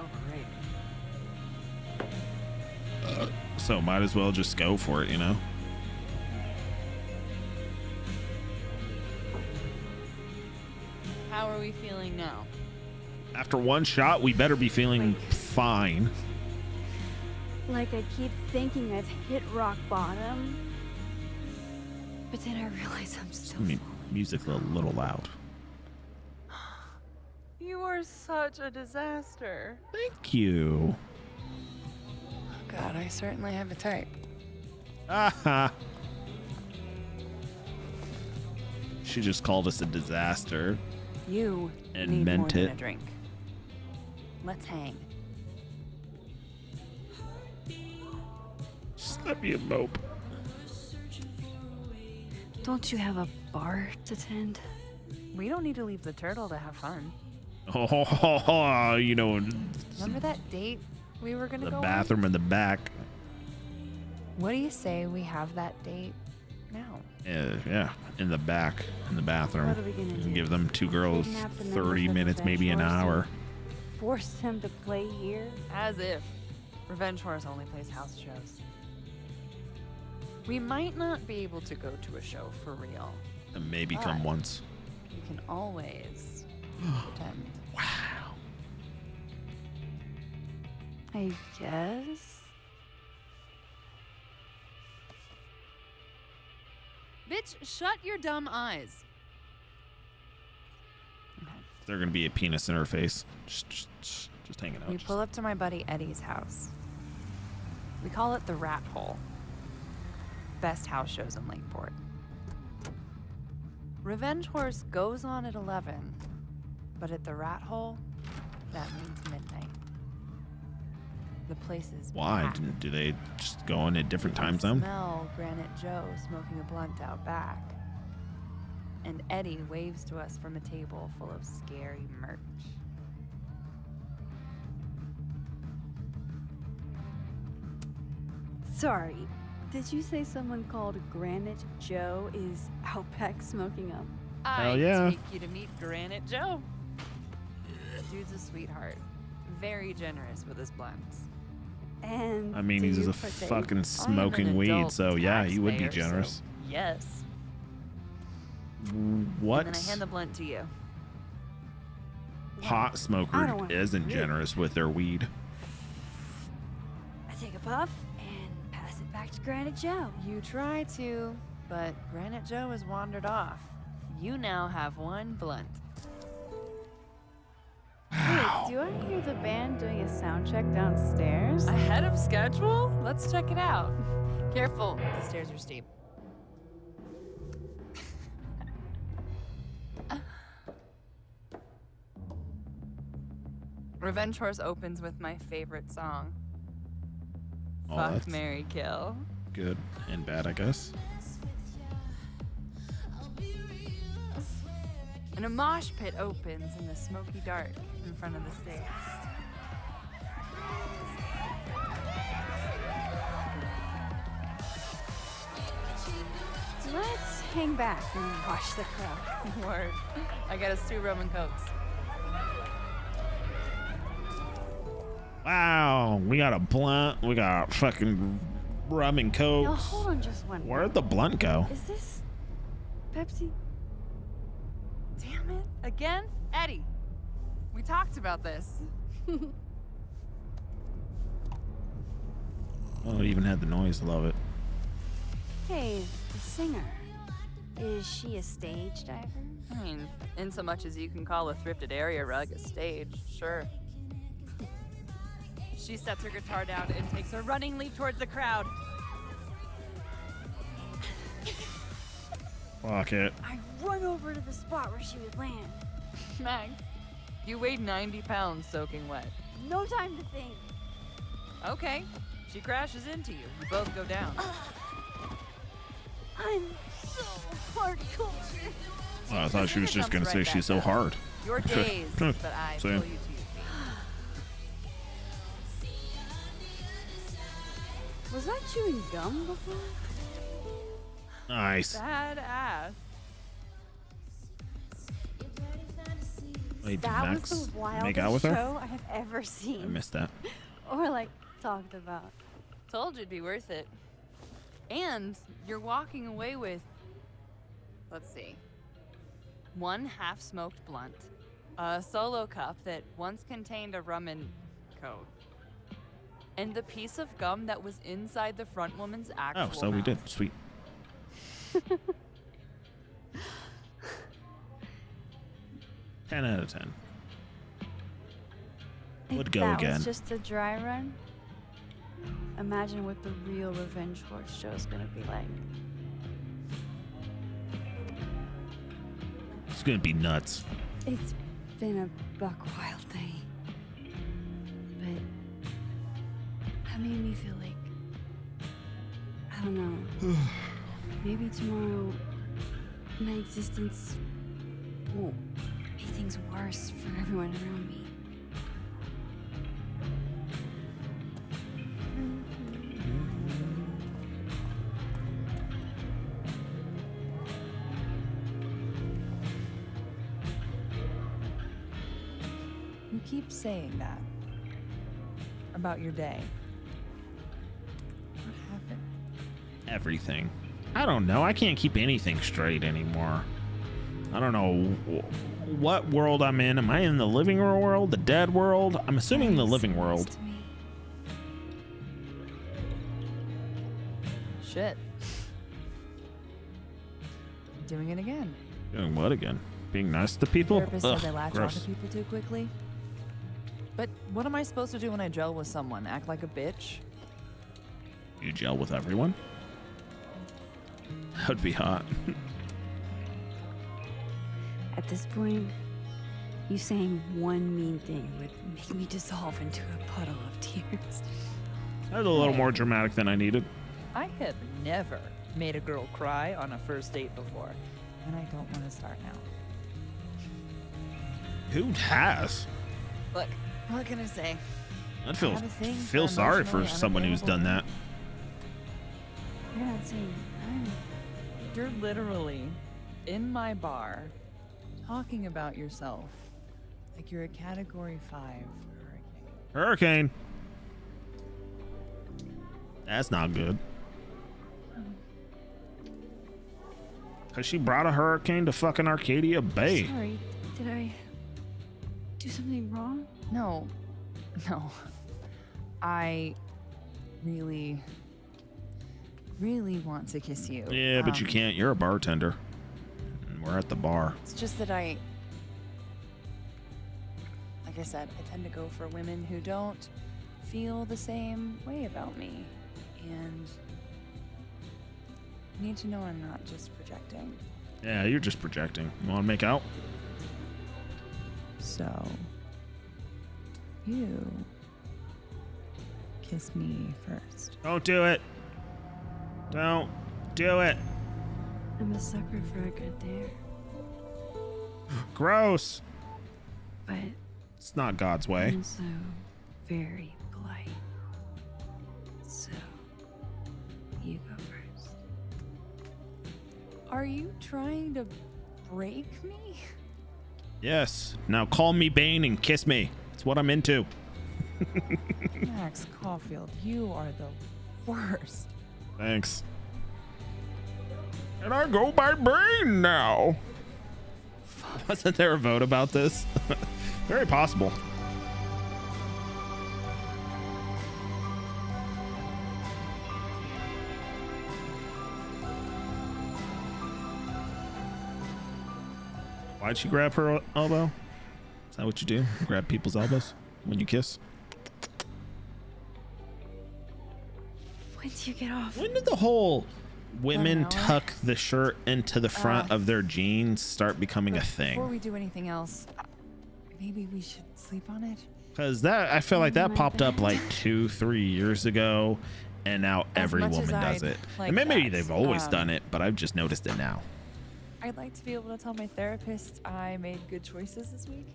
overrated. So might as well just go for it, you know? How are we feeling now? After one shot, we better be feeling fine. Like I keep thinking I've hit rock bottom. But then I realize I'm still Music's a little loud. You are such a disaster. Thank you. God, I certainly have a type. Aha. She just called us a disaster. You And need meant more than it. a drink. Let's hang. Just let me mope. Don't you have a bar to tend? We don't need to leave the turtle to have fun. Oh, you know, Remember that date we were gonna the go on? bathroom in the back. What do you say we have that date now? Yeah, in the back, in the bathroom. What are we gonna do? Give them two girls Kidnap the 30 members of minutes, maybe an Revenge hour. Force them to play here? As if. Revenge Horse only plays house shows. We might not be able to go to a show for real. And maybe come But once. You can always pretend. Wow. I guess. Bitch, shut your dumb eyes. There's gonna be a penis in her face. Just hanging out. We pull up to my buddy Eddie's house. We call it the Rat Hole. Best house shows in Lakeport. Revenge Horse goes on at 11, but at the Rat Hole, that means midnight. The place is Why? packed. Do they just go in at different You can times then? Smell Granite Joe smoking a blunt out back. And Eddie waves to us from a table full of scary merch. Sorry, did you say someone called Granite Joe is out back smoking up? Hell yeah. Take you to meet Granite Joe. Dude's a sweetheart. Very generous with his blunts. And I mean, do he's you a partake? fucking smoking weed, adult so yeah, he would be taxpayer, so generous. yes. What And then I hand the blunt to you. hot I smoker don't wanna isn't drink. generous with their weed? I take a puff and pass it back to Granite Joe. You try to, but Granite Joe has wandered off. You now have one blunt. Wait, do I hear the band doing a sound check downstairs? Ahead of schedule? Let's check it out. Careful, the stairs are steep. Revenge Horse opens with my favorite song. Oh, Fuck, that's marry, kill. good and bad, I guess. And a mosh pit opens in the smoky dark in front of the stage. Let's hang back and watch the crowd. Word. I got us 2 Roman Cokes. Wow, we got a blunt. We got fucking rum and coke. Now hold on just one Where'd the blunt go? Is this Pepsi? Damn it. Again? Eddie. We talked about this. Oh, it even had the noise. Love it. Hey, the singer. Is she a stage diver? I mean, in so much as you can call a thrifted area rug a stage, sure. She sets her guitar down and takes a running leap towards the crowd. Fuck it. I run over to the spot where she would land. Max, you weighed 90 pounds soaking wet. No time to think. Okay, she crashes into you. You both go down. I'm so hard culture. Oh, I thought she was just gonna say she's so hard. You're dazed, but I pull you Same. to your feet. Was I chewing gum before? Nice. Badass. Wait, did That Max was the wildest make out with her? show I have ever seen. I missed that. Or like talked about. Told you it'd be worth it. And you're walking away with, let's see, 1 half-smoked blunt, a solo cup that once contained a rum and coke, and the piece of gum that was inside the front woman's actual Oh, so we mouth. did. Sweet. Ten out of 10. Would If go that again. was just a dry run, imagine what the real Revenge Horse show is gonna be like. It's gonna be nuts. It's been a buck wild day. But that made me feel like, I don't know, maybe tomorrow my existence will make things worse for everyone around me. You keep saying that about your day. What happened? Everything. I don't know. I can't keep anything straight anymore. I don't know what world I'm in. Am I in the living world, the dead world? I'm assuming the living world. Shit. Doing it again. Doing what again? Being nice to people? Therapist Ugh, said they latch gross. onto people too quickly. But what am I supposed to do when I gel with someone? Act like a bitch? You gel with everyone? That would be hot. At this point, you saying one mean thing would make me dissolve into a puddle of tears. That was a little more dramatic than I needed. I have never made a girl cry on a first date before, and I don't want to start now. Who has? Look, what can I say? I thing feel for sorry for emotionally someone who's done that. You're not saying I'm... You're literally in my bar talking about yourself like you're a Category 5 Hurricane. That's not good. Cause she brought a hurricane to fucking Arcadia Bay. Sorry, did I do something wrong? No. I really want to kiss you. Yeah, but you can't. You're a bartender. And we're at the bar. It's just that like I said, I tend to go for women who don't feel the same way about me. And you need to know I'm not just projecting. Yeah, you're just projecting. You want to make out? So, you kiss me first. Don't do it. Don't do it. I'm a sucker for a good dare. Gross. But it's not God's way. I'm so very polite. So, you go first. Are you trying to break me? Yes. Now call me Bane and kiss me. That's what I'm into. Max Caulfield, you are the worst. Thanks. And I go by Bane now. Wasn't there a vote about this? Very possible. Why'd she grab her elbow? Is that what you do? Grab people's elbows when you kiss? When do you get off? When did the whole women tuck the shirt into the front of their jeans start becoming a thing? Before we do anything else, maybe we should sleep on it. Because that, I feel like that popped up like 2-3 years ago, and now every woman does it. And maybe they've always done it, but I've just noticed it now. I'd like to be able to tell my therapist I made good choices this week.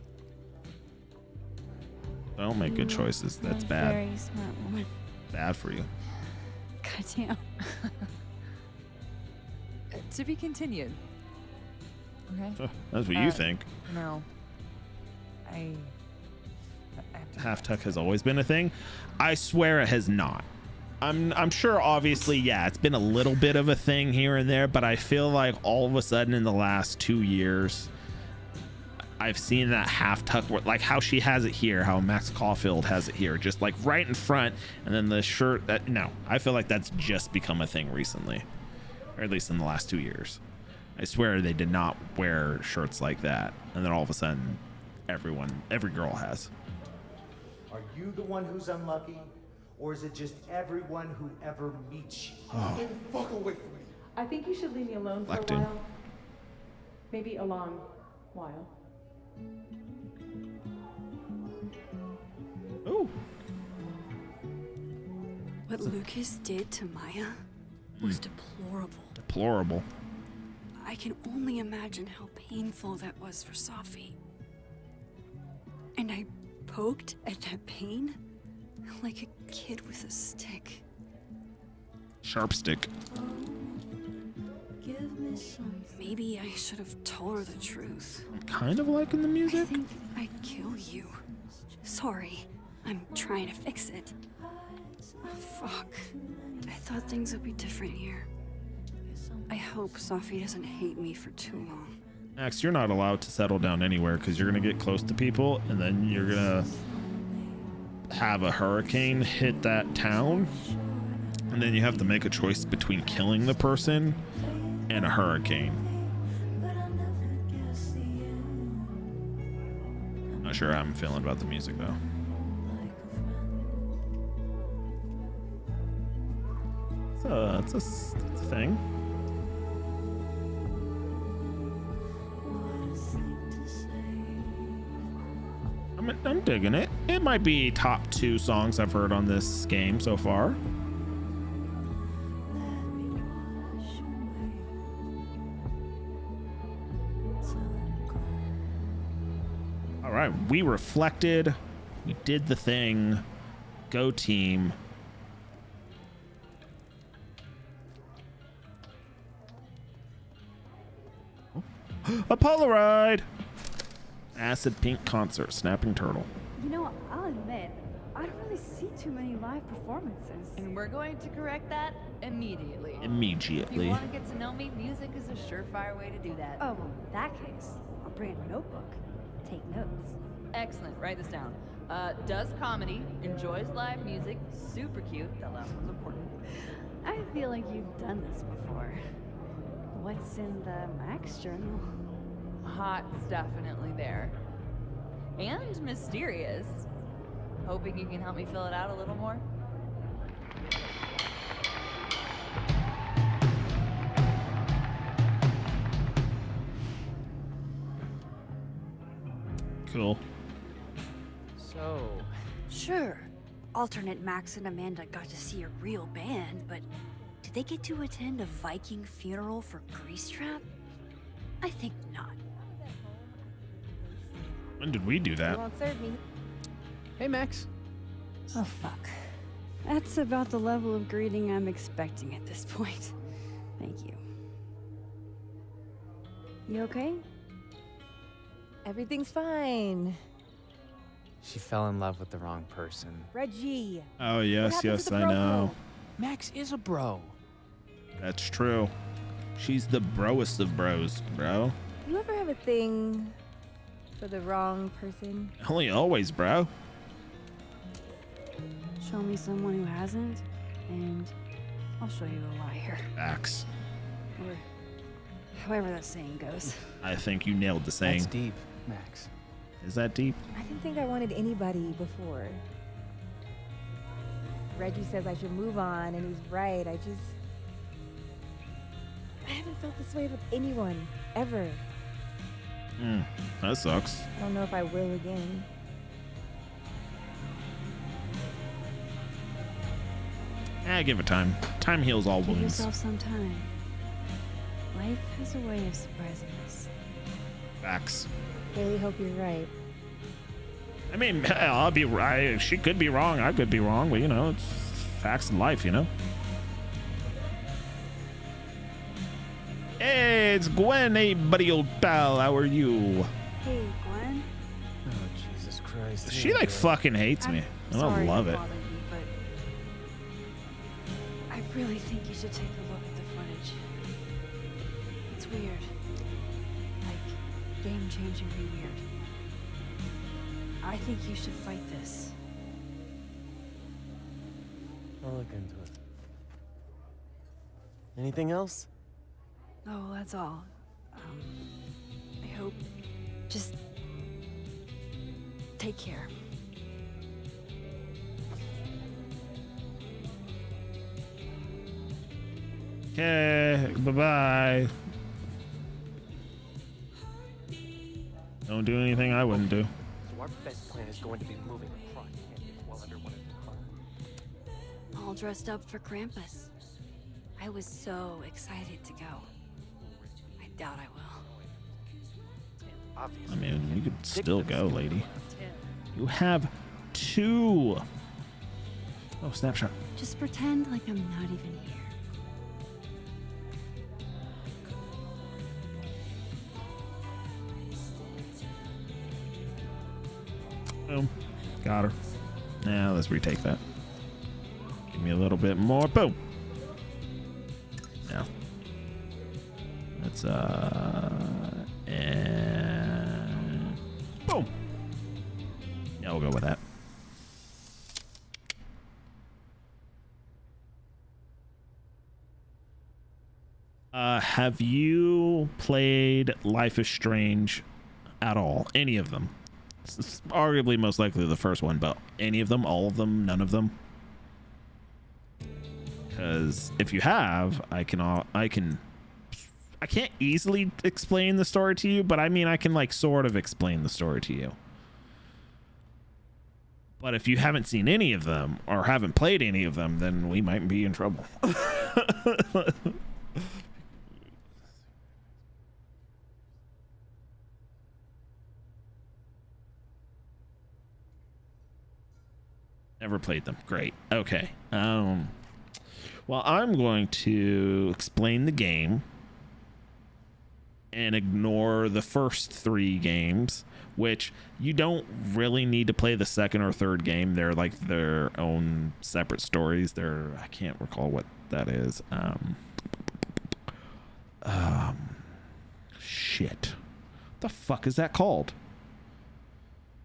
Don't make good choices. That's bad. Very smart woman. Bad for you. Goddamn. To be continued. Okay. That's what you think. No. Half tuck has always been a thing. I swear it has not. I'm sure obviously, yeah, it's been a little bit of a thing here and there, but I feel like all of a sudden in the last 2 years, I've seen that half tuck, like how she has it here, how Max Caulfield has it here, just like right in front, and then the shirt. No, I feel like that's just become a thing recently, or at least in the last 2 years. I swear they did not wear shirts like that, and then all of a sudden, every girl has. Are you the one who's unlucky? Or is it just everyone who ever meets you? Oh. Stay the fuck away from me. I think you should leave me alone for a Lectin. while. Maybe a long while. Oh. What Lucas did to Maya was deplorable. Deplorable. I can only imagine how painful that was for Safi. And I poked at that pain like a kid with a stick. Sharp stick. Give me some. Maybe I should have told her the truth. I'm kind of liking the music. I think I'd kill you. Sorry, I'm trying to fix it. Oh, fuck. I thought things would be different here. I hope Safi doesn't hate me for too long. Max, you're not allowed to settle down anywhere because you're going to get close to people and then you're going to have a hurricane hit that town. And then you have to make a choice between killing the person and a hurricane. Not sure how I'm feeling about the music though. It's a thing. I'm digging it. It might be top 2 songs I've heard on this game so far. All right, we reflected. We did the thing. Go team. A Polaroid. Acid Pink concert. Snapping turtle. You know, I'll admit, I don't really see too many live performances. And we're going to correct that immediately. If Immediately. you want to get to know me, music is a surefire way to do that. Oh, well, in that case, I'll bring a notebook. Take notes. Excellent. Write this down. Does comedy, enjoys live music, super cute. That last one's important. I feel like you've done this before. What's in the Max journal? Hot's definitely there. And mysterious. Hoping you can help me fill it out a little more. Cool. So... Sure. Alternate Max and Amanda got to see a real band, but did they get to attend a Viking funeral for Greasetrap? I think not. When did we do that? You won't serve me. Hey, Max. Oh, fuck. That's about the level of greeting I'm expecting at this point. Thank you. You okay? Everything's fine. She fell in love with the wrong person. Reggie. Oh, yes, yes, I know. Max is a bro. That's true. She's the broest of bros, bro. You ever have a thing for the wrong person? Only always, bro. Show me someone who hasn't, and I'll show you a liar. Facts. Or however that saying goes. I think you nailed the saying. That's deep, Max. Is that deep? I didn't think I wanted anybody before. Reggie says I should move on, and he's right. I haven't felt this way with anyone, ever. That sucks. I don't know if I will again. Give it time. Time heals all Give wounds. yourself some time. Life has a way of surprising us. Facts. Really hope you're right. I mean, I'll be right. She could be wrong. I could be wrong. But, you know, it's facts in life, you know? Hey, it's Gwen. Hey, buddy, old pal. How are you? Hey, Gwen. Oh, Jesus Christ. She, like, fucking hates me. I don't love it. I really think you should take a look at the footage. It's weird. Like, game-changingly weird. I think you should fight this. I'll look into it. Anything else? Oh, that's all. I hope... Just... take care. Okay, bye-bye. Don't do anything I wouldn't do. So our best plan is going to be moving across Canyon while everyone is in All dressed up for Krampus. I was so excited to go. I doubt I will. I mean, you could still go, lady. You have 2. Oh, snapshot. Just pretend like I'm not even here. Boom. Got her. Now let's retake that. Give me a little bit more. Boom. Now. Let's and boom. Yeah, we'll go with that. Have you played Life is Strange at all? Any of them? It's arguably most likely the first one, but any of them, all of them, none of them? Because if you have, I can't easily explain the story to you, but I mean, I can like sort of explain the story to you. But if you haven't seen any of them or haven't played any of them, then we might be in trouble. Never played them. Great. Okay. Well, I'm going to explain the game and ignore the first 3 games, which you don't really need to play the second or third game. They're like their own separate stories. I can't recall what that is. Shit. What the fuck is that called?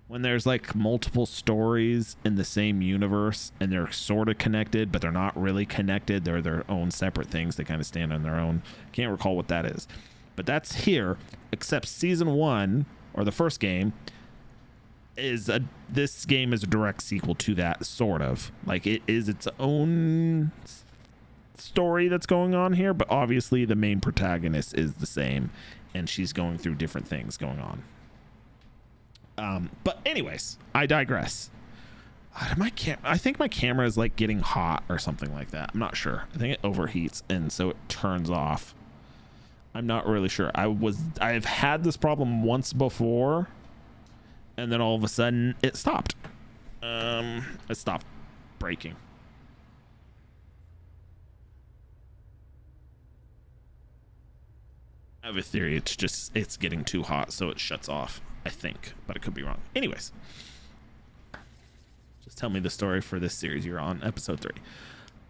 When there's like multiple stories in the same universe and they're sort of connected, but they're not really connected. They're their own separate things. They kind of stand on their own. Can't recall what that is. But that's here, except season 1, or the first game, this game is a direct sequel to that, sort of. Like, it is its own story that's going on here, but obviously the main protagonist is the same, and she's going through different things going on. But anyways, I digress. I think my camera is like getting hot or something like that. I'm not sure. I think it overheats and so it turns off. I'm not really sure. I've had this problem once before, and then all of a sudden it stopped. It stopped breaking. I have a theory. It's getting too hot, so it shuts off. I think, but it could be wrong. Anyways, just tell me the story for this series. You're on episode 3.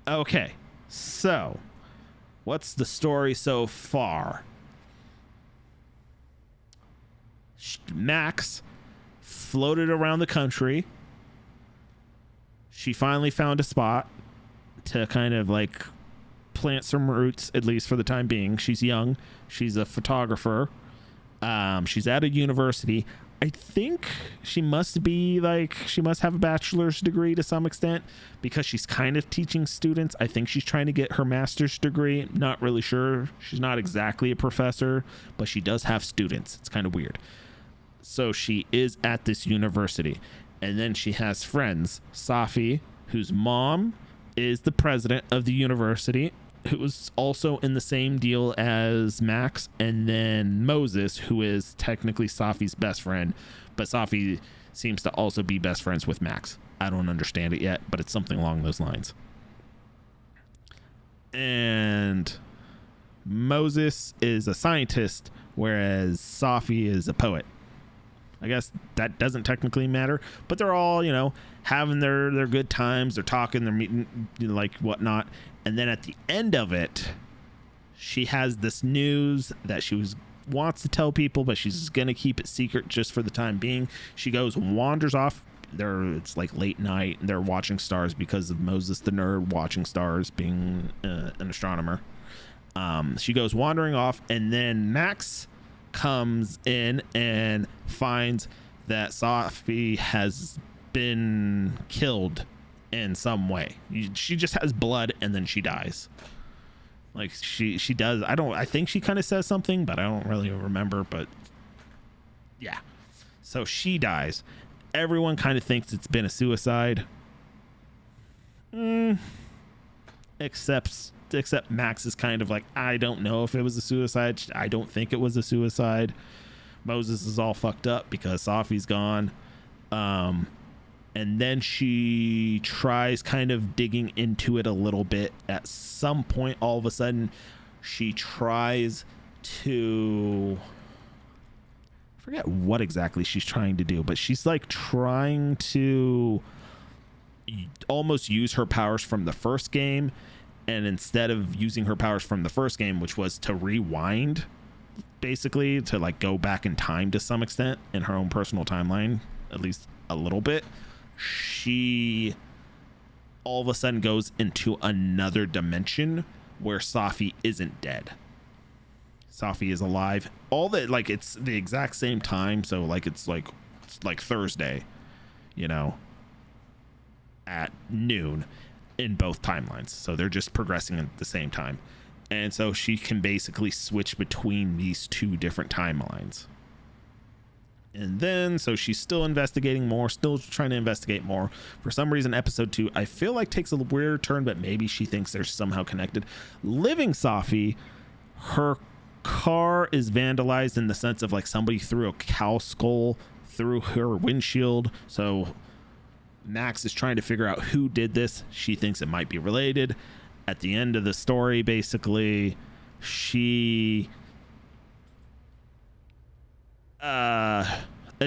Okay, so what's the story so far? Max floated around the country. She finally found a spot to kind of like plant some roots, at least for the time being. She's young. She's a photographer. She's at a university. I think she must have a bachelor's degree to some extent, because she's kind of teaching students. I think she's trying to get her master's degree. Not really sure. She's not exactly a professor, but she does have students. It's kind of weird. So she is at this university, and then she has friends. Safi, whose mom is the president of the university, who was also in the same deal as Max, and then Moses, who is technically Safi's best friend, but Safi seems to also be best friends with Max. I don't understand it yet, but it's something along those lines. And Moses is a scientist, whereas Safi is a poet. I guess that doesn't technically matter, but they're all, having their good times. They're talking, they're meeting, like whatnot. And then at the end of it, she has this news that wants to tell people, but she's going to keep it secret just for the time being. She wanders off. It's like late night, and they're watching stars because of Moses the nerd watching stars, being an astronomer. She goes wandering off, and then Max comes in and finds that Safi has been killed in some way. She just has blood, and then she dies. Like she does. I think she kind of says something, but I don't really remember. But yeah, so she dies. Everyone kind of thinks it's been a suicide. Except Max is kind of like, I don't know if it was a suicide. I don't think it was a suicide. Moses is all fucked up because Safi's gone. And then she tries kind of digging into it a little bit. At some point, all of a sudden, she tries to... I forget what exactly she's trying to do, but she's like trying to almost use her powers from the first game. And instead of using her powers from the first game, which was to rewind, basically, to like go back in time to some extent in her own personal timeline, at least a little bit, she all of a sudden goes into another dimension where Safi isn't dead. Safi is alive. All that, like, it's the exact same time, so like it's like Thursday, at noon. in both timelines. So they're just progressing at the same time. And so she can basically switch between these two different timelines. And then, so she's still investigating more, still trying to investigate more. For some reason, episode 2, I feel like takes a weird turn, but maybe she thinks they're somehow connected. Living Safi, her car is vandalized in the sense of like somebody threw a cow skull through her windshield. So Max is trying to figure out who did this. She thinks it might be related. At the end of the story, basically, it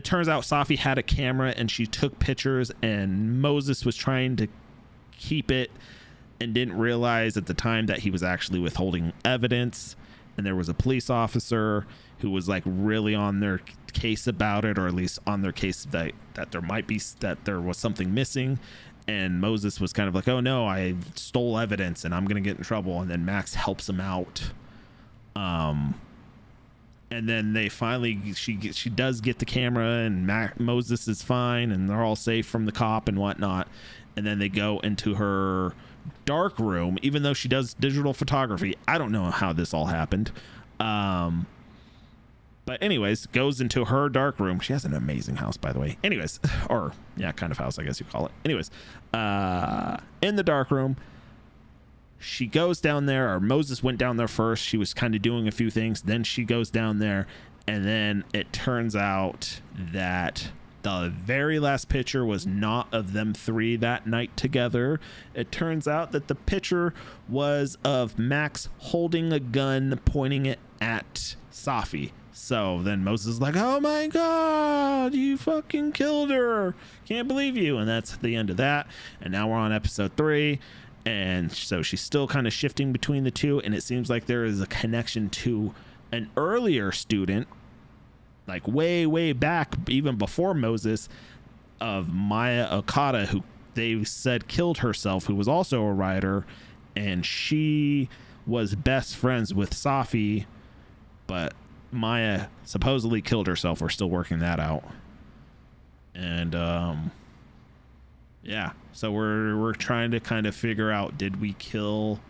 turns out Safi had a camera and she took pictures, and Moses was trying to keep it and didn't realize at the time that he was actually withholding evidence. And there was a police officer who was like really on their case about it, or at least on their case that there was something missing. And Moses was kind of like, oh no, I stole evidence and I'm gonna get in trouble. And then Max helps him out. And then they finally, she does get the camera, and Moses is fine, and they're all safe from the cop and whatnot. And then they go into her dark room, even though she does digital photography. I don't know how this all happened. But anyways, goes into her dark room. She has an amazing house, by the way. Anyways, or yeah, kind of house, I guess you call it. Anyways, in the dark room, she goes down there, or Moses went down there first. She was kind of doing a few things. Then she goes down there, and then it turns out that the very last picture was not of them three that night together. It turns out that the picture was of Max holding a gun, pointing it at Safi. So then Moses is like, oh my God, you fucking killed her. Can't believe you. And that's the end of that. And now we're on episode 3. And so she's still kind of shifting between the two. And it seems like there is a connection to an earlier student, like way, way back, even before Moses, of Maya Okada, who they said killed herself, who was also a writer. And she was best friends with Safi, but Maya supposedly killed herself. We're still working that out. And yeah, so we're trying to kind of figure out, did we kill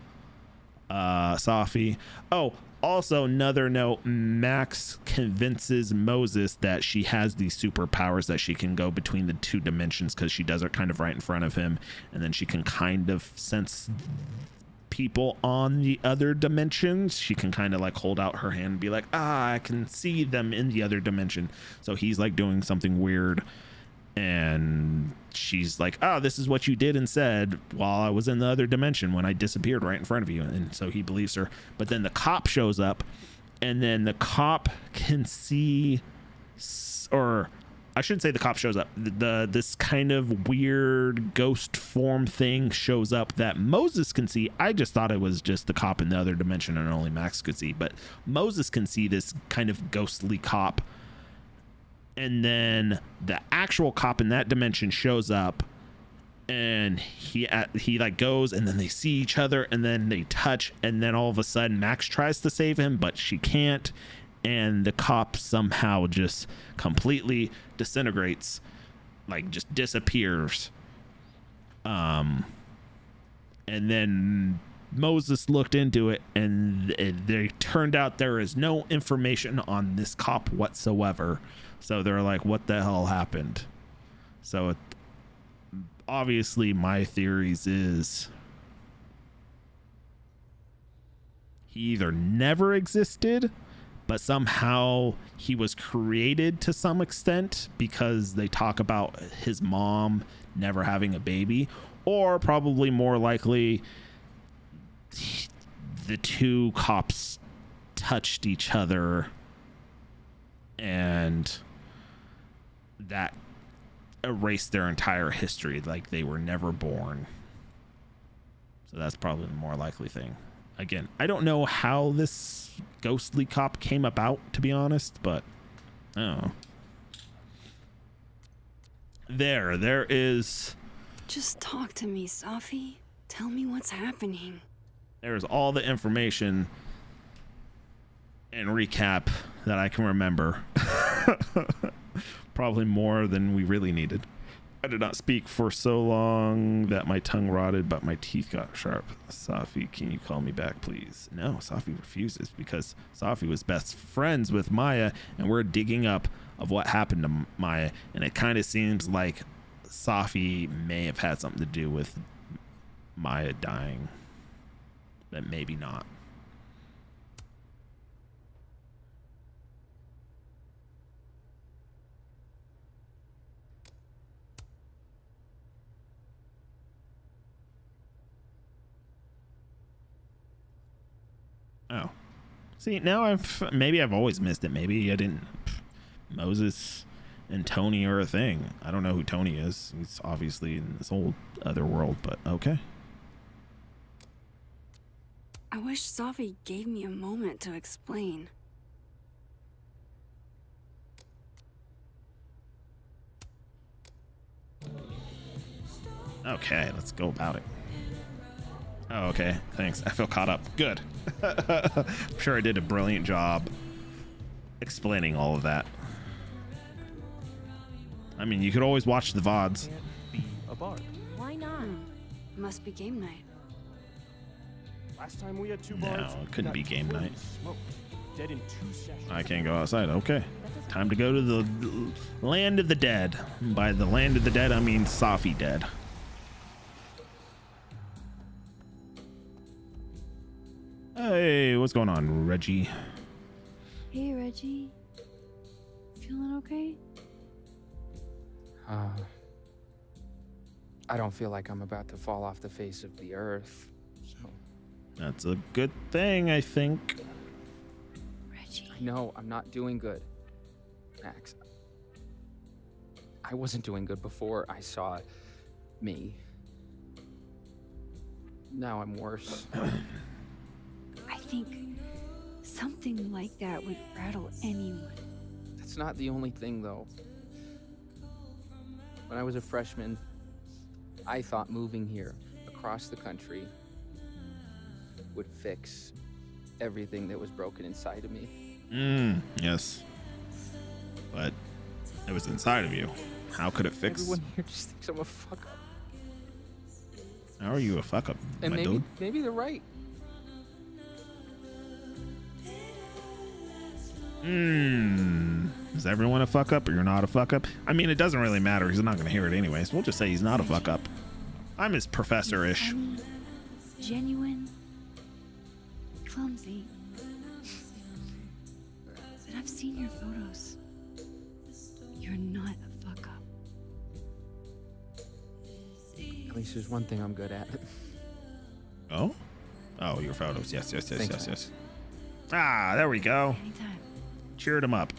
Safi? Oh, also another note, Max convinces Moses that she has these superpowers, that she can go between the two dimensions, because she does it kind of right in front of him, and then she can kind of sense people on the other dimensions. She can kind of like hold out her hand and be like, I can see them in the other dimension. So he's like doing something weird, and she's like, oh, this is what you did and said while I was in the other dimension when I disappeared right in front of you. And so he believes her. But then the cop shows up, and then the cop can see, or I shouldn't say the cop shows up. This kind of weird ghost form thing shows up that Moses can see. I just thought it was just the cop in the other dimension and only Max could see, but Moses can see this kind of ghostly cop. And then the actual cop in that dimension shows up, and he like goes, and then they see each other, and then they touch, and then all of a sudden Max tries to save him, but she can't. And the cop somehow just completely disintegrates, like just disappears. And then Moses looked into it, and they turned out there is no information on this cop whatsoever. So they're like, what the hell happened? So obviously my theories is he either never existed, but somehow he was created to some extent, because they talk about his mom never having a baby, or probably more likely the two cops touched each other and that erased their entire history, like they were never born. So that's probably the more likely thing. Again, I don't know how this ghostly cop came about, to be honest, but I don't know. There is... Just talk to me, Safi. Tell me what's happening. There's all the information and recap that I can remember. Probably more than we really needed. I did not speak for so long that my tongue rotted, but my teeth got sharp. Safi, can you call me back, please? No, Safi refuses because Safi was best friends with Maya, and we're digging up of what happened to Maya, and it kind of seems like Safi may have had something to do with Maya dying, but maybe not. Oh, see, now maybe I've always missed it. Maybe I didn't. Moses and Tony are a thing. I don't know who Tony is. He's obviously in this whole other world, but okay. I wish Safi gave me a moment to explain. Okay, let's go about it. Oh, okay, thanks. I feel caught up. Good. I'm sure I did a brilliant job explaining all of that. I mean, you could always watch the VODs. Be a bard. Why not? Must be game night. Last time we had 2 bards. No, it couldn't be game night. Smoked. Dead in 2 sessions. I can't go outside. Okay. Time to go to the land of the dead. By the land of the dead, I mean Safi dead. Hey, what's going on, Reggie? Hey, Reggie. Feeling okay? I don't feel like I'm about to fall off the face of the earth, so. That's a good thing, I think. Reggie. No, I'm not doing good, Max. I wasn't doing good before I saw me. Now I'm worse. I think something like that would rattle anyone. That's not the only thing, though. When I was a freshman, I thought moving here across the country would fix everything that was broken inside of me. Yes. But it was inside of you. How could it fix? Everyone here just thinks I'm a fuck up. How are you a fuck up, And my dude? maybe they're right. Is everyone a fuck up or you're not a fuck up? I mean, it doesn't really matter. He's not going to hear it anyways. We'll just say he's not a fuck up. I'm his professor-ish. Funny, genuine, clumsy. But I've seen your photos. You're not a fuck up. At least there's one thing I'm good at. Oh? Oh, your photos. Yes. Thanks, Ah, there we go. Anytime. Cheered him up.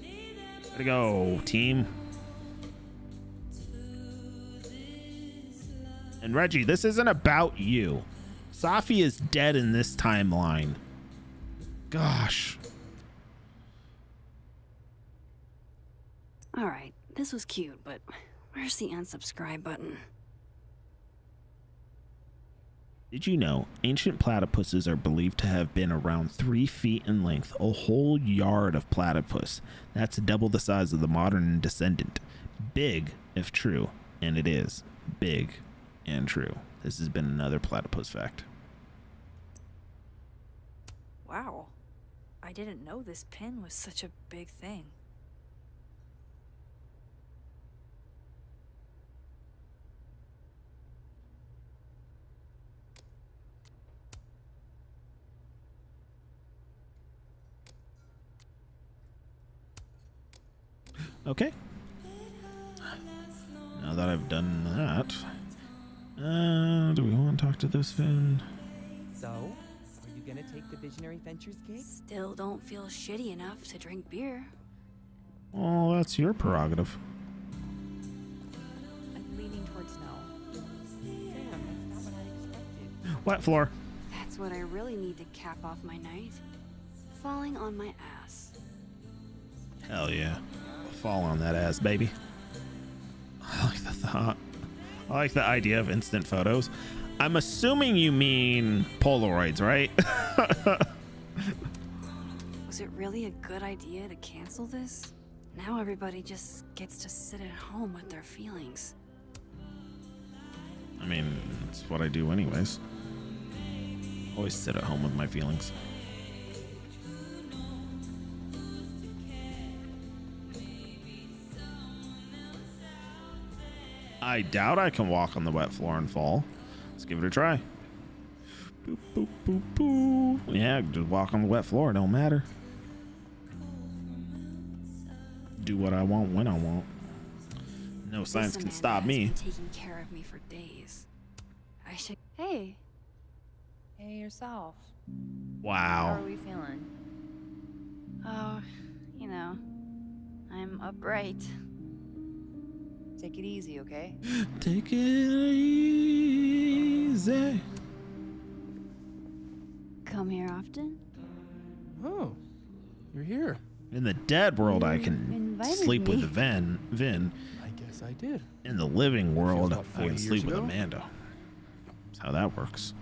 Way to go, team. And Reggie, this isn't about you. Safi is dead in this timeline. Gosh. Alright, this was cute, but where's the unsubscribe button? Did you know ancient platypuses are believed to have been around 3 feet in length, a whole yard of platypus? That's double the size of the modern descendant. Big, if true, and it is big and true. This has been another platypus fact. Wow, I didn't know this pin was such a big thing. Okay. Now that I've done that, do we want to talk to this Finn? So, are you gonna take the Visionary Ventures gig? Still don't feel shitty enough to drink beer. Well, that's your prerogative. I'm leaning towards no. Damn, that's not what I expected. Wet floor. That's what I really need to cap off my night. Falling on my ass. Hell yeah. Fall on that ass, baby. I like the thought. I like the idea of instant photos. I'm assuming you mean Polaroids, right? Was it really a good idea to cancel this? Now everybody just gets to sit at home with their feelings. I mean, it's what I do anyways. Always sit at home with my feelings. I doubt I can walk on the wet floor and fall. Let's give it a try. Boop, boop, boop, boop. Yeah, just walk on the wet floor. It don't matter. Do what I want when I want. No science can stop me. Been taking care of me for days. I should. Hey. Hey yourself. Wow. How are we feeling? Oh, you know, I'm upright. Take it easy, okay? Take it easy. Come here often? Oh, you're here. In the dead world, I You can invited sleep with me. the Vin. I guess I did. In the living world, about I 40 can years sleep with ago. Amanda. That's how that works.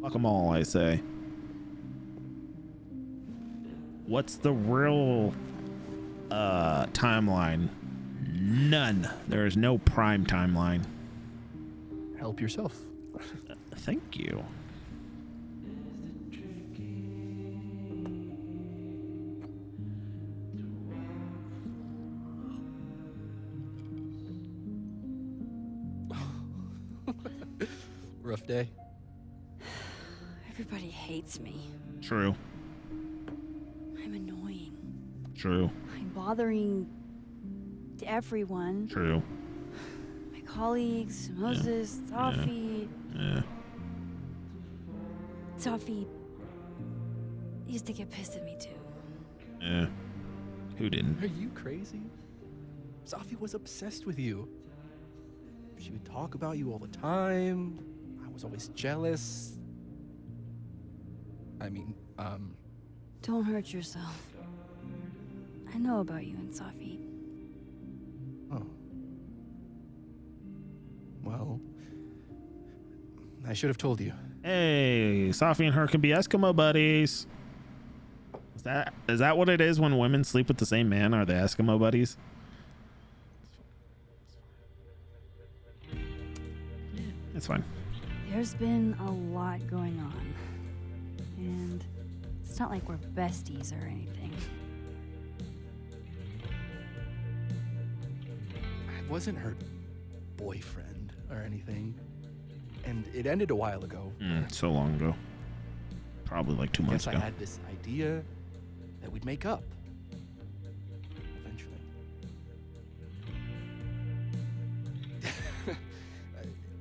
Fuck them all, I say. What's the real timeline? None. There is no prime timeline. Help yourself. Thank you. Rough day. Everybody hates me. True. I'm annoying. True. I'm bothering everyone. True. My colleagues, Moses, Toffee. Yeah. Toffee used to get pissed at me too. Yeah. Who didn't? Are you crazy? Sophie was obsessed with you. She would talk about you all the time. I was always jealous. I mean, Don't hurt yourself. I know about you and Safi. Oh. Well, I should have told you. Hey, Safi and her can be Eskimo buddies. Is that what it is when women sleep with the same man? Are they Eskimo buddies? It's fine. There's been a lot going on. And it's not like we're besties or anything. I wasn't her boyfriend or anything. And it ended a while ago. So long ago. Probably like 2 months Guess ago. I had this idea that we'd make up. Eventually.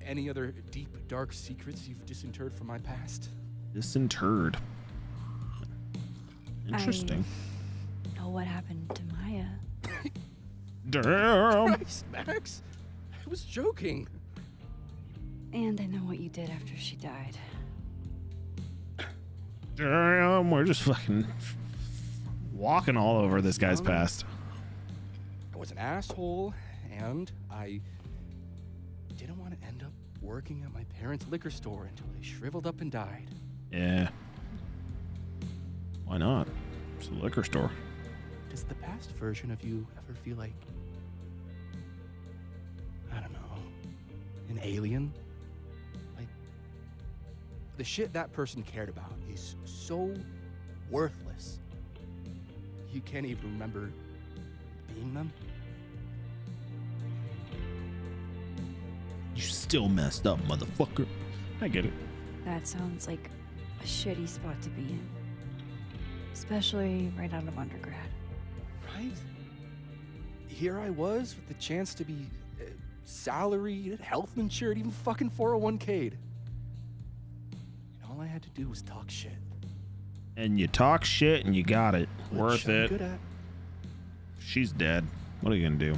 Any other deep, dark secrets you've disinterred from my past? Disinterred. Interesting. I know what happened to Maya. Damn. Christ, Max. I was joking. And I know what you did after she died. Damn. We're just fucking walking all over this guy's past. I was an asshole, and I didn't want to end up working at my parents' liquor store until I shriveled up and died. Yeah. Why not? It's a liquor store. Does the past version of you ever feel like, I don't know, an alien? Like, the shit that person cared about is so worthless. You can't even remember being them? You still messed up, motherfucker. I get it. That sounds like a shitty spot to be in. Especially right out of undergrad. Right? Here I was with the chance to be salaried, health insured, even fucking 401k'd. And all I had to do was talk shit. And you talk shit and you got it. Which Worth I'm it. good at. She's dead. What are you gonna do?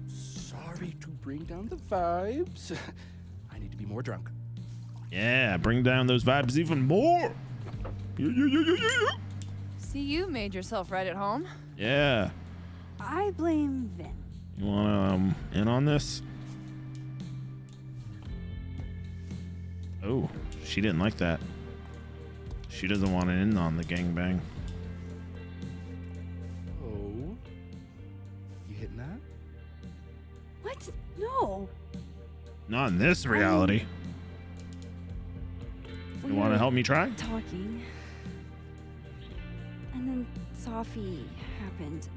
Sorry to bring down the vibes. I need to be more drunk. Yeah, bring down those vibes even more. Yeah. See, you made yourself right at home. Yeah. I blame Vin. You wanna in on this? Oh, she didn't like that. She doesn't want to in on the gangbang. No. Not in this reality. You want to help me try? Talking. And then Sophie happened.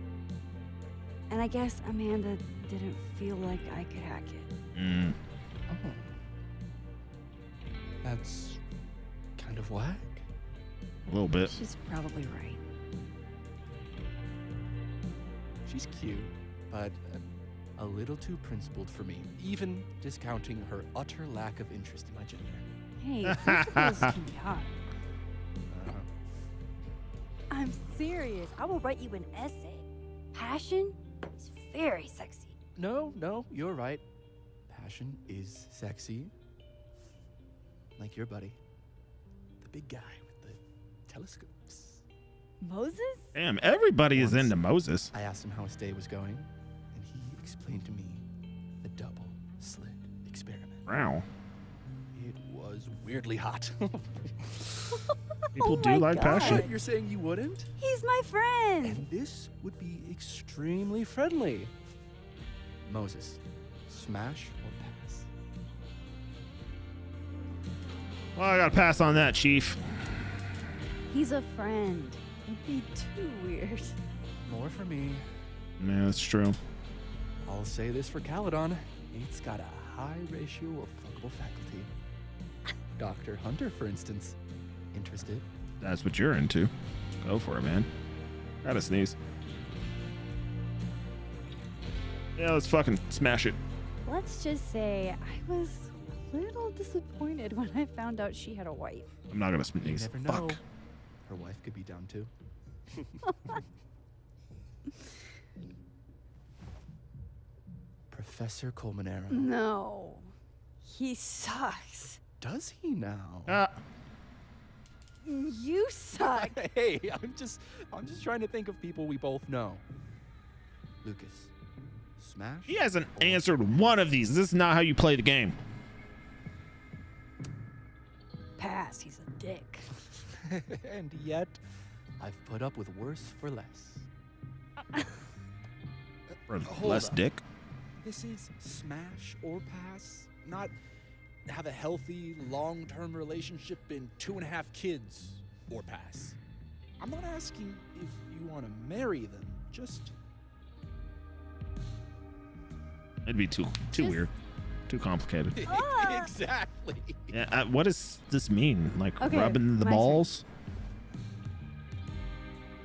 And I guess Amanda didn't feel like I could hack it. Mm. Oh. That's kind of whack. A little bit. She's probably right. She's cute, but a little too principled for me, even discounting her utter lack of interest in my gender. Hey, principles can be hot. I'm serious. I will write you an essay. Passion is very sexy. No, you're right. Passion is sexy. Like your buddy. The big guy with the telescopes. Moses? Damn, everybody is into Moses. I asked him how his day was going, and he explained to me the double slit experiment. Wow. It was weirdly hot. People do like passion. You're saying you wouldn't? He's my friend. And this would be extremely friendly. Moses, smash or pass? Well, I gotta pass on that, Chief. He's a friend. It'd be too weird. More for me. Yeah, that's true. I'll say this for Caledon. It's got a high ratio of fuckable faculty. Dr. Hunter, for instance. Interested? That's what you're into. Go for it, man. Gotta sneeze. Yeah, let's fucking smash it. Let's just say I was a little disappointed when I found out she had a wife. I'm not gonna sneeze. You never know. Fuck. Her wife could be down too. Professor Colmenero. No. He sucks. Does he now? You suck. Hey, I'm just trying to think of people we both know. Lucas. Smash? He hasn't answered one of these. This is not how you play the game. Pass. He's a dick. And yet, I've put up with worse for less. For Hold less up. dick? This is smash or pass, not have a healthy, long-term relationship and 2.5 kids or pass. I'm not asking if you want to marry them, just... It'd be too weird. Too complicated. Exactly. Yeah, what does this mean? Like Okay, rubbing the my balls?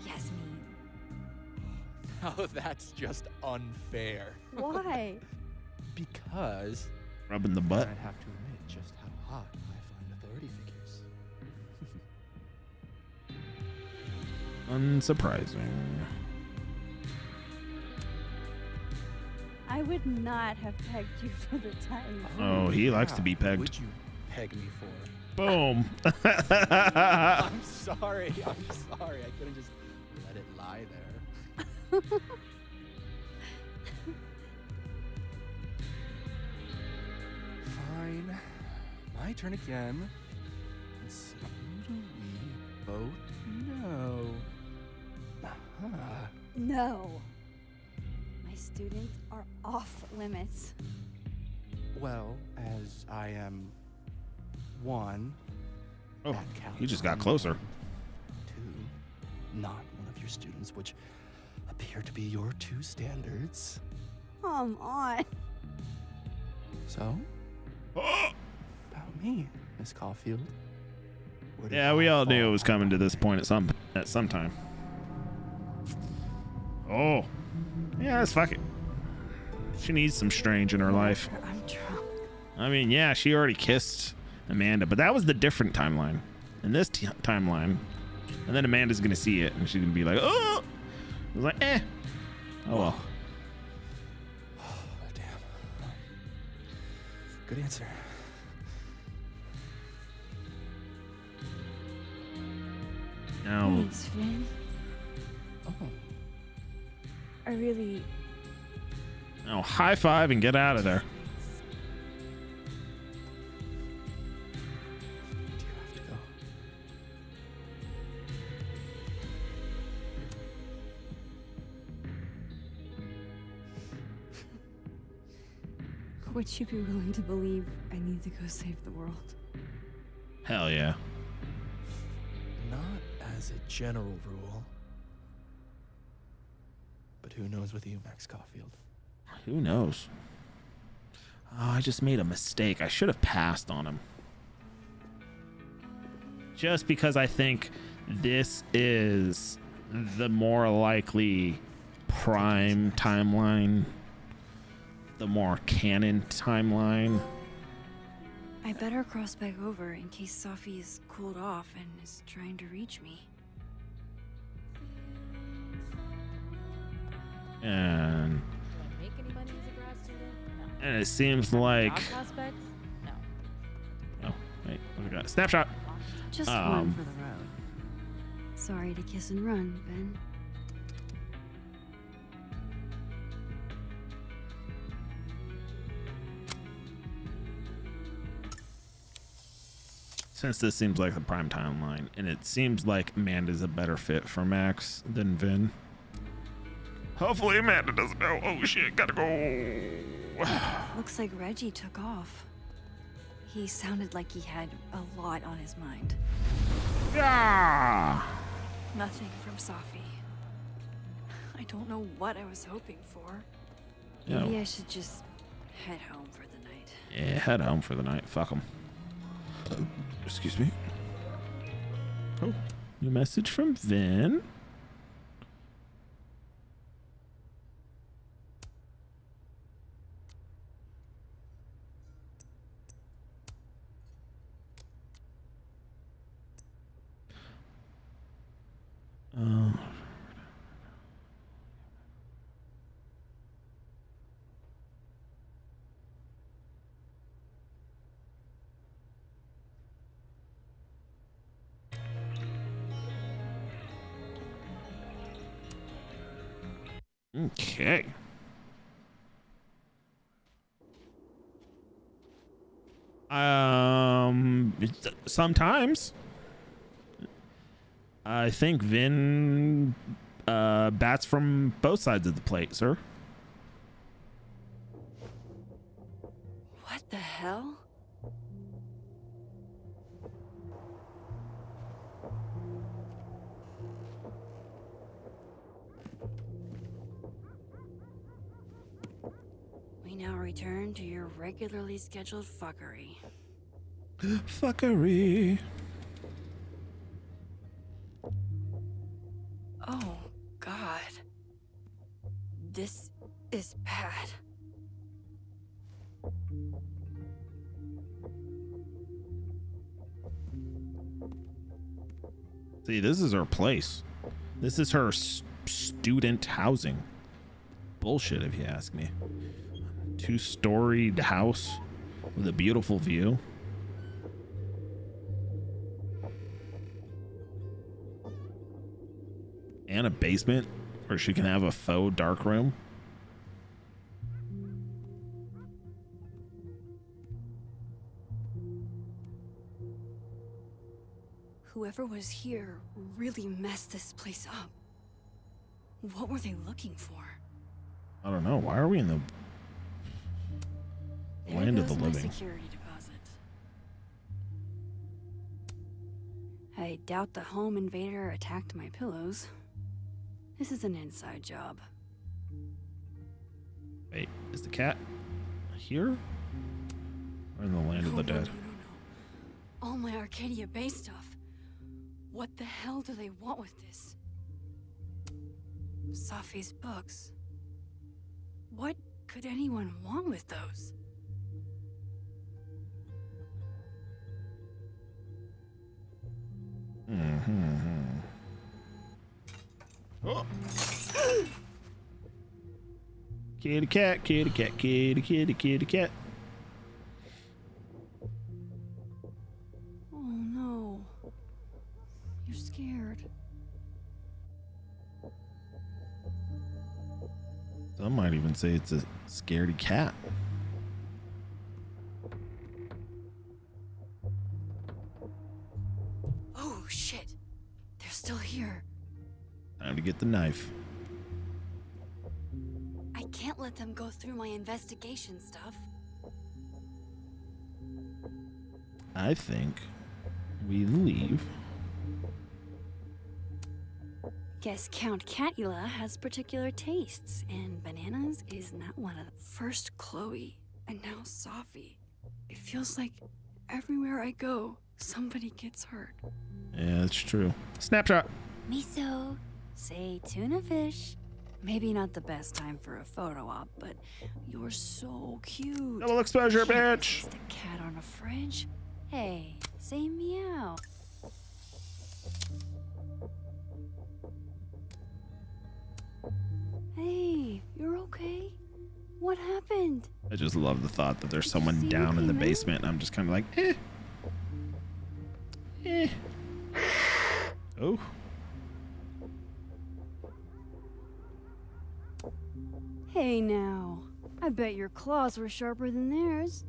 Yes, me. Oh, that's just unfair. Why? Because... Rubbing the butt? I'd have to admit just how hot I find authority figures. Unsurprising. I would not have pegged you for the time. Oh, he likes to be pegged. Would you peg me for? Boom. I'm sorry. I couldn't just let it lie there. Fine. My turn again. Let's see. Who do we both know? No. My students are off limits. Well, as I am one. Oh, at he just got Caledon, closer. Two, not one of your students, which appear to be your two standards. Come on. So, about me, Miss Caulfield. Where did Yeah, we I all knew fall? it was coming to this point at some time. Oh. Yeah, let's fuck it. She needs some strange in her life. I'm drunk. I mean, yeah, she already kissed Amanda, but that was the different timeline. In this timeline, and then Amanda's gonna see it, and she's gonna be like, "Oh," I was like, "Eh, oh well." Damn. Good answer. Now, Thanks, Finn. Oh. I really... now high five and get out of there. Do you have to go? Would you be willing to believe I need to go save the world? Hell yeah. Not as a general rule. But who knows with you, Max Caulfield? Who knows? Oh, I just made a mistake. I should have passed on him. Just because I think this is the more likely prime timeline, the more canon timeline. I better cross back over in case Safi is cooled off and is trying to reach me. And Make any money as a grad student? No. and it seems like Job prospects? No. oh wait, what we got? Snapshot. Just one for the road. Sorry to kiss and run, Ben. Since this seems like the prime timeline, and it seems like Amanda's a better fit for Max than Vin. Hopefully Amanda doesn't know. Oh shit, gotta go. Looks like Reggie took off. He sounded like he had a lot on his mind. Yeah. Nothing from Safi. I don't know what I was hoping for. Yeah. Maybe I should just head home for the night. Yeah, head home for the night. Fuck them. Excuse me. Oh, new message from Vin. Okay. Sometimes I think Vin bats from both sides of the plate, sir. What the hell? We now return to your regularly scheduled fuckery. Fuckery. Oh, God. This is bad. See, this is her place. This is her student housing. Bullshit, if you ask me. 2-storied house with a beautiful view. And a basement where she can have a faux dark room. Whoever was here really messed this place up. What were they looking for? I don't know. Why are we in the land of the There goes my living? security deposit. I doubt the home invader attacked my pillows. This is an inside job. Wait, is the cat here? Or in the land of the dead? All my Arcadia Bay stuff. What the hell do they want with this? Safi's books. What could anyone want with those? Oh. Kitty cat, kitty cat, kitty, kitty, kitty cat. Oh no. You're scared. Some might even say it's a scaredy cat. Oh shit. They're still here. Time to get the knife. I can't let them go through my investigation stuff. I think we leave. Guess Count Catula has particular tastes, and bananas is not one of them. First Chloe, and now Safi. It feels like everywhere I go, somebody gets hurt. Yeah, that's true. Snapshot. Miso, say tuna fish. Maybe not the best time for a photo op, but you're so cute. Double exposure, Can't bitch. resist a cat on a fridge. Hey, say meow. Hey, you're okay? What happened? I just love the thought that there's someone down in the basement and I'm just kind of like, eh. Eh. Oh. Hey now, I bet your claws were sharper than theirs.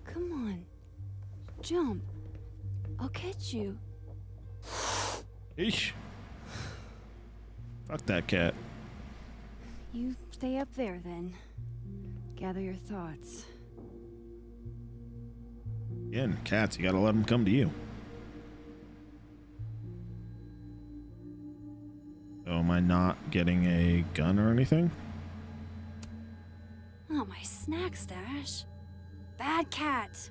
Come on, jump. I'll catch you. Eesh. Fuck that cat. You stay up there then. Gather your thoughts. Again, cats, you gotta let them come to you. So am I not getting a gun or anything? Oh, my snack stash. Bad cat.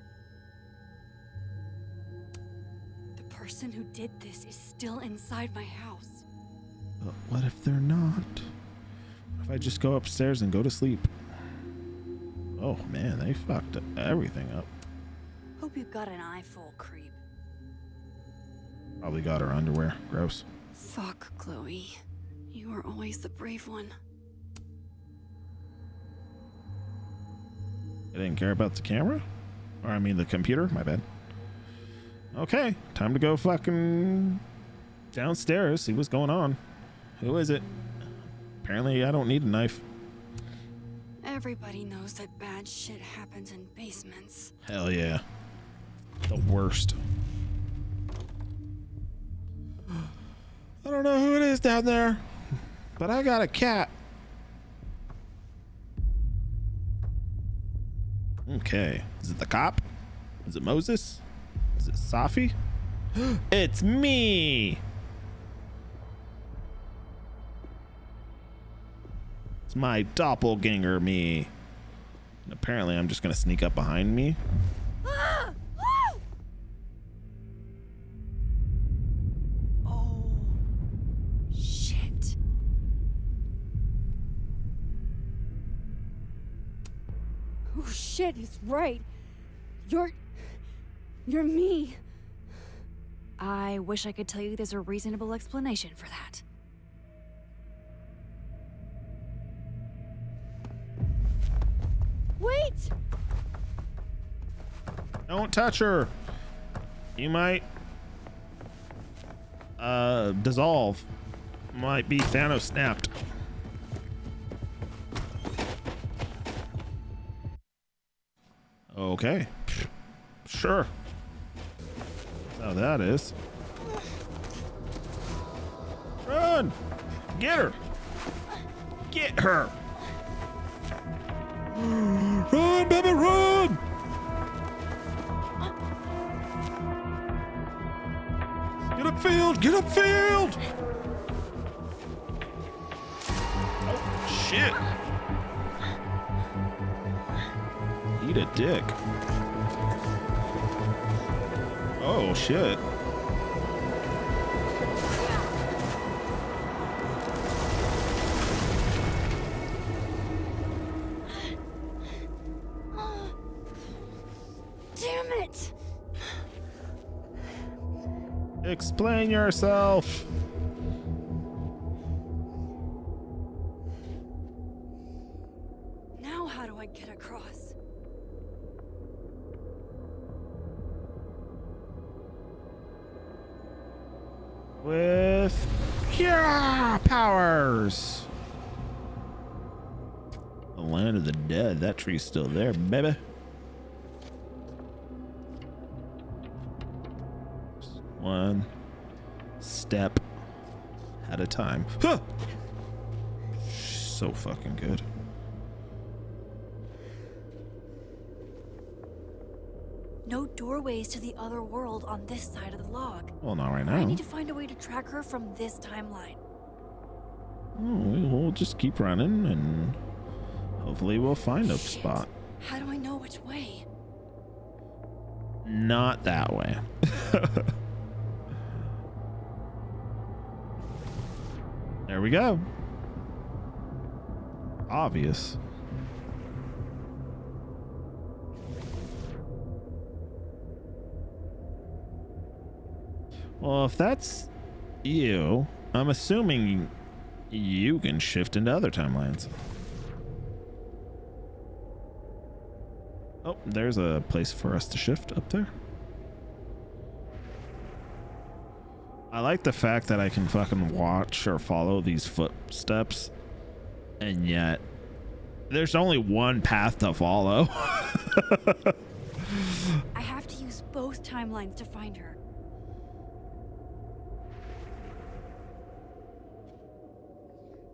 The person who did this is still inside my house. But what if they're not? What if I just go upstairs and go to sleep? Oh man, they fucked everything up. Hope you got an eyeful, creep. Probably got her underwear. Gross. Fuck, Chloe. You were always the brave one. I didn't care about the camera? Or I mean the computer, my bad. Okay, time to go fucking downstairs, see what's going on. Who is it? Apparently I don't need a knife. Everybody knows that bad shit happens in basements. Hell yeah. The worst. I don't know who it is down there, but I got a cat. Okay. Is it the cop? Is it Moses? Is it Safi? It's me! It's my doppelganger me. And apparently I'm just gonna sneak up behind me. Ah! Woo! Oh, shit. Oh shit, he's right. You're me. I wish I could tell you there's a reasonable explanation for that. Wait! Don't touch her. You might dissolve. Might be Thanos snapped. Okay. Sure. That's how that is. Run! Get her! Get her! Run, baby, run! Get upfield! Get upfield! Oh, shit. Eat a dick. Oh, shit. Damn it! Explain yourself. Now how do I get across? With cure powers. The land of the dead. That tree's still there, baby. Just one step at a time. Huh! So fucking good. No doorways to the other world on this side of the log. Well, not right I now. need to find a way to track her from this timeline. Oh, we'll just keep running and hopefully we'll find a spot. How do I know which way? Not that way. There we go. Obvious. Well, if that's you, I'm assuming you can shift into other timelines. Oh, there's a place for us to shift up there. I like the fact that I can fucking watch or follow these footsteps, and yet there's only one path to follow. I have to use both timelines to find her.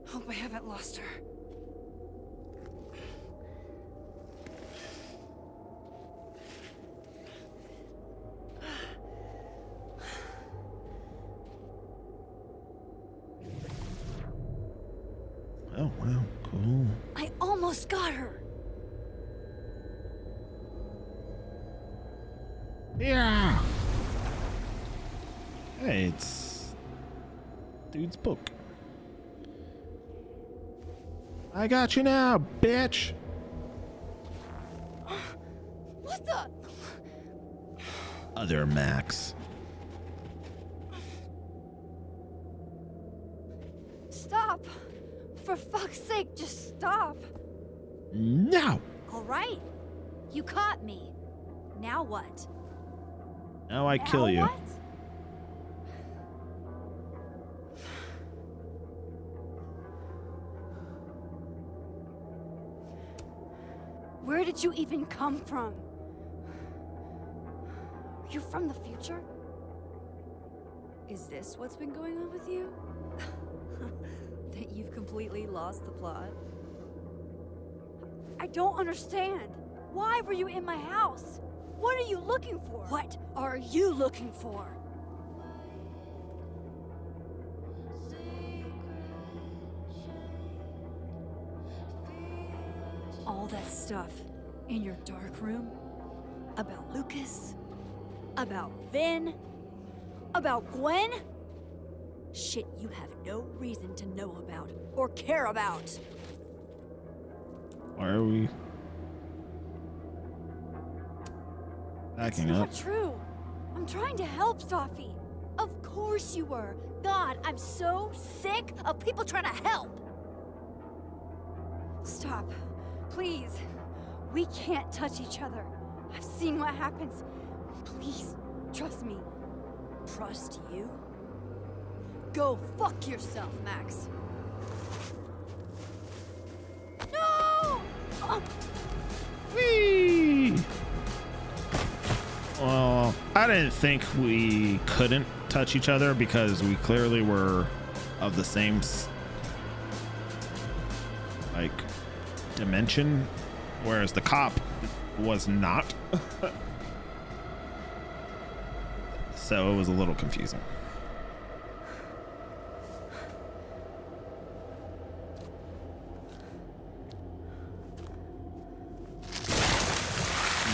Hope I haven't lost her. Oh, wow, cool. I almost got her. Yeah. Hey, it's dude's book. I got you now, bitch. What the? Other Max. Stop! For fuck's sake, just stop! No. All right. You caught me. Now what? Now I kill you. What? Where did you even come from? Are you from the future? Is this what's been going on with you? That you've completely lost the plot? I don't understand. Why were you in my house? What are you looking for? What are you looking for? All that stuff in your dark room about Lucas, about Vin, about Gwen? Shit you have no reason to know about or care about. Why are we backing up? It's not true. I'm trying to help, Safi. Of course you were. God, I'm so sick of people trying to help. Stop. Please. We can't touch each other. I've seen what happens. Please, trust me. Trust you? Go fuck yourself, Max. No! Whee! Well, I didn't think we couldn't touch each other because we clearly were of the same like dimension, whereas the cop was not. So it was a little confusing.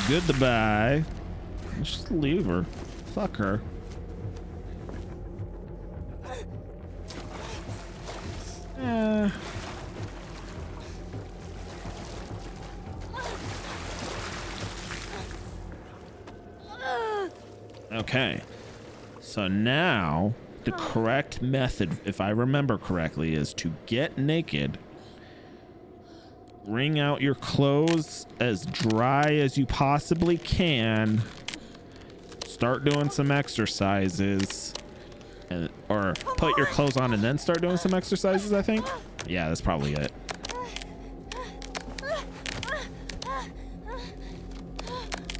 Goodbye. Just leave her. Fuck her. Okay. So now the correct method, if I remember correctly, is to get naked, wring out your clothes as dry as you possibly can, start doing some exercises, or put your clothes on and then start doing some exercises, I think. Yeah, that's probably it.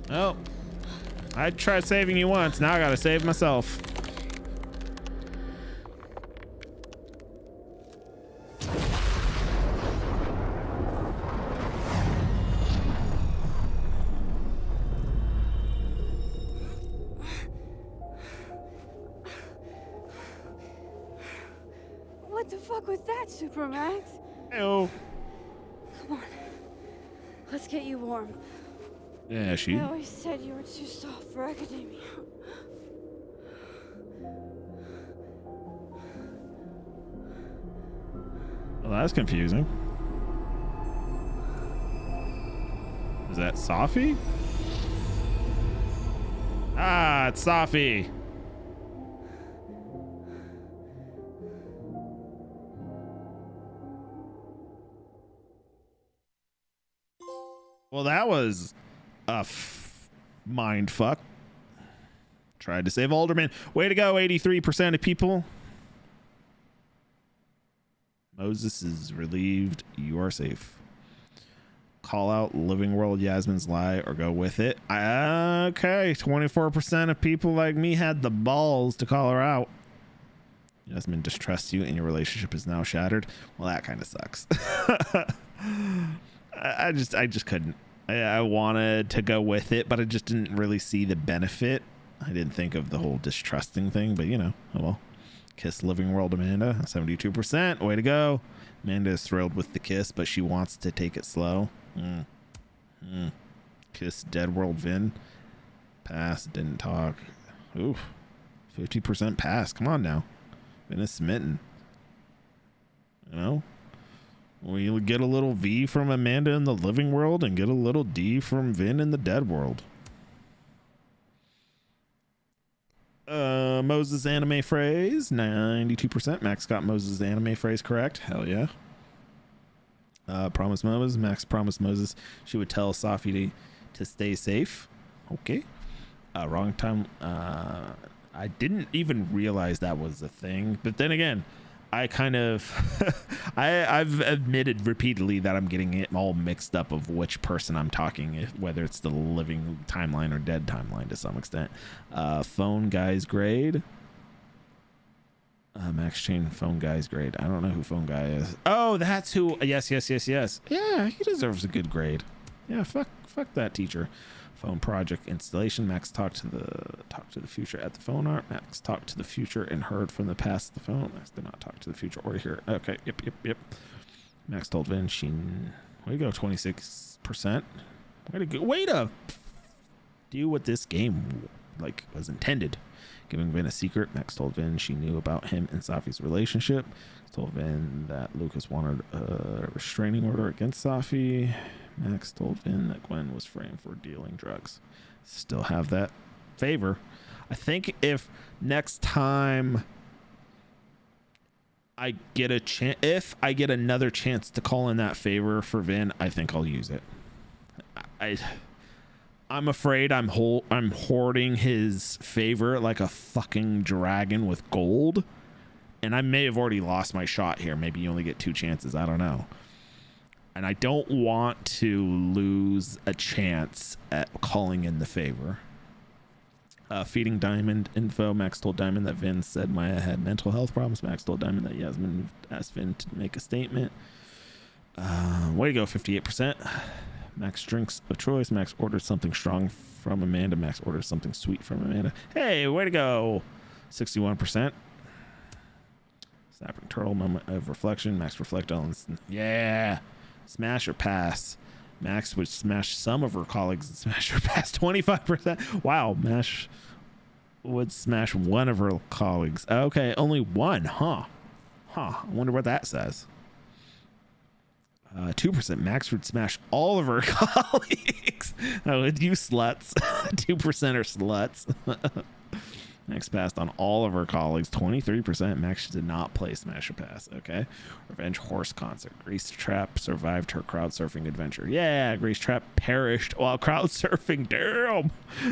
Oh, I tried saving you once, now I gotta save myself. the fuck was that, Supermax? Ew. Come on. Let's get you warm. Yeah, she. I always said you were too soft for academia. Well, that's confusing. Is that Safi? Ah, it's Safi. Well, that was a mind fuck. Tried to save Alderman. Way to go, 83% of people. Moses is relieved. You are safe. Call out Living World, Yasmin's lie, or go with it. Okay, 24% of people like me had the balls to call her out. Yasmin distrusts you and your relationship is now shattered. Well, that kind of sucks. I just couldn't. I wanted to go with it, but I just didn't really see the benefit. I didn't think of the whole distrusting thing, but you know, oh well. Kiss Living World Amanda, 72%. Way to go. Amanda is thrilled with the kiss, but she wants to take it slow. Kiss Dead World Vin. Pass, didn't talk. Oof. 50% pass. Come on now. Vin is smitten. You know? We get a little V from Amanda in the Living World and get a little D from Vin in the Dead World. Moses anime phrase, 92%. Max got Moses anime phrase correct. Hell yeah. Promise Moses. Max promised Moses she would tell Safi to stay safe. Okay. Wrong time. I didn't even realize that was a thing. But then again, I kind of I've admitted repeatedly that I'm getting it all mixed up of which person I'm talking, whether it's the living timeline or dead timeline to some extent. Phone guy's grade. Max Chain phone guy's grade. I don't know who phone guy is. Oh, that's who. Yes. Yeah, he deserves a good grade. Yeah, fuck that teacher. Phone project installation. Max talked to the future at the phone art. Max talked to the future and heard from the past the phone. Max did not talk to the future or hear. Okay, yep. Max told Vin she. Way to go, 26%. Way to do what this game was intended. Giving Vin a secret. Max told Vin she knew about him and Safi's relationship. Told Vin that Lucas wanted a restraining order against Safi. Max told Vin that Gwen was framed for dealing drugs. Still have that favor. I think if next time I get a chance, if I get another chance to call in that favor for Vin, I think I'll use it. I'm afraid I'm hoarding his favor like a fucking dragon with gold. And I may have already lost my shot here. Maybe you only get 2 chances. I don't know. And I don't want to lose a chance at calling in the favor. Feeding Diamond info. Max told Diamond that Vin said Maya had mental health problems. Max told Diamond that Yasmin asked Vin to make a statement. Way to go, 58%. Max drinks of choice. Max orders something strong from Amanda. Max orders something sweet from Amanda. Hey, way to go. 61%. Snapping turtle moment of reflection. Max reflect on. Yeah. Smash or pass. Max would smash some of her colleagues and smash or pass 25%. Wow. Max would smash one of her colleagues. Okay. Only one. Huh. I wonder what that says. 2%. Max would smash all of her colleagues. Oh, you sluts. 2% are sluts. Max passed on all of her colleagues. 23%. Max did not play Smash or Pass. Okay. Revenge Horse Concert. Grace Trap survived her crowd surfing adventure. Yeah, Grace Trap perished while crowd surfing. Damn.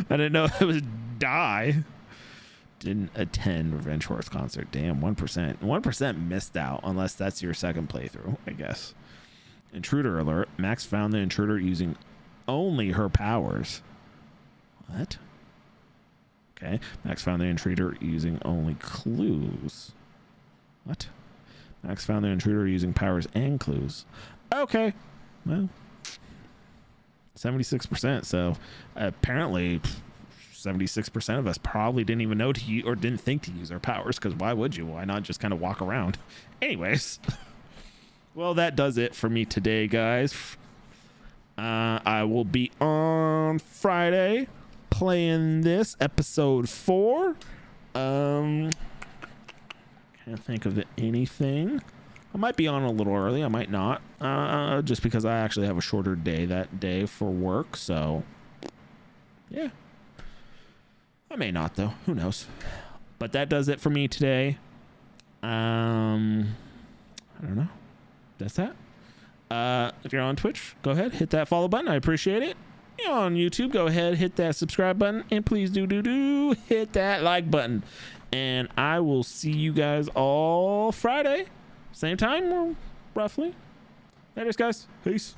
I didn't know it would die. Didn't attend Revenge Horse Concert. Damn, 1%. 1% missed out, unless that's your second playthrough, I guess. Intruder alert. Max found the intruder using only her powers. What? Okay. Max found the intruder using only clues. What? Max found the intruder using powers and clues. Okay. Well, 76%. So apparently 76% of us probably didn't even know to use, or didn't think to use our powers, because why would you? Why not just kind of walk around? Anyways, well, that does it for me today, guys. I will be on Friday playing this episode 4. Can't think of anything. I might be on a little early. I might not, just because I actually have a shorter day that day for work. So yeah, I may not though. Who knows? But that does it for me today. I don't know. That's that. If you're on Twitch, go ahead, hit that follow button. I appreciate it. If you're on YouTube, go ahead, hit that subscribe button, and please do hit that like button. And I will see you guys all Friday, same time, or roughly. Later, guys. Peace.